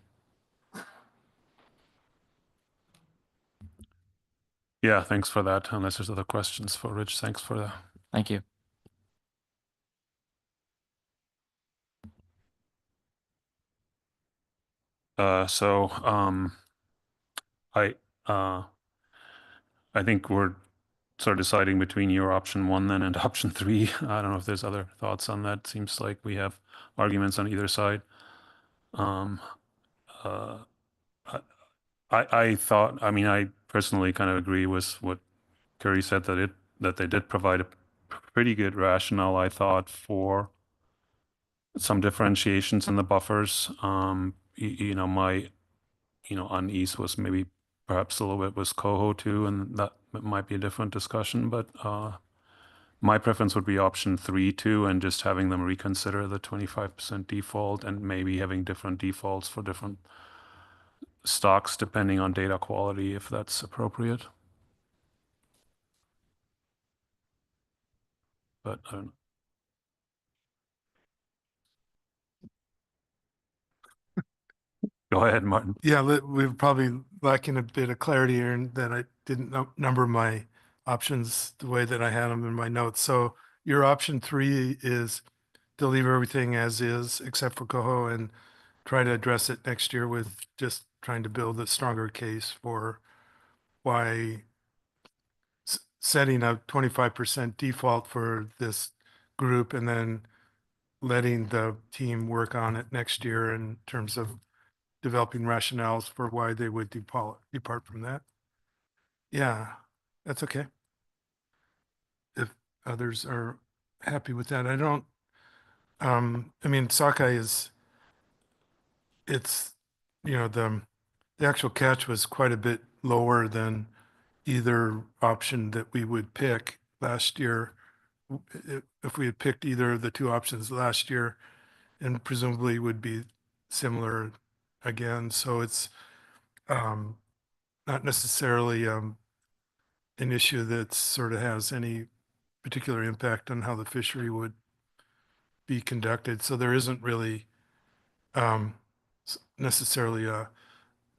Yeah, thanks for that. Unless there's other questions for Rich, thanks for that. Thank you. So I I think we're sort of deciding between your option 1 then and option 3. I don't know if there's other thoughts on that. Seems like we have arguments on either side. Um, uh, I thought, I mean, I personally kind of agree with what Curry said, that they did provide a pretty good rationale, I thought, for some differentiations in the buffers. You know, my unease was maybe perhaps a little bit with Coho too, and that might be a different discussion. But my preference would be option 3 too, and just having them reconsider the 25% default and maybe having different defaults for different stocks depending on data quality, if that's appropriate. But I don't know. Go ahead, Martin. Yeah, we're probably lacking a bit of clarity here in that I didn't number my options the way that I had them in my notes. So your option 3 is to leave everything as is except for Coho and try to address it next year with just trying to build a stronger case for why setting a 25% default for this group and then letting the team work on it next year in terms of developing rationales for why they would depart from that. Yeah, that's okay. If others are happy with that, I don't, I mean, sockeye it's, the actual catch was quite a bit lower than either option that we would pick last year. If we had picked either of the two options last year, and presumably would be similar again. So it's not necessarily an issue that sort of has any particular impact on how the fishery would be conducted. So there isn't really necessarily a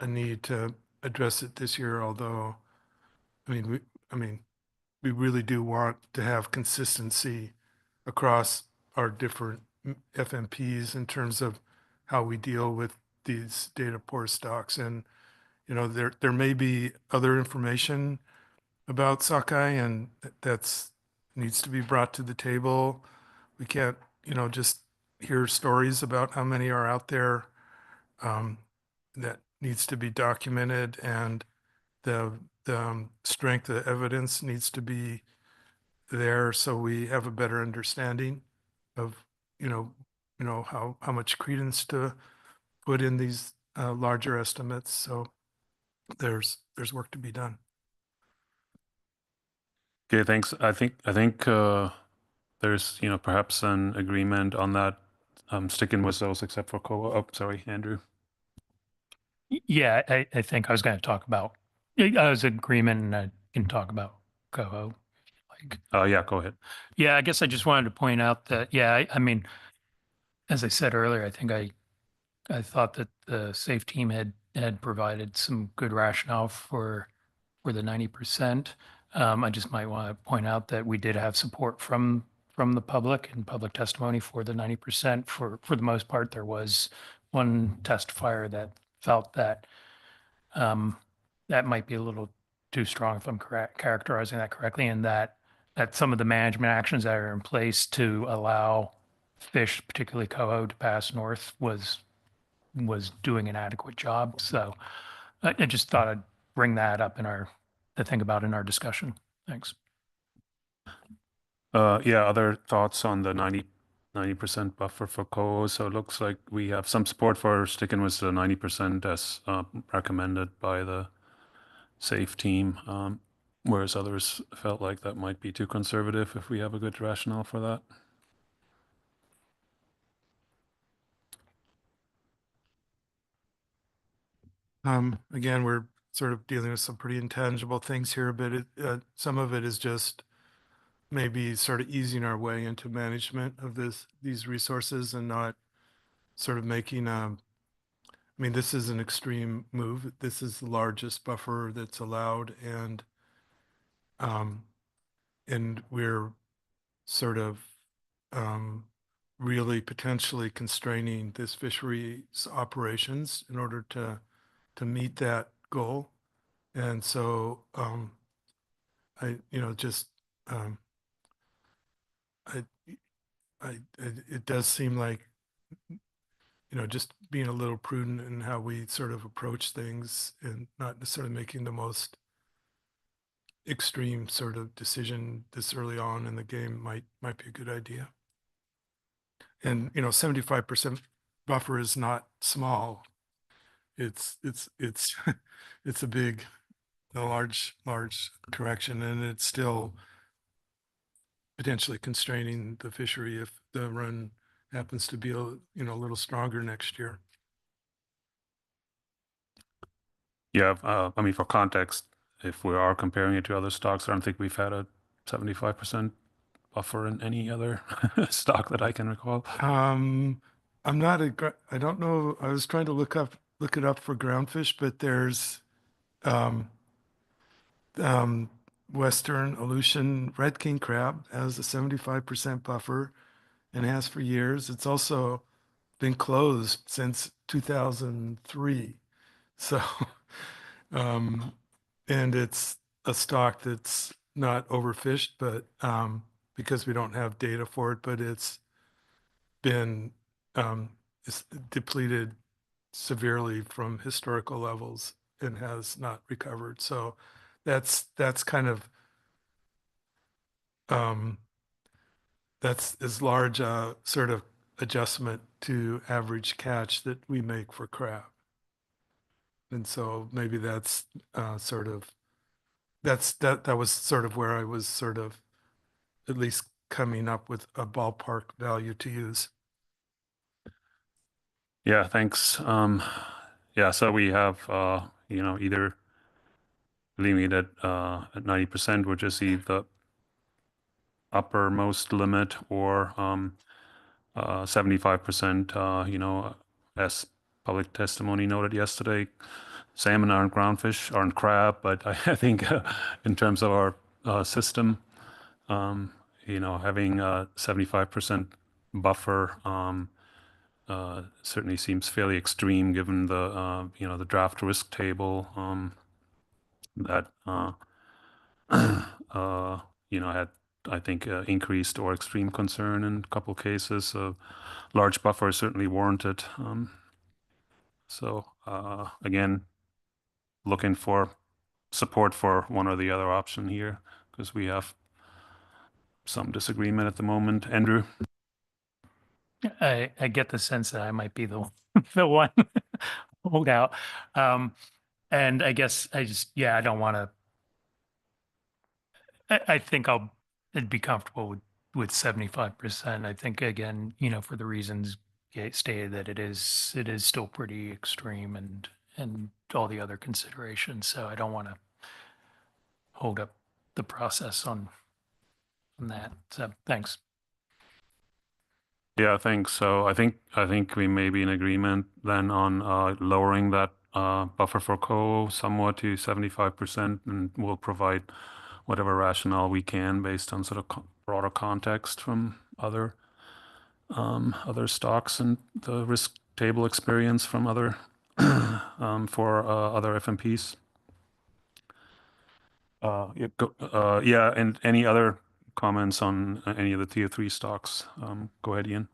need to address it this year, although, I mean, we really do want to have consistency across our different FMPs in terms of how we deal with these data poor stocks. And, there may be other information about sockeye and that's needs to be brought to the table. We can't, just hear stories about how many are out there. That needs to be documented, and the strength of the evidence needs to be there so we have a better understanding of, how much credence to put in these larger estimates. So there's work to be done. Okay, thanks. I think there's perhaps an agreement on that. Sticking with those except for Coho. Oh, sorry, Andrew. Yeah, I think I was going to talk about, I was in agreement and I can talk about Coho. Like, Yeah, go ahead. yeah, I guess I just wanted to point out that, yeah, I mean, as I said earlier, I think I thought that the SAFE team had provided some good rationale for the 90%. I just might want to point out that we did have support from the public and public testimony for the 90%. For the most part, there was one testifier that felt that that might be a little too strong if I'm characterizing that correctly, and that some of the management actions that are in place to allow fish, particularly coho, to pass north was doing an adequate job. So I just thought I'd bring that up to think about in our discussion. Thanks. Yeah, other thoughts on the 90% buffer for Coho? So it looks like we have some support for sticking with the 90% as recommended by the SAFE team, whereas others felt like that might be too conservative if we have a good rationale for that. Again, we're sort of dealing with some pretty intangible things here, but some of it is just maybe sort of easing our way into management of these resources and not sort of making I mean, this is an extreme move. This is the largest buffer that's allowed, and And we're sort of really potentially constraining this fisheries operations in order to meet that goal. And so just I, it does seem like, just being a little prudent in how we sort of approach things and not necessarily making the most extreme sort of decision this early on in the game might be a good idea. And 75% buffer is not small. It's it's a large correction, and it's still potentially constraining the fishery if the run happens to be a little stronger next year. Yeah, I mean, for context, if we are comparing it to other stocks, I don't think we've had a 75% buffer in any other stock that I can recall. I'm not I don't know. I was trying to look it up for groundfish, but there's Western Aleutian red king crab has a 75% buffer and has for years. It's also been closed since 2003. So, and it's a stock that's not overfished, but because we don't have data for it, but it's been it's depleted severely from historical levels and has not recovered. So that's kind of that's as large a sort of adjustment to average catch that we make for crab. And so maybe that's sort of that was sort of where I was sort of at least coming up with a ballpark value to use. Yeah, thanks. Yeah, so we have either leaving it at 90%, which is the uppermost limit, or 75%. As public testimony noted yesterday, salmon aren't groundfish, aren't crab, but I think in terms of our system, having a 75% buffer certainly seems fairly extreme given the draft risk table that had, I think, increased or extreme concern in a couple cases. So large buffer is certainly warranted. So again, looking for support for one or the other option here because we have some disagreement at the moment. Andrew? I get the sense that I might be the the one holdout. And I guess I don't want to. I think I'd be comfortable with 75%. I think again, for the reasons stated that it is still pretty extreme and all the other considerations. So I don't want to hold up the process on that. So thanks. Yeah, thanks. So I think we may be in agreement then on lowering that buffer for coho somewhat to 75%, and we'll provide whatever rationale we can based on sort of broader context from other stocks and the risk table experience from other for other FMPs. Yeah, and any other comments on any of the tier 3 stocks? Go ahead, Ian.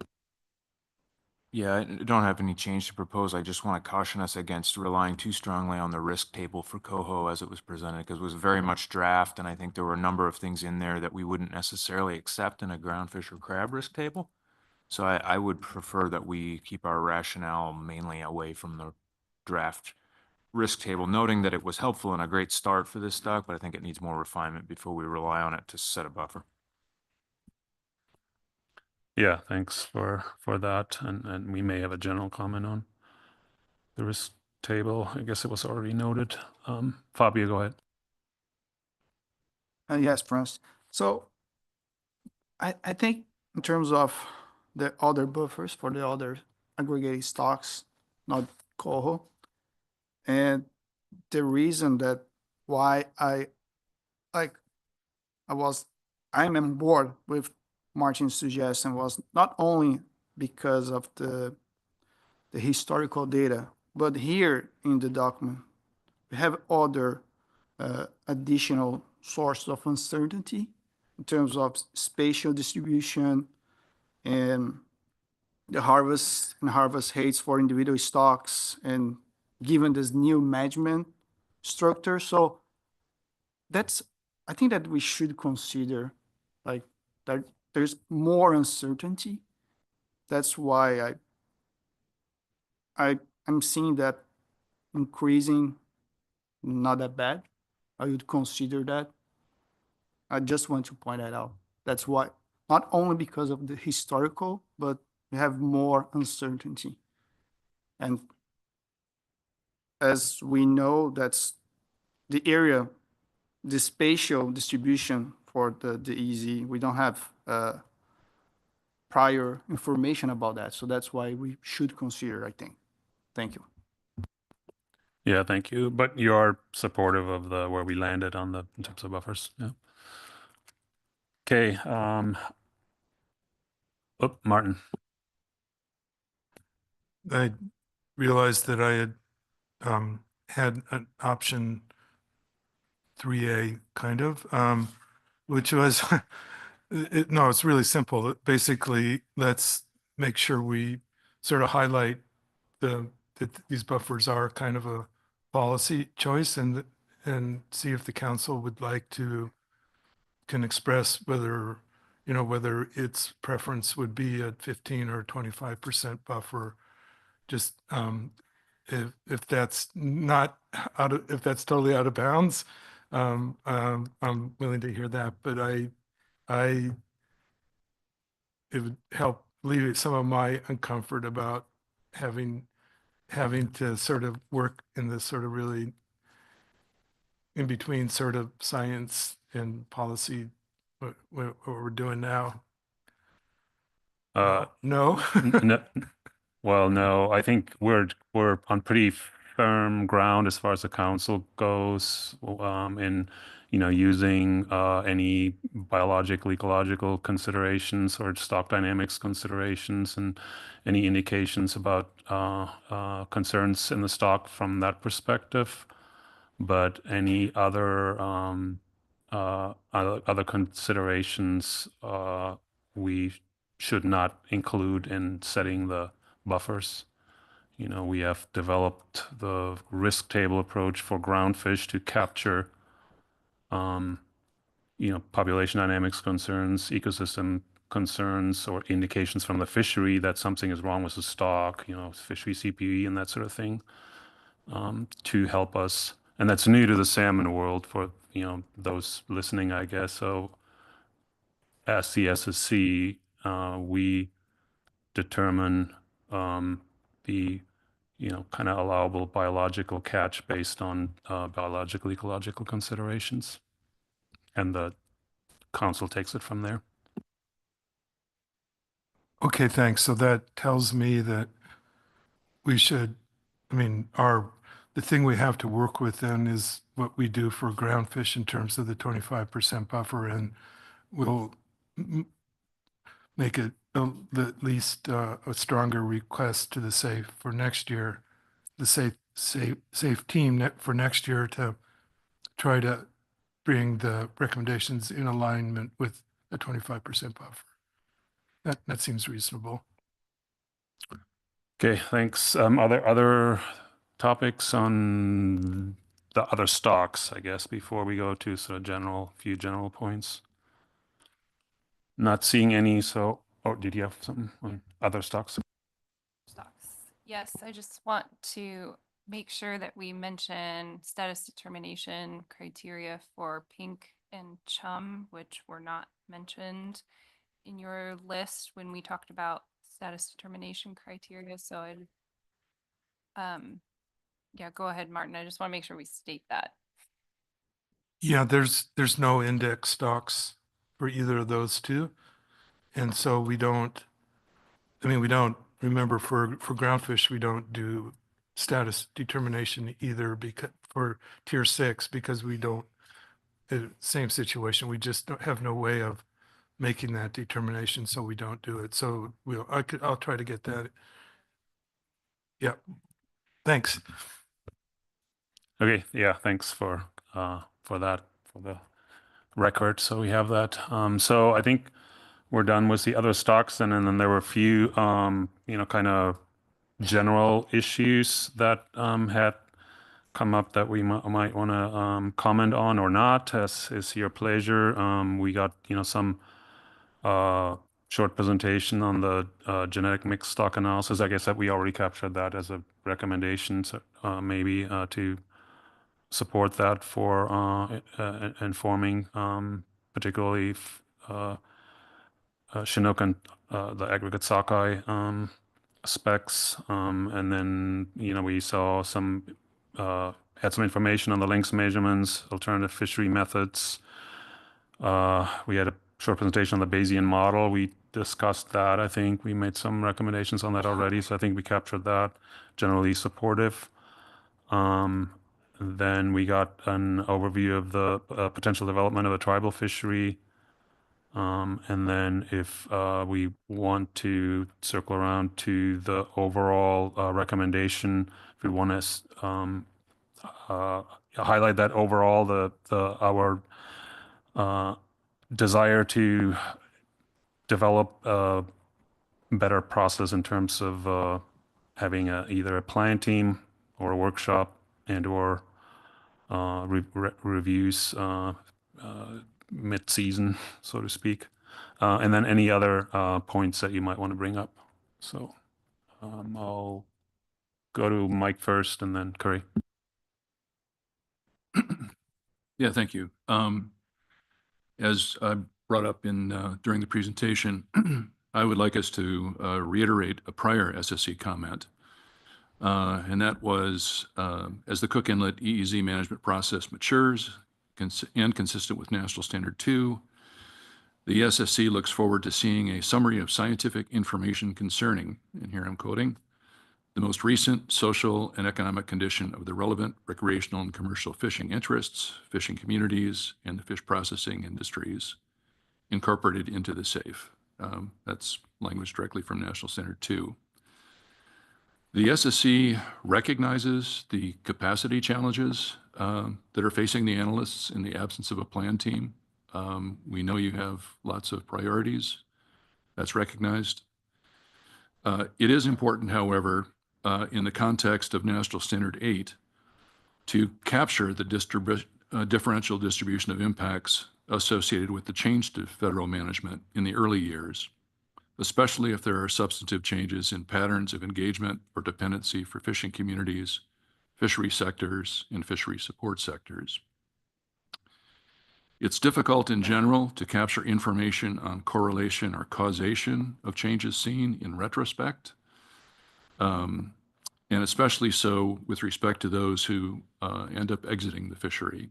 Yeah, I don't have any change to propose. I just want to caution us against relying too strongly on the risk table for coho as it was presented, because it was very much draft, and I think there were a number of things in there that we wouldn't necessarily accept in a groundfish or crab risk table. So I would prefer that we keep our rationale mainly away from the draft risk table, noting that it was helpful and a great start for this stock, but I think it needs more refinement before we rely on it to set a buffer. Yeah, thanks for that. And we may have a general comment on the risk table. I guess it was already noted. Fabio, go ahead. Yes, Franz. So I think in terms of the other buffers for the other aggregated stocks, not coho, and the reason that why I like I'm on board with Martin's suggestion was not only because of the historical data, but here in the document, we have other additional sources of uncertainty in terms of spatial distribution and the harvest and harvest rates for individual stocks, and given this new management structure. So I think that we should consider like that there's more uncertainty. That's why I'm seeing that increasing, not that bad. I would consider that. I just want to point that out. That's why, not only because of the historical, but we have more uncertainty. And as we know, that's the area, the spatial distribution for the EZ. We don't have prior information about that. So that's why we should consider, I think. Thank you. Yeah, thank you. But you are supportive of the where we landed on the in terms of buffers. Yeah. Okay. Martin. I realized that I had had an option 3A kind of, which was, no, it's really simple. Basically, let's make sure we sort of highlight that these buffers are kind of a policy choice, and see if the council would like to, can express whether, whether its preference would be at 15 or 25% buffer. Just if that's not if that's totally out of bounds, I'm willing to hear that. But it would help alleviate some of my uncomfort about having to sort of work in this sort of really in between sort of science and policy, what we're doing now. No. No. Well, no, I think we're on pretty firm ground as far as the council goes, in using any biological, ecological considerations or stock dynamics considerations, and any indications about concerns in the stock from that perspective. But any other other considerations we should not include in setting the buffers. We have developed the risk table approach for groundfish to capture, population dynamics concerns, ecosystem concerns, or indications from the fishery that something is wrong with the stock, fishery CPE and that sort of thing, to help us. And that's new to the salmon world for, those listening, I guess. So as the SSC, we determine the kind of allowable biological catch based on biological ecological considerations, and the council takes it from there. Okay, thanks. So that tells me that we should, the thing we have to work with then is what we do for groundfish in terms of the 25% buffer, and we'll make it at least a stronger request to the SAFE for next year, the safe team for next year, to try to bring the recommendations in alignment with a 25% buffer. That seems reasonable. Okay, thanks. Are there other topics on the other stocks, I guess, before we go to sort of few general points? Not seeing any, so, or did you have something on other stocks? Stocks. Yes, I just want to make sure that we mention status determination criteria for pink and chum, which were not mentioned in your list when we talked about status determination criteria. So yeah, go ahead, Martin. I just want to make sure we state that. Yeah, there's no index stocks for either of those two. And so we don't, remember, for groundfish, we don't do status determination either, because for tier 6, because we don't same situation. We just don't have no way of making that determination, so we don't do it. So I'll try to get that. Yeah. Thanks. Okay, yeah, thanks for that, for the record. So we have that. So I think we're done with the other stocks, and then there were a few, kind of general issues that had come up that we might want to comment on or not, as is your pleasure. We got, some short presentation on the genetic mix stock analysis. I guess that we already captured that as a recommendation, so maybe to support that for informing, particularly Chinook and the aggregate sockeye specs. And then, we saw had some information on the length measurements, alternative fishery methods. We had a short presentation on the Bayesian model. We discussed that. I think we made some recommendations on that already, so I think we captured that. Generally supportive. Then we got an overview of the potential development of a tribal fishery. And then if we want to circle around to the overall recommendation, if we want to highlight that overall, our desire to develop a better process in terms of having either a plan team or a workshop and or reviews mid-season, so to speak, and then any other points that you might want to bring up. So I'll go to Mike first, and then Curry. Yeah, thank you. As I brought up during the presentation, I would like us to reiterate a prior SSC comment, and that was, as the Cook Inlet EEZ management process matures and consistent with National Standard 2, the SSC looks forward to seeing a summary of scientific information concerning, and here I'm quoting, the most recent social and economic condition of the relevant recreational and commercial fishing interests, fishing communities, and the fish processing industries incorporated into the SAFE. That's language directly from National Standard 2. The SSC recognizes the capacity challenges that are facing the analysts in the absence of a plan team. We know you have lots of priorities. That's recognized. It is important, however, in the context of National Standard 8, to capture the differential distribution of impacts associated with the change to federal management in the early years, especially if there are substantive changes in patterns of engagement or dependency for fishing communities, fishery sectors, and fishery support sectors. It's difficult in general to capture information on correlation or causation of changes seen in retrospect, and especially so with respect to those who end up exiting the fishery.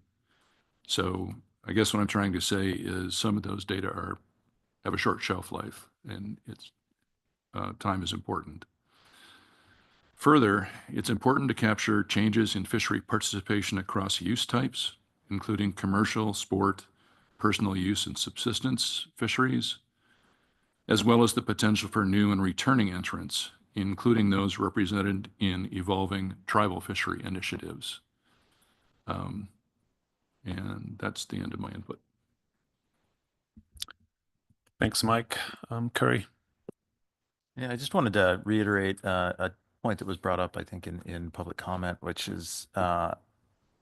So I guess what I'm trying to say is some of those data have a short shelf life, and time is important. Further, it's important to capture changes in fishery participation across use types, including commercial, sport, personal use, and subsistence fisheries, as well as the potential for new and returning entrants, including those represented in evolving tribal fishery initiatives. And that's the end of my input. Thanks, Mike. Curry. Yeah, I just wanted to reiterate a point that was brought up, I think, in public comment, which is the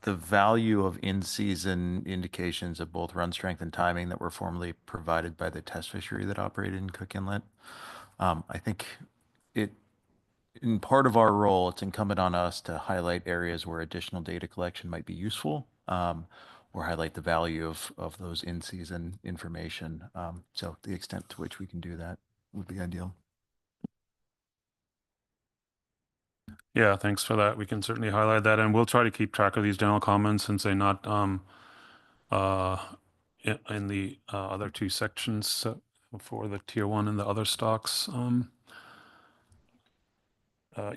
value of in-season indications of both run strength and timing that were formerly provided by the test fishery that operated in Cook Inlet. I think in part of our role, it's incumbent on us to highlight areas where additional data collection might be useful, or highlight the value of those in-season information. So the extent to which we can do that would be ideal. Yeah, thanks for that. We can certainly highlight that, and we'll try to keep track of these general comments since they're not in the other two sections for the tier 1 and the other stocks.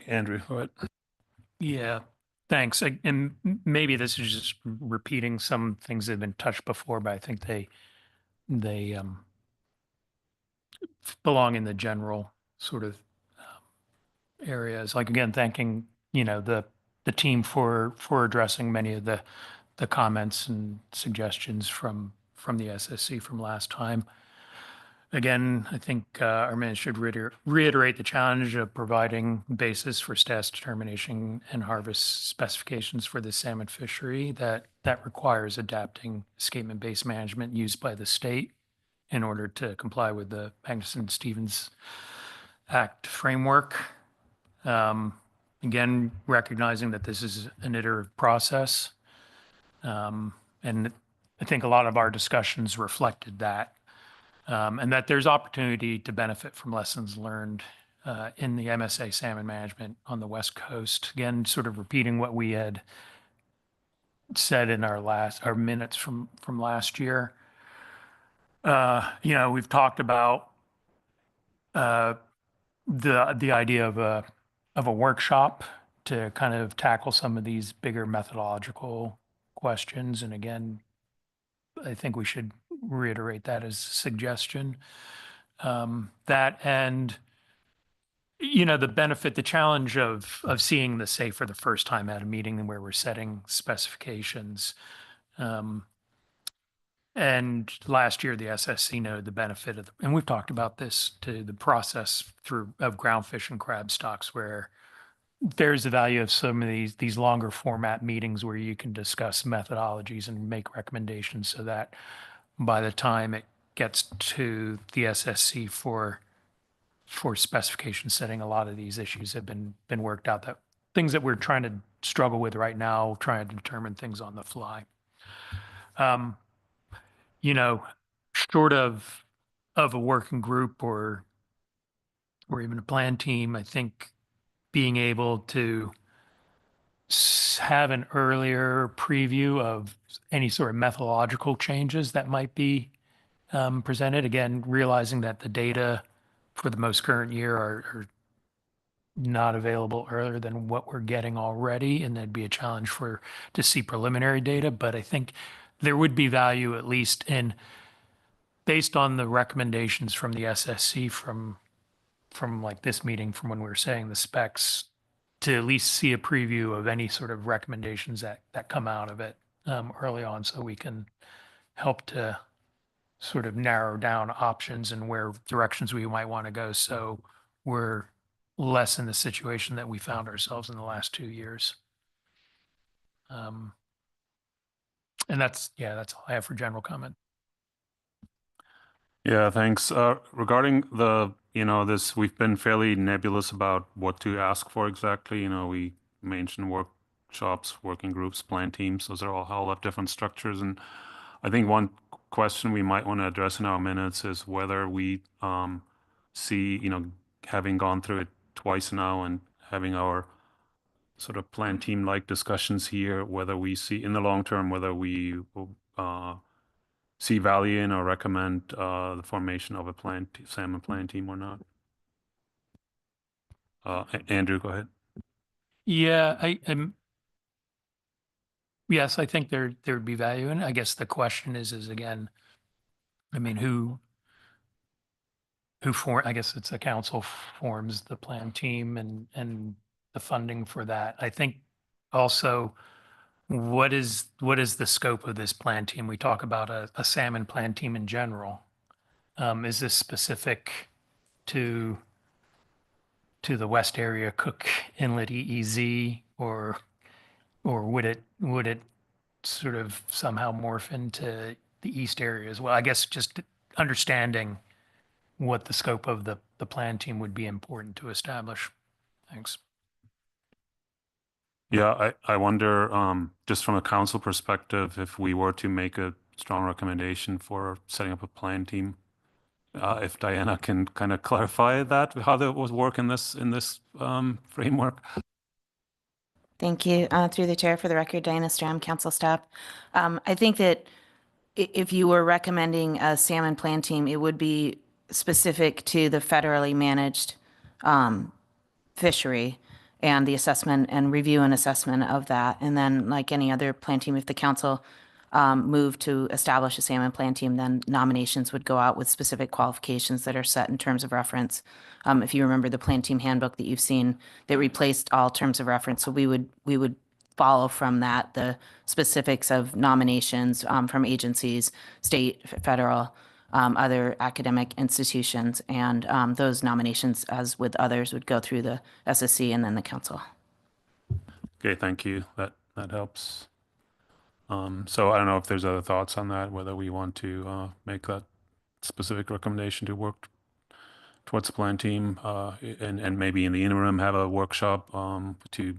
Andrew, go ahead. Yeah, Thanks. And maybe this is just repeating some things that have been touched before, but I think they belong in the general sort of areas. Like again, thanking, the team for addressing many of the comments and suggestions from the SSC from last time. Again, I think our minutes should reiterate the challenge of providing basis for status determination and harvest specifications for the salmon fishery that requires adapting escapement-based management used by the state in order to comply with the Magnuson-Stevens Act framework. Again, recognizing that this is an iterative process. And I think a lot of our discussions reflected that. And that there's opportunity to benefit from lessons learned in the MSA salmon management on the West Coast. Again, sort of repeating what we had said in our minutes from last year. We've talked about the idea of a workshop to kind of tackle some of these bigger methodological questions. And again, I think we should reiterate that as a suggestion. That and, the challenge of seeing the SAFE for the first time at a meeting where we're setting specifications. And last year, the SSC noted the benefit of, and we've talked about this, to the process of groundfish and crab stocks, where there's the value of some of these longer format meetings where you can discuss methodologies and make recommendations so that by the time it gets to the SSC for specification setting, a lot of these issues have been worked out, that things that we're trying to struggle with right now, trying to determine things on the fly. Short of a working group or even a plan team, I think being able to have an earlier preview of any sort of methodological changes that might be presented, again, realizing that the data for the most current year are not available earlier than what we're getting already, and that'd be a challenge to see preliminary data. But I think there would be value, at least based on the recommendations from the SSC from like this meeting, from when we were saying the specs, to at least see a preview of any sort of recommendations that come out of it early on, so we can help to sort of narrow down options and where directions we might want to go. So we're less in the situation that we found ourselves in the last 2 years. And that's all I have for general comment. Yeah, thanks. Regarding we've been fairly nebulous about what to ask for exactly. We mentioned workshops, working groups, plan teams. Those are all have different structures. And I think one question we might want to address in our minutes is whether we see, having gone through it twice now and having our sort of plan team-like discussions here, whether we see in the long term, whether we see value in or recommend the formation of a salmon plan team or not. Andrew, go ahead. Yeah, yes, I think there would be value in it. I guess the question is again, who I guess it's a council forms the plan team and the funding for that. I think also, what is the scope of this plan team? We talk about a salmon plan team in general. Is this specific to the West Area Cook Inlet EEZ, or would it sort of somehow morph into the East area as well? I guess just understanding what the scope of the plan team would be important to establish. Thanks. Yeah, I wonder, just from a council perspective, if we were to make a strong recommendation for setting up a plan team, if Diana can kind of clarify that, how that would work in this framework. Thank you. Through the chair, for the record, Diana Stram, council staff. I think that if you were recommending a salmon plan team, it would be specific to the federally managed fishery. and the assessment and review and assessment of that. And then like any other plan team, if the council move to establish a salmon plan team, then nominations would go out with specific qualifications that are set in terms of reference. If you remember the plan team handbook that you've seen, that replaced all terms of reference. So we would follow from that the specifics of nominations from agencies, state, federal, other academic institutions, and those nominations, as with others, would go through the SSC and then the council. Okay, thank you. That helps. So I don't know if there's other thoughts on that, whether we want to make that specific recommendation to work towards the plan team, and maybe in the interim have a workshop to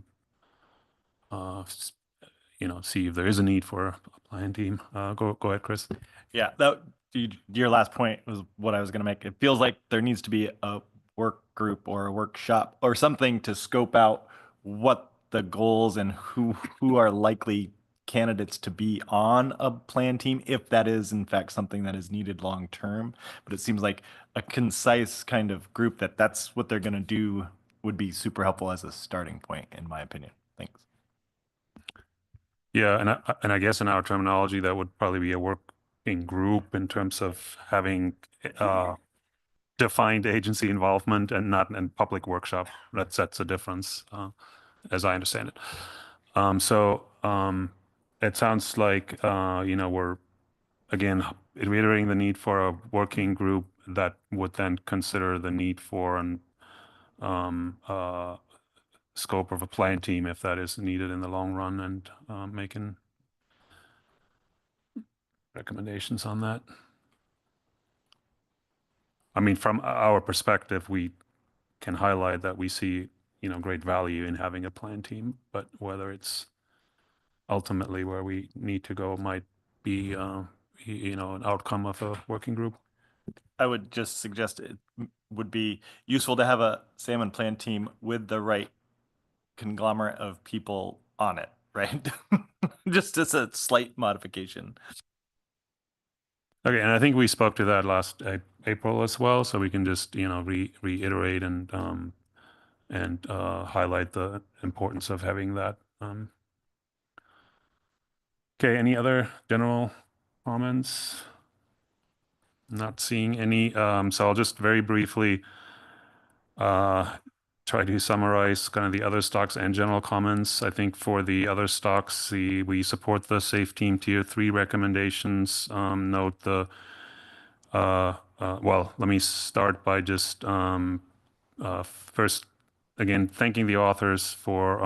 see if there is a need for a plan team. Go ahead, Chris. Yeah, your last point was what I was going to make. It feels like there needs to be a work group or a workshop or something to scope out what the goals and who are likely candidates to be on a plan team, if that is in fact something that is needed long term. But it seems like a concise kind of group that's what they're going to do would be super helpful as a starting point, in my opinion. Thanks. Yeah, and I guess in our terminology, that would probably be a working group in terms of having defined agency involvement and not in public workshop. That's a difference, as I understand it. So it sounds like we're again reiterating the need for a working group that would then consider the need for an scope of a plan team if that is needed in the long run, and making recommendations on that. I mean, from our perspective, we can highlight that we see, great value in having a plan team, but whether it's ultimately where we need to go might be, an outcome of a working group. I would just suggest it would be useful to have a salmon plan team with the right conglomerate of people on it, right? Just as a slight modification. Okay, and I think we spoke to that last April as well, so we can just reiterate and highlight the importance of having that. Okay, any other general comments? Not seeing any, so I'll just very briefly try to summarize kind of the other stocks and general comments. I think for the other stocks, we support the Safe Team Tier 3 recommendations. Note the well, let me start by just first, again, thanking the authors for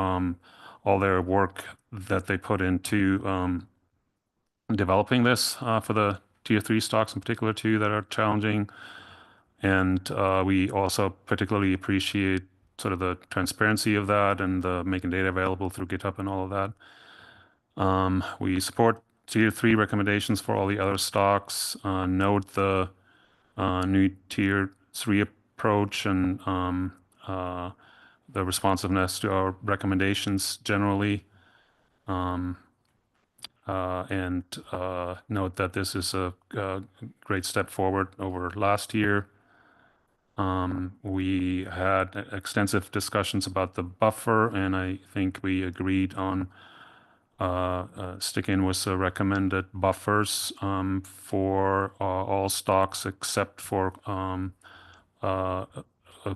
all their work that they put into developing this for the Tier 3 stocks in particular, too, that are challenging. And we also particularly appreciate sort of the transparency of that and the making data available through GitHub and all of that. We support Tier 3 recommendations for all the other stocks. Note the new Tier 3 approach and the responsiveness to our recommendations generally. And note that this is a great step forward over last year. We had extensive discussions about the buffer, and I think we agreed on sticking with the recommended buffers for all stocks except for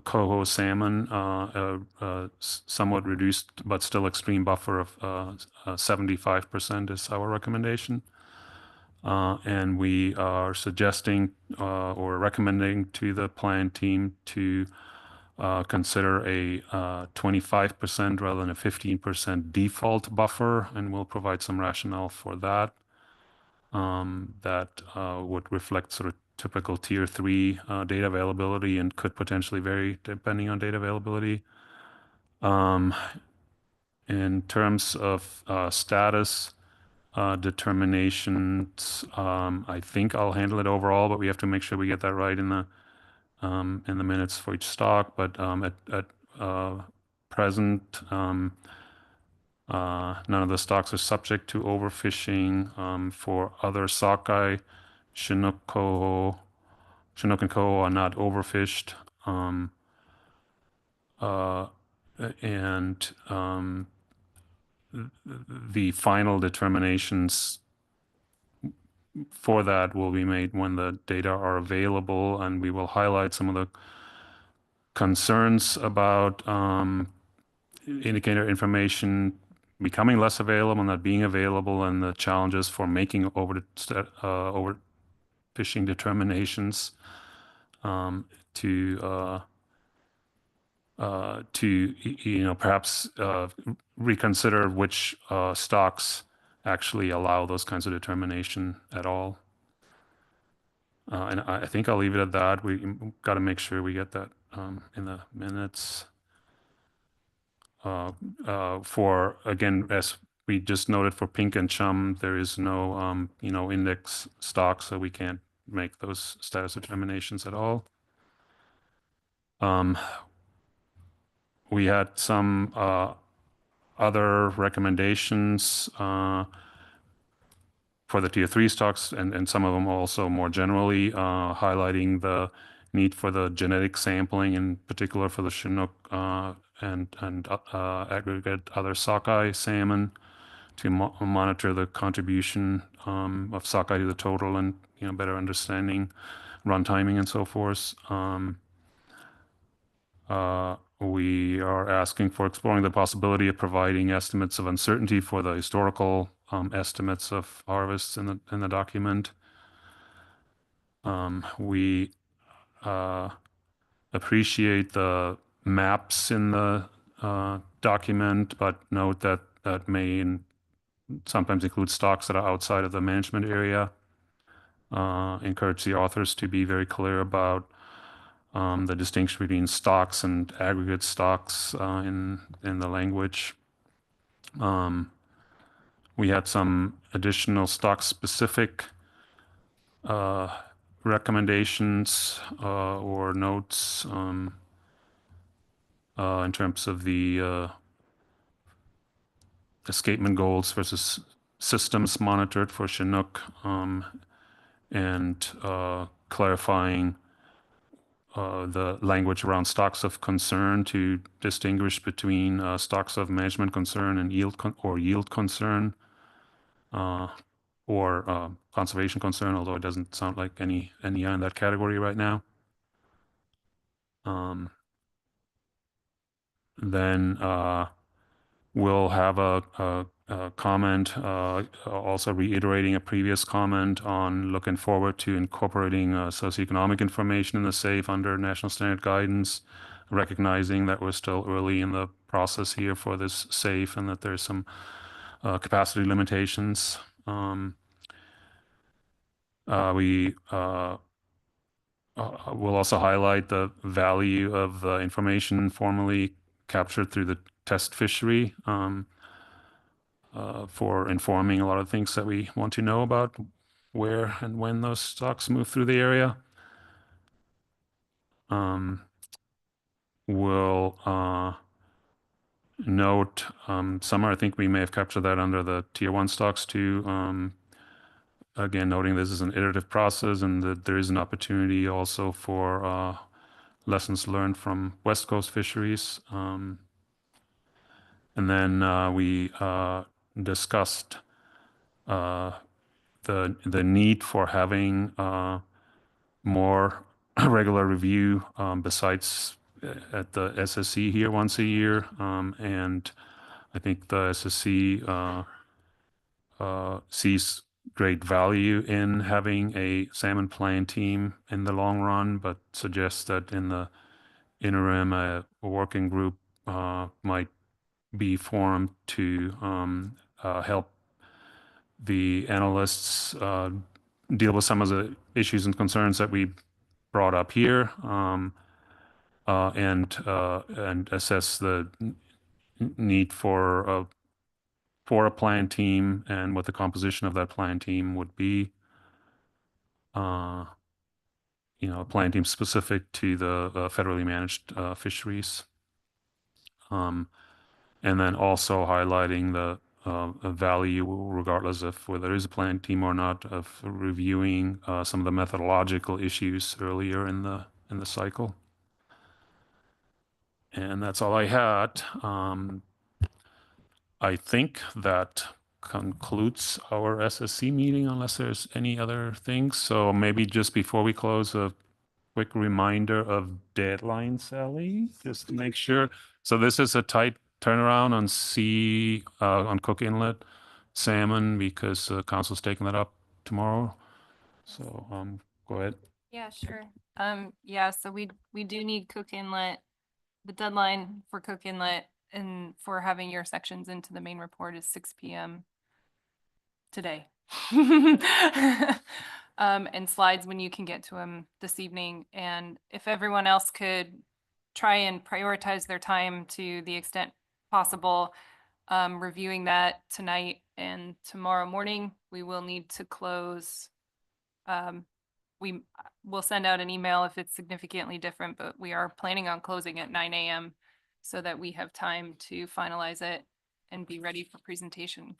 coho salmon, somewhat reduced but still extreme buffer of 75% is our recommendation. And we are suggesting or recommending to the plan team to consider a 25% rather than a 15% default buffer, and we'll provide some rationale for that. That would reflect sort of typical Tier 3 data availability and could potentially vary depending on data availability. In terms of status determinations, I think I'll handle it overall, but we have to make sure we get that right in the minutes for each stock. But at present, none of the stocks are subject to overfishing. For other sockeye, Chinook and coho are not overfished. and the final determinations for that will be made when the data are available, and we will highlight some of the concerns about indicator information becoming less available, not being available, and the challenges for making overfishing determinations to perhaps reconsider which stocks actually allow those kinds of determination at all. And I think I'll leave it at that. We got to make sure we get that in the minutes. For, again, as we just noted for pink and chum, there is no index stock, so we can't make those status determinations at all. We had some other recommendations for the tier 3 stocks, and some of them also more generally highlighting the need for the genetic sampling, in particular for the Chinook and aggregate other sockeye salmon, to monitor the contribution of sockeye to the total, and better understanding run timing and so forth. We are asking for exploring the possibility of providing estimates of uncertainty for the historical estimates of harvests in the document. We appreciate the maps in the document, but note that that may sometimes include stocks that are outside of the management area. Encourage the authors to be very clear about the distinction between stocks and aggregate stocks in the language. We had some additional stock-specific recommendations or notes in terms of the escapement goals versus systems monitored for Chinook, and clarifying the language around stocks of concern to distinguish between stocks of management concern and yield concern, or conservation concern, although it doesn't sound like any in that category right now. Then we'll have a comment also reiterating a previous comment on looking forward to incorporating socioeconomic information in the SAFE under national standard guidance, recognizing that we're still early in the process here for this SAFE and that there's some capacity limitations. We will also highlight the value of the information formally captured through the test fishery for informing a lot of things that we want to know about where and when those stocks move through the area. We'll note, Summer, I think we may have captured that under the tier 1 stocks too. Again, noting this is an iterative process and that there is an opportunity also for lessons learned from West Coast fisheries. And then we discussed the need for having more regular review besides at the SSC here once a year. And I think the SSC sees great value in having a salmon plan team in the long run, but suggests that in the interim, a working group might be formed to help the analysts deal with some of the issues and concerns that we brought up here, and assess the need for a plan team and what the composition of that plan team would be. A plan team specific to the federally managed fisheries. And then also highlighting the value, regardless of whether there is a plan team or not, of reviewing some of the methodological issues earlier in the cycle. And that's all I had. I think that concludes our SSC meeting unless there's any other things. So maybe just before we close, a quick reminder of deadlines, Sally, just to make sure. So this is a tight turnaround on Cook Inlet salmon because council's taking that up tomorrow. So go ahead. Yeah, sure. Yeah, so we do need Cook Inlet. The deadline for Cook Inlet and for having your sections into the main report is 6 p.m. today. And slides when you can get to them this evening. And if everyone else could try and prioritize their time to the extent possible, reviewing that tonight and tomorrow morning, we will need to close. We will send out an email if it's significantly different, but we are planning on closing at 9 a.m. so that we have time to finalize it and be ready for presentation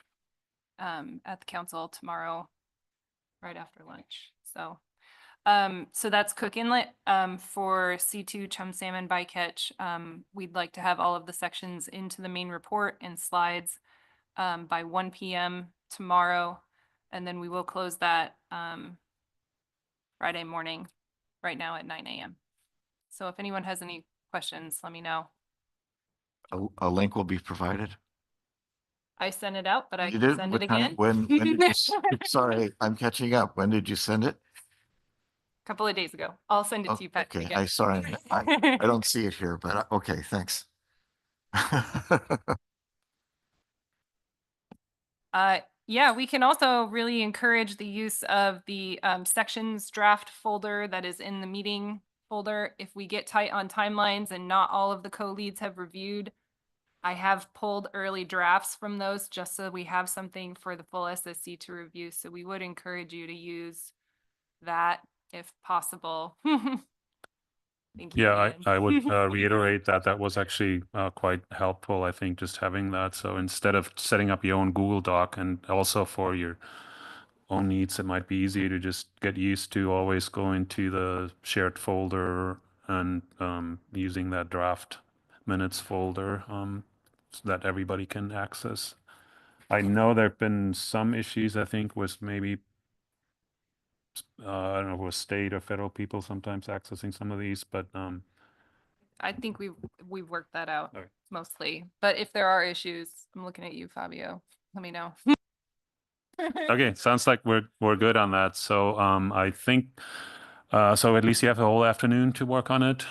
at the council tomorrow, right after lunch. So, so that's Cook Inlet. For C2 chum salmon bycatch, we'd like to have all of the sections into the main report and slides by 1 p.m. tomorrow, and then we will close that Friday morning, right now at 9 a.m. So if anyone has any questions, let me know. A link will be provided. I sent it out, but I You can did? send What it time- again. When did you, sorry, I'm catching up. When did you send it? Couple of days ago. I'll send it Oh, to you, Patrick. okay, again. I sorry, I don't see it here, but okay, thanks. Yeah, we can also really encourage the use of the sections draft folder that is in the meeting folder. If we get tight on timelines and not all of the co-leads have reviewed, I have pulled early drafts from those just so we have something for the full SSC to review. So we would encourage you to use that if possible. Thank you, Yeah, Ian. I would reiterate that that was actually quite helpful, I think, just having that. So instead of setting up your own Google Doc and also for your own needs, it might be easier to just get used to always going to the shared folder and using that draft minutes folder so that everybody can access. I know there have been some issues, I think, with maybe I don't know, with state or federal people sometimes accessing some of these, but I think we've worked that out Okay. mostly. But if there are issues, I'm looking at you, Fabio. Let me know. okay, sounds like we're good on that. So I think so at least you have the whole afternoon to work on it.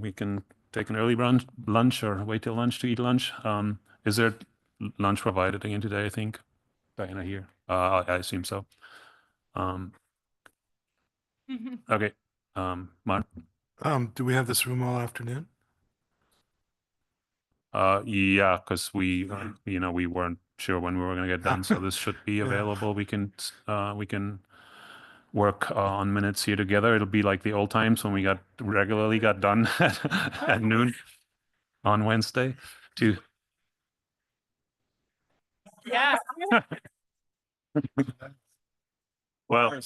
We can take an early lunch or wait till lunch to eat lunch. Is there lunch provided again today, I think? Diana here. I assume so. Okay. Mark? Do we have this room all afternoon? Yeah, because we we weren't sure when we were going to get done, so this should be Yeah. available. We can work on minutes here together. It'll be like the old times when we regularly got done at noon on Wednesday. Yeah. Well,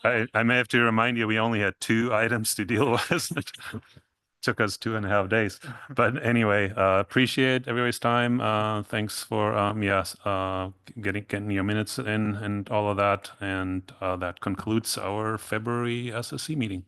I may have to remind you, we only had 2 items to deal with. It took us 2.5 days. But anyway, appreciate everybody's time. Thanks for getting your minutes in and all of that. And that concludes our February SSC meeting.